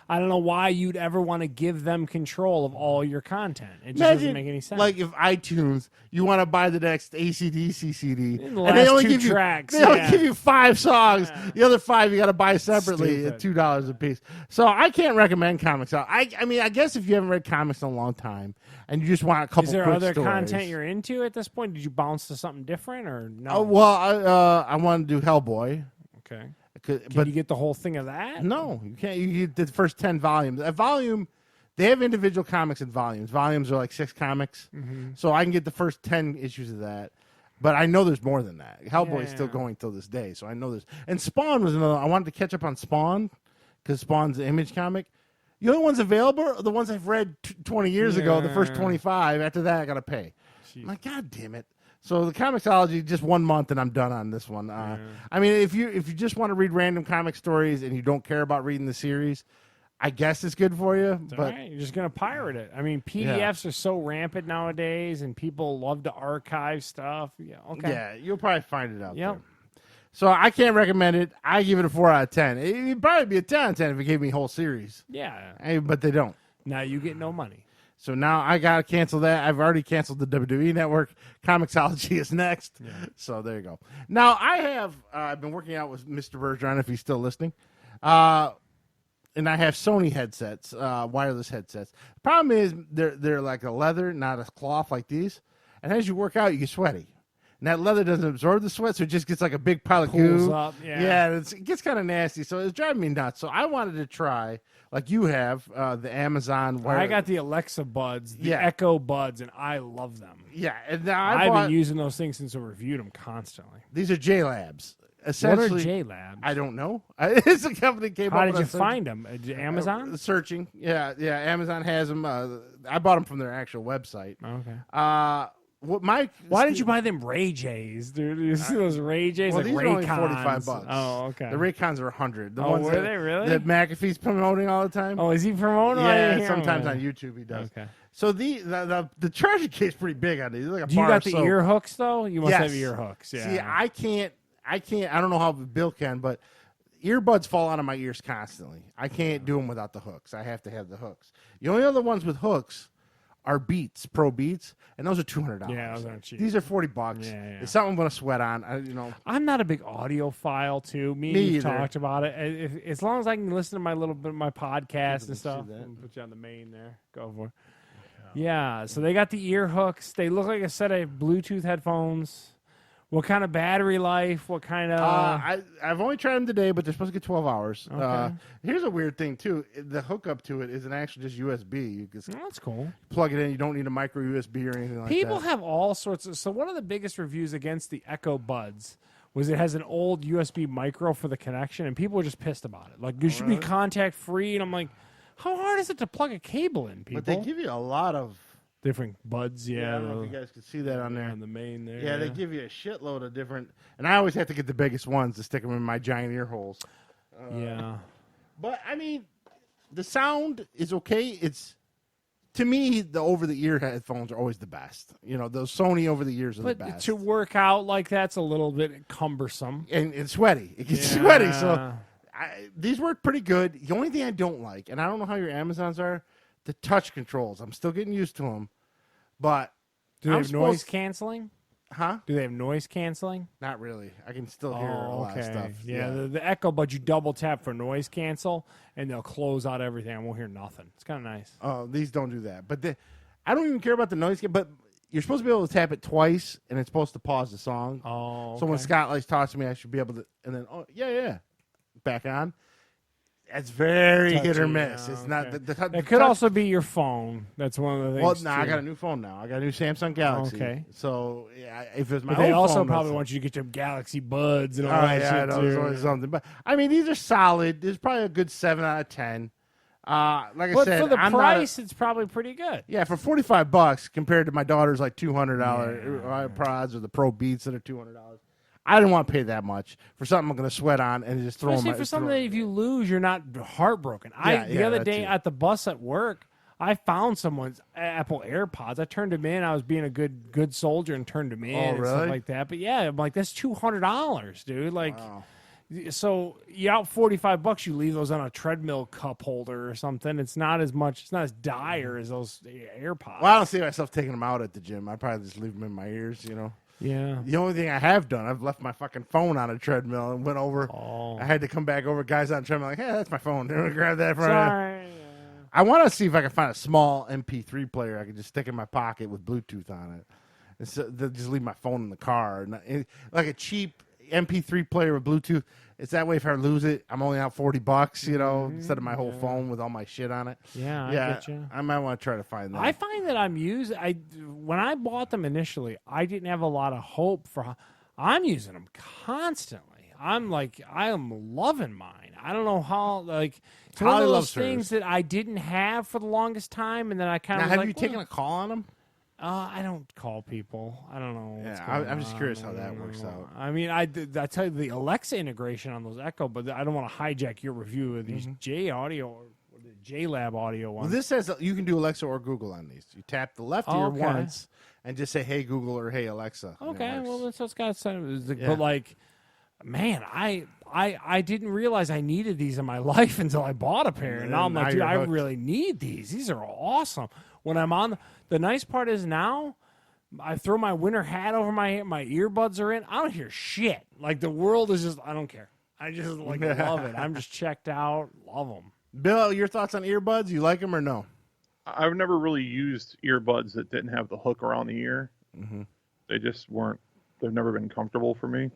I don't know why you'd ever want to give them control of all your content. It just doesn't make any sense. Like if iTunes, you want to buy the next AC/DC CD, The and last they only two give tracks, you they only yeah. give you 5 songs. The other 5 you got to buy separately Stupid. at $2 a piece. So I can't recommend comics. I mean, I guess if you haven't read comics in a long time and you just want a couple, is there quick other stories. content you're into at this point? Did you bounce to something different or no? Oh well, I want to do Hellboy, Okay. but Can you get the whole thing of that? no, you can't. You get the first 10 volumes. A volume, they have individual comics in volumes. Volumes are like 6 comics, so I can get the first 10 issues of that. But I know there's more than that. Hellboy's still going till this day, so I know there's. And Spawn was another. I wanted to catch up on Spawn because Spawn's an Image comic. The only ones available are the ones I've read 20 years ago. The first 25. After that, I got to pay. I'm like, God damn it. So the Comixology, just 1 month and I'm done on this one. I mean, if you just want to read random comic stories and you don't care about reading the series, I guess it's good for you. But All right, you're just gonna pirate it. I mean, PDFs are so rampant nowadays, and people love to archive stuff. Yeah, okay. yeah, you'll probably find it out Yep. there. So I can't recommend it. I give it a 4 out of 10. It'd probably be a 10 out of 10 if it gave me a whole series. Yeah. But they don't. Now you get no money. So now I got to cancel that. I've already canceled the WWE Network. Comixology is next. Yeah. So there you go. Now I have I've been working out with Mr. Bergeron, if he's still listening. And I have Sony headsets, wireless headsets. The problem is they're like a leather, not a cloth like these. And as you work out, you get sweaty. And that leather doesn't absorb the sweat, so it just gets like a big pile of Pulls goo. up, yeah. Yeah, it gets kind of nasty. So it's driving me nuts. So I wanted to try, like you have, the Amazon wireless. I got the Alexa Buds, the Yeah. Echo Buds, and I love them. Yeah, and now I've been using those things since I reviewed them constantly. these are J-Labs. What Essentially, are J-Labs? I don't know. It's a company that came How up did with you a search- find them? Amazon? Searching. Yeah. Amazon has them. I bought them from their actual website. Okay. Why did you buy them Ray J's, dude? You see those Ray J's? Well, like these are only Raycons. $45. Oh, okay. The Raycons are $100. The Oh, ones were they really? that McAfee's promoting all the time. Oh, is he promoting? I didn't yeah, hear sometimes him. on YouTube he does. Okay. So the treasure case is pretty big on these. Like a Do you bar got of the soap. ear hooks though? You must Yes. have ear hooks. Yeah. See, I can't. I don't know how Bill can, but earbuds fall out of my ears constantly. I can't do them without the hooks. I have to have the hooks. The only other ones with hooks are Beats, Pro Beats, and those are $200. Yeah, those aren't cheap. These are $40. Yeah. It's something I'm going to sweat on. I'm not a big audiophile too. Me Me you've either. talked about it. As long as I can listen to my little bit of my podcast and see stuff. that. I'll put you on the main there. Go for it. Yeah. So they got the ear hooks. They look like a set of Bluetooth headphones. What kind of battery life? What kind of? I've only tried them today, but they're supposed to get 12 hours. Okay. Here's a weird thing too. The hookup to it isn't actually just USB. You just That's cool. plug it in. You don't need a micro USB or anything like People that. have all sorts of. So one of the biggest reviews against the Echo Buds was it has an old USB micro for the connection, and people were just pissed about it. Like, it should be contact free, and I'm like, how hard is it to plug a cable in, people? But they give you a lot of. Different buds, I yeah. don't know if you guys can see that on there. On the main there. Yeah, they give you a shitload of different, and I always have to get the biggest ones to stick them in my giant ear holes. Yeah. But I mean, the sound is okay. It's to me the over-the-ear headphones are always the best. Those Sony over-the-ears are the But best. to work out like that's a little bit cumbersome. And sweaty. It gets Yeah. sweaty. So these work pretty good. The only thing I don't like, and I don't know how your Amazons are, the touch controls. I'm still getting used to them, but Do they I'm have noise supposed- canceling? huh? Do they have noise canceling? Not really. I can still hear a lot of stuff. Yeah, the Echo Bud, you double tap for noise cancel, and they'll close out everything. I won't hear nothing. It's kind of nice. Oh, these don't do that. But I don't even care about the noise. But you're supposed to be able to tap it twice, and it's supposed to pause the song. Oh, So when okay. Scott talks to me, I should be able to, and then yeah, back on. It's very hit or Touchy, miss. yeah, It's not okay. the It could also be your phone. That's one of the Well, things. no, I got a new phone now. I got a new Samsung Galaxy. Okay. So if it's my But they old also phone, probably that's- want you to get your Galaxy Buds and Oh all that yeah, I shit know, too. there's always something. But I mean, these are solid. There's probably a good 7 out of 10. Like I But said, for the I'm price, it's probably pretty good. yeah, for $45 compared to my daughter's like $200 prods or the Pro Beats that are $200. I didn't want to pay that much for something I'm going to sweat on and just throw Especially my. for something that if you lose, you're not heartbroken. The other that day too. at the bus at work, I found someone's Apple AirPods. I turned them in. I was being a good soldier and turned them in and really? stuff like that. But yeah, I'm like, that's $200, dude. Like, Wow. so you out $45, you leave those on a treadmill cup holder or something. It's not as much. It's not as dire as those AirPods. Well, I don't see myself taking them out at the gym. I probably just leave them in my ears, you know. Yeah. The only thing I have done, I've left my fucking phone on a treadmill and went over. Oh. I had to come back over. Guys on the treadmill, like, hey, that's my phone. They're gonna grab that from you. Sorry. I want to see if I can find a small MP3 player I can just stick in my pocket with Bluetooth on it. And so just leave my phone in the car. Like a cheap MP3 player with Bluetooth. It's that way if I lose it, I'm only out $40, you know, instead of my whole phone with all my shit on it. Yeah, I get you. I might want to try to find that. I find that when I bought them initially, I didn't have a lot of hope for. I'm using them constantly. I am loving mine. I don't know how. Like, it's one Holly of loves those things that I didn't have for the longest time, and then I kind Now, of have you taken a call on them? I don't call people. I don't know. What's Yeah, going I'm just curious on. how I that don't works know. out. I mean, I tell you the Alexa integration on those Echo, but I don't want to hijack your review of these J Audio or the J Lab audio Well, ones. this says you can do Alexa or Google on these. You tap the left ear Okay. once and just say, "Hey Google" or "Hey Alexa." and it Okay, works. well, that's what's got to Yeah. But like, man, I didn't realize I needed these in my life until I bought a pair, and now I'm Now like, dude, you're I hooked. really need these. These are awesome. When I'm on, the nice part is now, I throw my winter hat over my earbuds are in. I don't hear shit. Like the world is just, I don't care. I just like love it. I'm just checked out. Love them. Bill, your thoughts on earbuds? You like them or no? I've never really used earbuds that didn't have the hook around the ear. Mm-hmm. They just weren't. They've never been comfortable for me.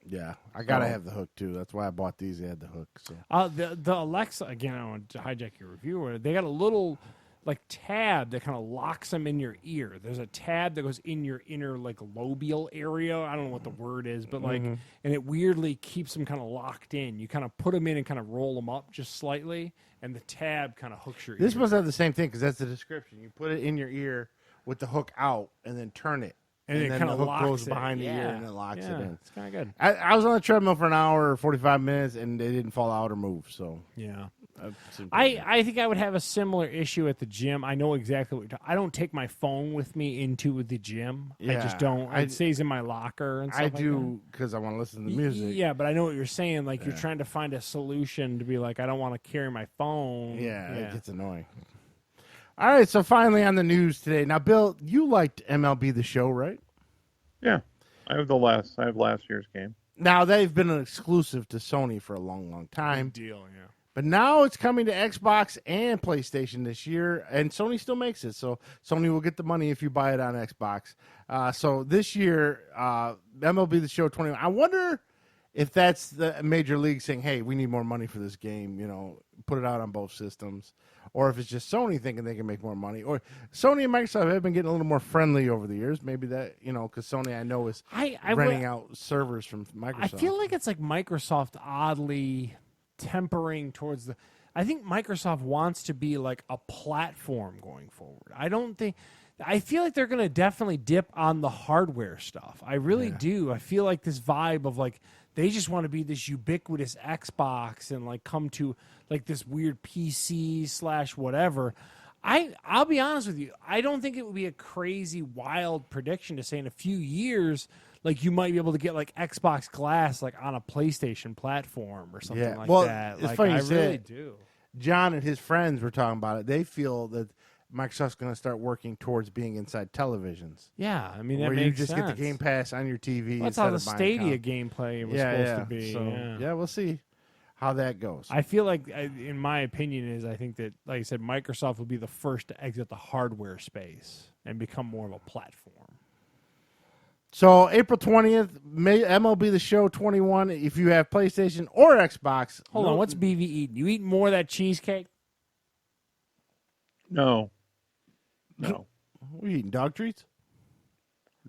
Yeah, I gotta have the hook too. That's why I bought these. They had the hook. So The Alexa, again, I don't want to hijack your review. They got a little like tab that kind of locks them in your ear. There's a tab that goes in your inner like lobial area. I don't know what the word is, but like, and it weirdly keeps them kind of locked in. You kind of put them in and kind of roll them up just slightly, and the tab kind of hooks your this ear. must have the same thing because that's the description. You put it in your ear with the hook out, and then turn it, and it then kind the of hook locks goes it. behind the Yeah. ear and it locks it in. It's kind of good. I was on the treadmill for an hour or 45 minutes, and they didn't fall out or move. So Yeah. that seemed pretty good. I think I would have a similar issue at the gym. I know exactly what you're I don't take my phone with me into the gym. I Yeah, just don't. I- It stays in my locker and stuff I like that. do because I want to listen to the music. Yeah, but I know what you're saying. Like you're trying to find a solution to be like, I don't want to carry my phone. Yeah, it gets annoying. All right, so finally on the news today. Now, Bill, you liked MLB The Show, right? Yeah, I have last year's game. Now, they've been an exclusive to Sony for a long, long time. deal. Yeah. But now it's coming to Xbox and PlayStation this year, and Sony still makes it. So Sony will get the money if you buy it on Xbox. So this year, MLB The Show 21. I wonder if that's the Major League saying, hey, we need more money for this game, you know, put it out on both systems. Or if it's just Sony thinking they can make more money. Or Sony and Microsoft have been getting a little more friendly over the years. Maybe that, you know, because Sony, I know, is renting out servers from Microsoft. I feel like it's like Microsoft oddly tempering towards the. I think Microsoft wants to be like a platform going forward. I feel like they're going to definitely dip on the hardware stuff. I really do. I feel like this vibe of like they just want to be this ubiquitous Xbox and like come to like this weird PC / whatever. I'll be honest with you. I don't think it would be a crazy wild prediction to say in a few years like you might be able to get like Xbox Glass like on a PlayStation platform or something like that. It's Like funny you I say really it. do. John and his friends were talking about it. They feel that Microsoft's going to start working towards being inside televisions. Yeah, I mean that where makes you just sense. get the Game Pass on your TV. That's instead how the of buying Stadia console. gameplay was supposed to be. So, yeah. we'll see how that goes. I feel like, in my opinion, I think that, like I said, Microsoft would be the first to exit the hardware space and become more of a platform. So April 20th, MLB The Show 21. If you have PlayStation or Xbox. Hold on, what's BV eating? You eating more of that cheesecake? No. What are you eating, dog treats?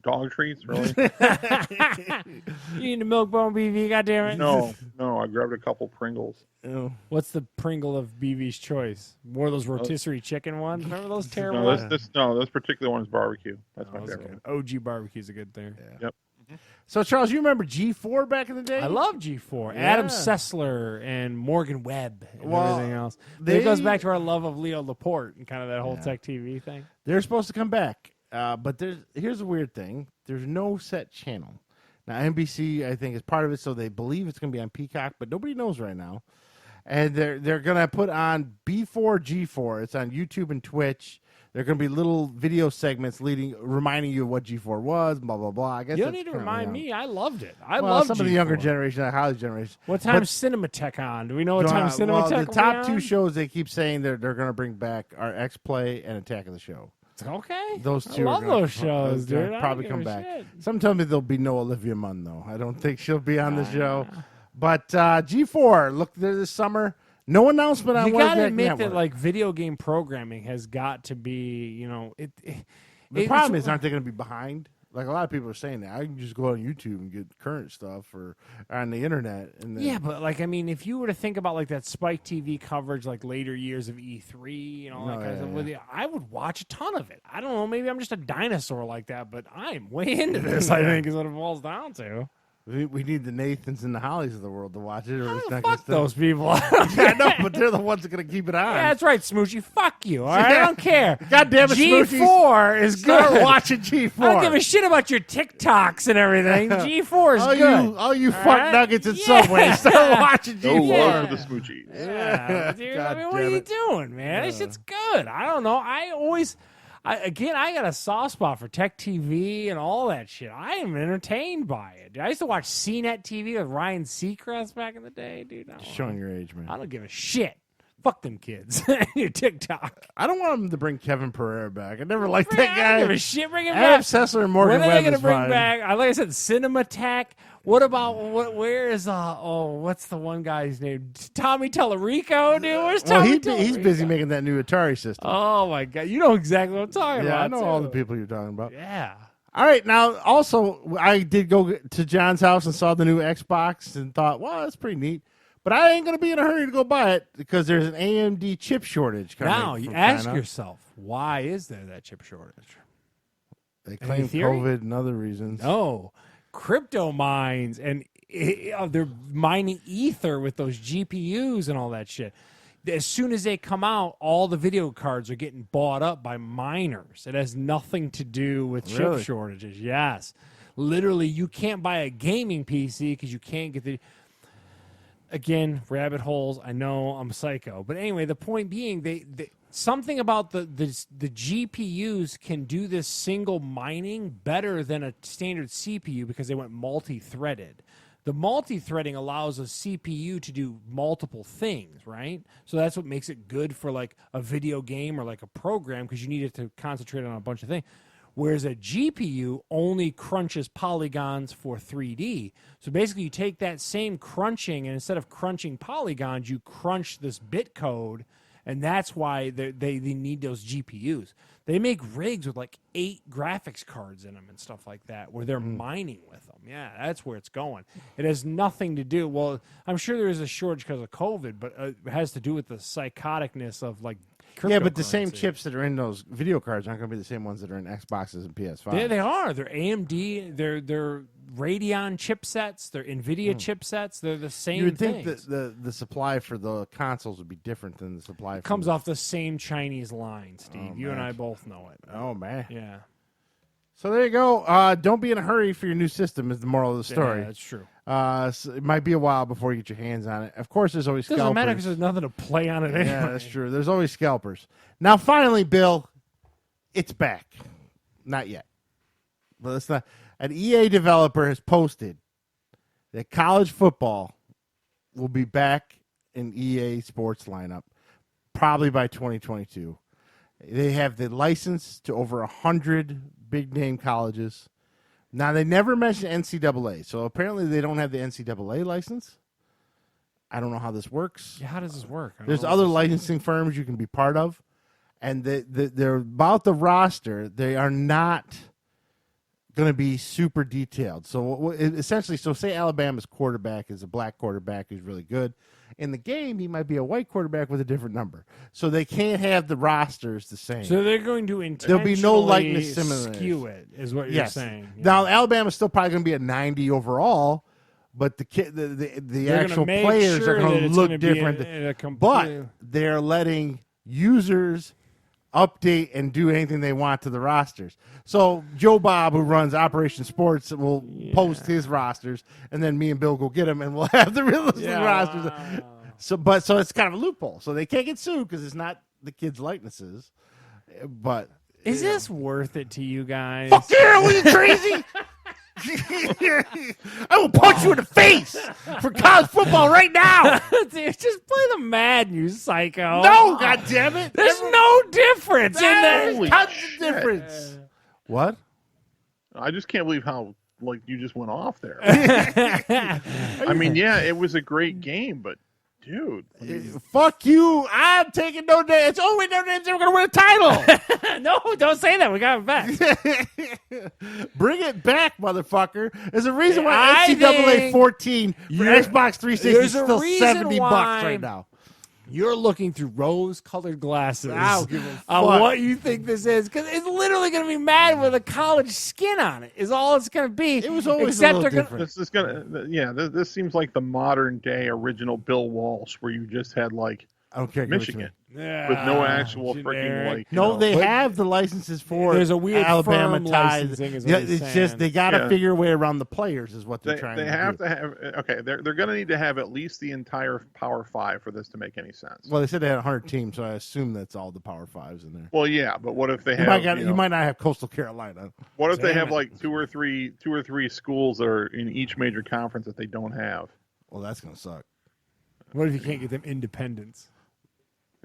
Dog treats, really? You eating the milk bone, BV? Goddamn it! No. I grabbed a couple Pringles. Ew. What's the Pringle of BV's choice? More of those rotisserie chicken ones? Remember those terrible? This particular one is barbecue. That's my favorite. OG barbecue's a good thing. Yeah. Yep. So Charles, you remember G4 back in the day? I love G4. Yeah. Adam Sessler and Morgan Webb and everything else. It goes back to our love of Leo Laporte and kind of that whole Tech TV thing. They're supposed to come back, but here's a weird thing. There's no set channel. Now, NBC, I think, is part of it, so they believe it's going to be on Peacock, but nobody knows right now. And they're going to put on B4 G4. It's on YouTube and Twitch. There are going to be little video segments reminding you of what G4 was, blah, blah, blah. I guess you don't need to remind me. I loved it. I love some G4. of the younger generation, the college generation. What time's Cinematech on? Do we know what time Cinematech Well, the top two on? shows, they keep saying they're going to bring back are X-Play and Attack of the Show. Okay. Those two I love those shows, dude. Probably come back. Some tell me there'll be no Olivia Munn, though. I don't think she'll be on the show. But G4, look there this summer. No announcement on You got to admit network. that like video game programming has got to be, the problem is, aren't they going to be behind? Like a lot of people are saying that. I can just go on YouTube and get current stuff or on the internet. And then, yeah, but like, I mean, if you were to think about like that Spike TV coverage, like later years of E3 and all that kind of stuff, I would watch a ton of it. I don't know, maybe I'm just a dinosaur like that, but I'm way into this, I think, is what it boils down to. We need the Nathans and the Hollies of the world to watch it. Or it's not Fuck those people. I know, but they're the ones that are going to keep it on. Yeah, that's right, Smoochie. Fuck you. All right, I don't care. God damn it, Smoochie. G4 is good. Start watching G4. I don't give a shit about your TikToks and everything. G4 is good. All you fuck nuggets in Subway, start watching G4. No love for the Smoochies. Yeah, dude, I mean, what are you doing, man? This shit's good. I don't know. I got a soft spot for Tech TV and all that shit. I am entertained by it. I used to watch CNET TV with Ryan Seacrest back in the day, dude. Showing your age, man. I don't give a shit. Fuck them kids. Your TikTok. I don't want them to bring Kevin Pereira back. I never liked that guy. I don't give a shit. Bring him Adam back. Sessler and Morgan When are Webb they going to is bring fine. back? Like I said, Cinematech. What about where is what's the one guy's name? Tommy Tallarico, dude. Where's Tommy Tallarico? He's busy making that new Atari system. Oh my god, you know exactly what I'm talking about. Yeah, I know all too. the people you're talking about. Yeah. All right, now also I did go to John's house and saw the new Xbox and thought, well, that's pretty neat. But I ain't gonna be in a hurry to go buy it because there's an AMD chip shortage coming. Now you ask yourself, why is there that chip shortage? They claim COVID and other reasons. No, crypto mines and they're mining ether with those GPUs and all that shit. As soon as they come out, all the video cards are getting bought up by miners. It has nothing to do with chip shortages. Yes. Literally, you can't buy a gaming PC because you can't get the... Again, rabbit holes. I know I'm psycho. But anyway, the point being, they something about the GPUs can do this single mining better than a standard CPU because they went multi-threaded. The multi-threading allows a CPU to do multiple things, right? So that's what makes it good for like a video game or like a program because you need it to concentrate on a bunch of things. Whereas a GPU only crunches polygons for 3D. So basically you take that same crunching and instead of crunching polygons, you crunch this bit code, and that's why they need those GPUs. They make rigs with like 8 graphics cards in them and stuff like that where they're mining with them. Yeah, that's where it's going. It has nothing to do, well, I'm sure there is a shortage because of COVID, but it has to do with the psychoticness of like yeah, but the same chips that are in those video cards aren't going to be the same ones that are in Xboxes and PS5. Yeah, they are. They're AMD. They're Radeon chipsets. They're NVIDIA chipsets. They're the same. You would things. think that the supply for the consoles would be different than the supply. It comes off the same Chinese line, Steve. Oh, you man. and I both know it. Oh man. Yeah. So there you go. Don't be in a hurry for your new system is the moral of the story. Yeah, that's true. So it might be a while before you get your hands on it. Of course, there's always scalpers. Doesn't matter because there's nothing to play on it anyway. Yeah, that's true. There's always scalpers. Now, finally, Bill, it's back. Not yet. But it's not. An EA developer has posted that college football will be back in EA Sports lineup probably by 2022. They have the license to over 100 big-name colleges Now, they never mentioned NCAA, so apparently they don't have the NCAA license. I don't know how this works. Yeah, how does this work? There's other licensing firms you can be part of, and they're about the roster. They are not going to be super detailed. So essentially, say Alabama's quarterback is a black quarterback who's really good. In the game, he might be a white quarterback with a different number. So they can't have the rosters the same. So they're going to There'll be no likeness intentionally skew it, is what you're saying. Yeah. Now, Alabama's still probably going to be a 90 overall, but the actual players are going to look different. But they're letting users update and do anything they want to the rosters. So Joe Bob, who runs Operation Sports, will post his rosters, and then me and Bill go get them, and we'll have the realistic rosters. Wow. So it's kind of a loophole. So they can't get sued because it's not the kids' likenesses. But is this worth it to you guys? Fuck yeah! Are you crazy? I will punch you in the face for college football right now. Just play the Madden, you psycho. No, goddammit. There's no difference in that. There's tons of difference. What? I just can't believe how you just went off there. I mean, yeah, it was a great game, but dude, fuck you! I'm taking Notre Dame. It's only Notre Dame's ever going to win a title. No, don't say that. We got it back. Bring it back, motherfucker. There's a reason why NCAA 14 for Xbox 360 is still $70 right now. You're looking through rose-colored glasses on what you think this is, because it's literally going to be Madden with a college skin on it. Is all it's going to be. It was always a little different. This is this seems like the modern day original Bill Walsh, where you just had Michigan with no actual freaking they have the licenses for. There's a weird Alabama ties. It's just they got to figure a way around the players is what they're trying to do. They have to have. Okay, they're going to need to have at least the entire Power Five for this to make any sense. Well, they said they had 100 teams, so I assume that's all the Power Fives in there. Well, yeah, but what if they have? You might not have Coastal Carolina. What if they have two or three schools that are in each major conference that they don't have? Well, that's going to suck. What if you can't get them independents?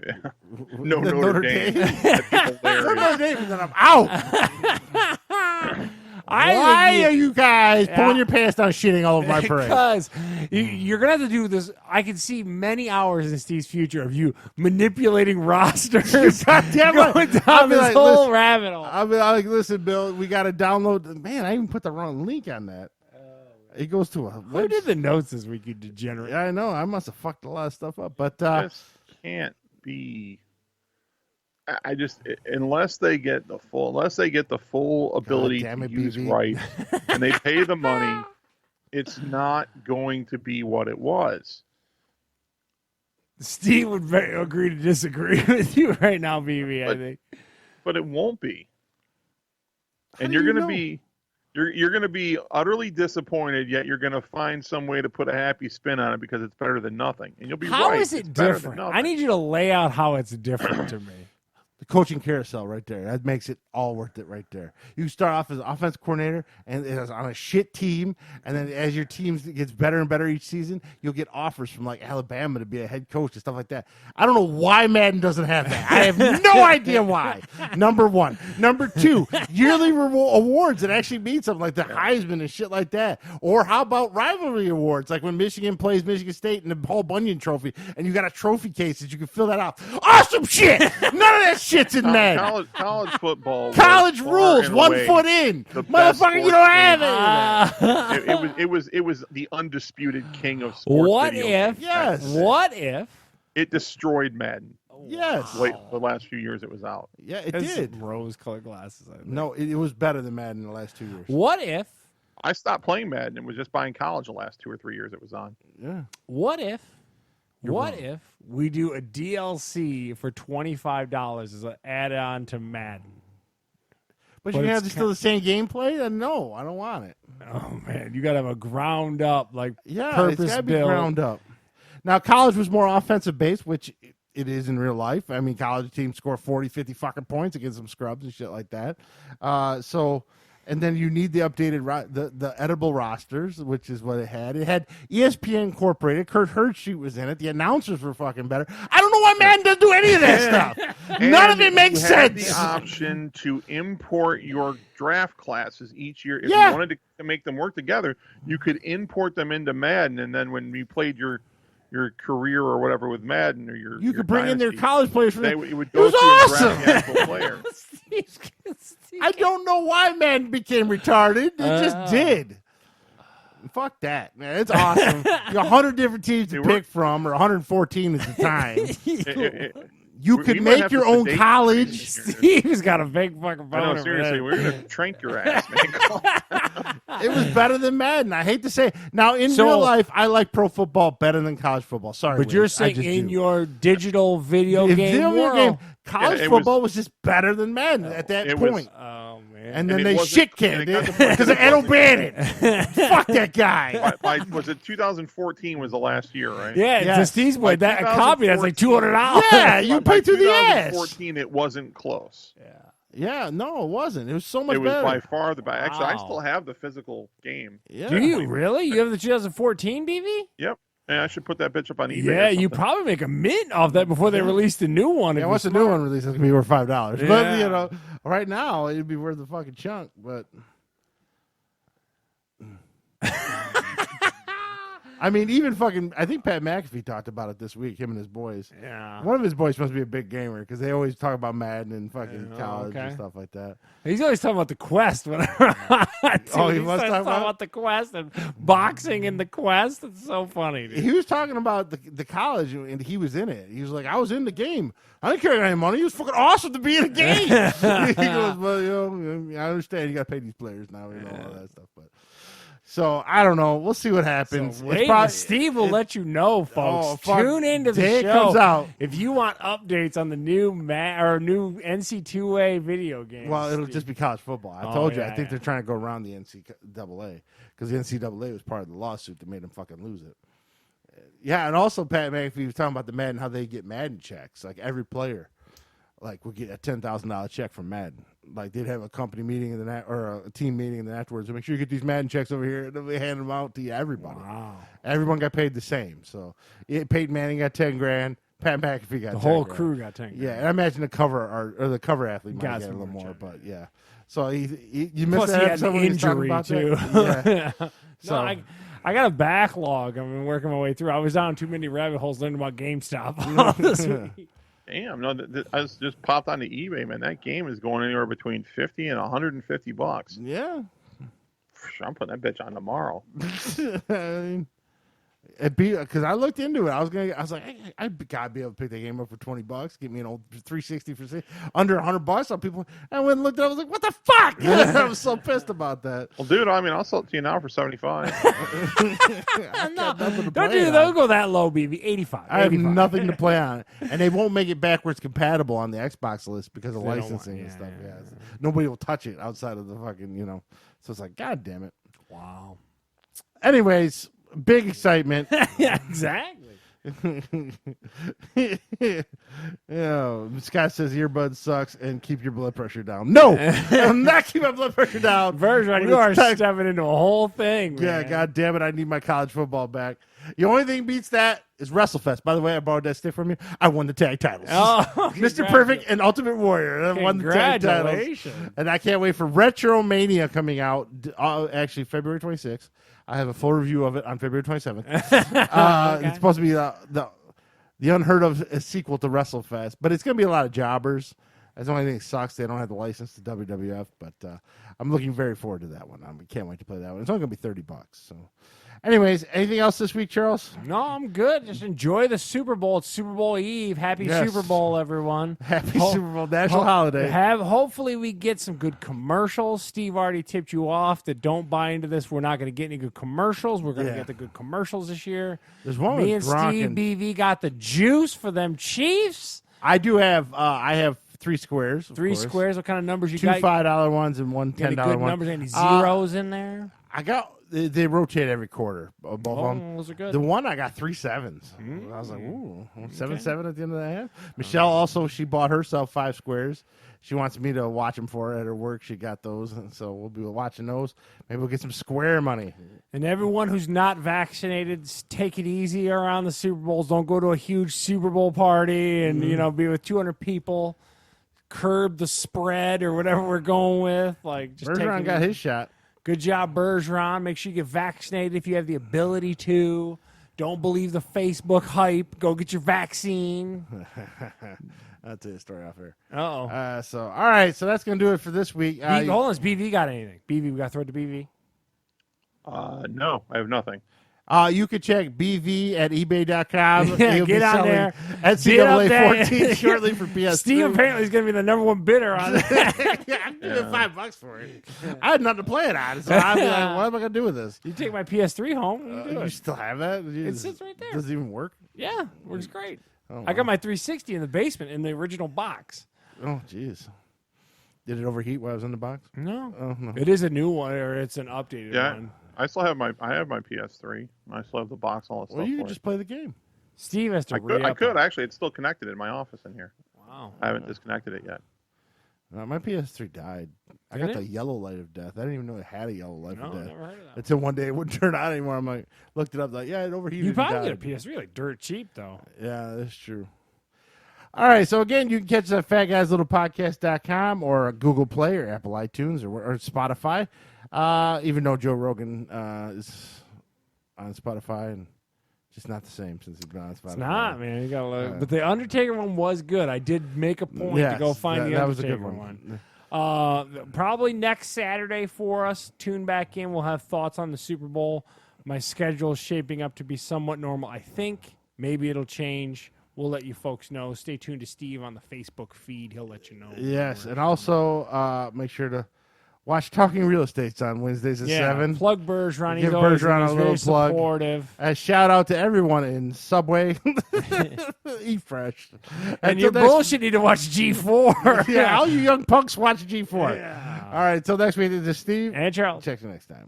Yeah. No Notre Dame. Notre Dame, then I'm out. Why are you guys pulling your pants down, shitting all over my parade? Because you're gonna have to do this. I can see many hours in Steve's future of you manipulating rosters. Goddamn going down this whole rabbit hole. I'll be like, listen, Bill, we got to download. Man, I even put the wrong link on that. It goes to a. Who did the notes this week? You degenerate. I know. I must have fucked a lot of stuff up, but this can't be. I just unless they get the full ability to use right, and they pay the money, it's not going to be what it was. Steve would agree to disagree with you right now, BB. I think, but it won't be, and you're going to be. You're going to be utterly disappointed, yet you're going to find some way to put a happy spin on it because it's better than nothing. And you'll be right. How is it different? I need you to lay out how it's different to me. The coaching carousel right there. That makes it all worth it right there. You start off as an offensive coordinator and it's on a shit team, and then as your team gets better and better each season, you'll get offers from Alabama to be a head coach and stuff like that. I don't know why Madden doesn't have that. I have no idea why. Number one. Number two, yearly awards that actually mean something like the Heisman and shit like that. Or how about rivalry awards, like when Michigan plays Michigan State in the Paul Bunyan Trophy, and you got a trophy case that you can fill that out. Awesome shit! None of that shit's in Madden. College football. College rules, 1 foot in. Motherfucker, you don't have it. It was the undisputed king of sports. What if it destroyed Madden? Yes. The last few years it was out. Yeah, it did. Rose-colored glasses. I think. No, it was better than Madden in the last 2 years. What if I stopped playing Madden and was just buying college the last 2 or 3 years it was on? Yeah. What if we do a DLC for $25 as an add-on to Madden? But you can have still the same gameplay? Then no, I don't want it. Oh man, you gotta have a ground up purpose it's gotta be built. Ground up. Now college was more offensive based, which it is in real life. I mean, college teams score 40, 50 fucking points against some scrubs and shit like that. So And then you need the updated the edible rosters, which is what it had. It had ESPN Incorporated. Kurt Herbstreit was in it. The announcers were fucking better. I don't know why Madden doesn't do any of that stuff. None of it makes sense. You had the option to import your draft classes each year. If you wanted to make them work together, you could import them into Madden, and then when you played your career or whatever with Madden or you could bring in their college players. It would go through and draft the actual player. I don't know why Madden became retarded. It just did. Fuck that, man. It's awesome. You got 100 different teams to pick from, or 114 at the time. You could make your own college. Steve's got a big fucking boner. I know, seriously, we're going to trank your ass, man. It was better than Madden. I hate to say it. Now, in real life, I like pro football better than college football. Sorry, but you're saying in your digital video game, college football was just better than Madden at that point. Oh, man. And then they shit-canned it because of Ed O'Bannon. Fuck that guy. Was it 202014 was the last year, right? Yeah, to Steve's point, that a copy that's like $200. Yeah, you pay through the ass. 2014, it wasn't close. Yeah, no, it wasn't. It was so much better. It was better. by far the best. Actually, I still have the physical game. Yeah. Do you really? You have the 2014 BV? Yep. And I should put that bitch up on eBay. Yeah, you probably make a mint off that before they release the new one. Yeah, once the new one releases, it's going to be worth $5. Yeah. But, right now, it'd be worth a fucking chunk. But I mean, even I think Pat McAfee talked about it this week, him and his boys. Yeah. One of his boys must be a big gamer because they always talk about Madden and fucking college and stuff like that. He's always talking about the Quest. Whenever he must talk about the Quest and boxing in the Quest. It's so funny. Dude. He was talking about the college and he was in it. He was like, I was in the game. I didn't care any money. It was fucking awesome to be in the game. He goes, well, I understand you got to pay these players now, all that stuff, but. So, I don't know. We'll see what happens. So Steve will let you know, folks. Tune into the show. Comes out. If you want updates on the new new NC2A video game. Well, it'll just be college football. I told you. I think they're trying to go around the NCAA because the NCAA was part of the lawsuit that made them fucking lose it. Yeah, and also Pat McAfee was talking about the Madden, how they get Madden checks. Like every player, would get a $10,000 check from Madden. Like they'd have a company meeting or a team meeting, and then afterwards, make sure you get these Madden checks over here, and then they hand them out to everybody. Wow! Everyone got paid the same. So Peyton Manning got $10,000. Pat McAfee got the whole crew got $10,000. Yeah, and I imagine the cover or the cover athlete might get a little more, but yeah. So you missed that episode when he was talking about too. That? Yeah. So I got a backlog. I've been working my way through. I was down too many rabbit holes learning about GameStop this week. Damn, no, I just popped onto eBay, man. That game is going anywhere between $50 and $150. Yeah. I'm putting that bitch on tomorrow. Because I looked into it. I was like, I gotta be able to pick that game up for $20. Get me an old 360 for under $100. People, I went and looked at it. I was like, what the fuck? I was so pissed about that. Well, dude, I mean, I'll sell it to you now for $75. Don't go that low, BB. 85. I have nothing to play on it, and they won't make it backwards compatible on the Xbox list because of licensing and stuff. Yeah. Nobody will touch it outside of the fucking, So it's like, God damn it. Wow. Anyways. Big excitement. Yeah, exactly. Scott says earbuds sucks and keep your blood pressure down. No, I'm not keeping my blood pressure down. Bergeron, you are stepping into a whole thing. Man. Yeah, God damn it, I need my college football back. The only thing beats that is WrestleFest. By the way, I borrowed that stick from you. I won the tag titles. Oh, Mr. Perfect and Ultimate Warrior. I won the tag titles. And I can't wait for Retro Mania coming out. Actually, February 26th. I have a full review of it on February 27th. Okay. It's supposed to be the unheard of sequel to WrestleFest, but it's going to be a lot of jobbers. That's the only thing that sucks. They don't have the license to WWF, but I'm looking very forward to that one. I can't wait to play that one. It's only going to be $30. So, anyways, anything else this week, Charles? No, I'm good. Just enjoy the Super Bowl. It's Super Bowl Eve. Happy Super Bowl, everyone. Happy Super Bowl national holiday. Hopefully we get some good commercials. Steve already tipped you off that don't buy into this. We're not going to get any good commercials. We're going to get the good commercials this year. There's one. Me and Steve BV got the juice for them Chiefs. I do have. I have 3 squares. Three squares. What kind of numbers you 2 got? $5 ones and one $10 good one. Numbers? Any zeros in there? I got. They rotate every quarter. Both of them. Those are good. The one I got 3 sevens. I was like, ooh, 7-7 at the end of the half. Michelle also, she bought herself 5 squares. She wants me to watch them for her at her work. She got those, and so we'll be watching those. Maybe we'll get some square money. And everyone who's not vaccinated, take it easy around the Super Bowls. Don't go to a huge Super Bowl party and be with 200 people. Curb the spread or whatever we're going with. Like, just Bergeron got his shot. Good job, Bergeron. Make sure you get vaccinated if you have the ability to. Don't believe the Facebook hype. Go get your vaccine. I'll tell you a story off here. Uh-oh. So, all right. So that's going to do it for this week. Hold on. Has BV got anything? BV, we got to throw it to BV. No, I have nothing. You could check BV at ebay.com. Yeah, He'll get be on there. NCAA 14 shortly for PS3. Steve apparently is going to be the number one bidder on it. Yeah, I'm giving $5 for it. I had nothing to play it on, so I'm like, what am I going to do with this? You take my PS3 home. You do You it. still have that? It sits right there. Does it even work? Yeah, works great. Oh, I got my 360 in the basement in the original box. Oh, jeez. Did it overheat while I was in the box? No. Oh, no. It is a new one, or it's an updated one. I still have my PS3. I still have the box, all that stuff. Well, you for could just play the game. Steve has to I could actually. It's still connected in my office in here. Wow. I haven't disconnected it yet. My PS3 died. I Did got it? the yellow light of death. I didn't even know it had a yellow light No, of death. never heard of that. Until one day it wouldn't turn on anymore. I'm like, looked it up, like, yeah, it overheated. You probably and get a died. PS3 like dirt cheap, though. Yeah, that's true. All right, so again, you can catch us at fatguyslittlepodcast.com or Google Play or Apple iTunes or Spotify. Even though Joe Rogan is on Spotify and just not the same since he's been on Spotify. It's not, man. You gotta look. But the Undertaker one was good. I did make a point to go find the that was a Undertaker good one. Probably next Saturday for us. Tune back in. We'll have thoughts on the Super Bowl. My schedule is shaping up to be somewhat normal. I think maybe it'll change. We'll let you folks know. Stay tuned to Steve on the Facebook feed. He'll let you know. Yes, and also make sure to watch Talking Real Estates on Wednesdays at 7. Plug Bergeron. Give He's always Bergeron a very little plug. supportive. A shout out to everyone in Subway. Eat fresh. And you're bullshit. Need to watch G4. Yeah, all you young punks watch G4. Yeah. All right, until next week, this is Steve. And Charles. Check you next time.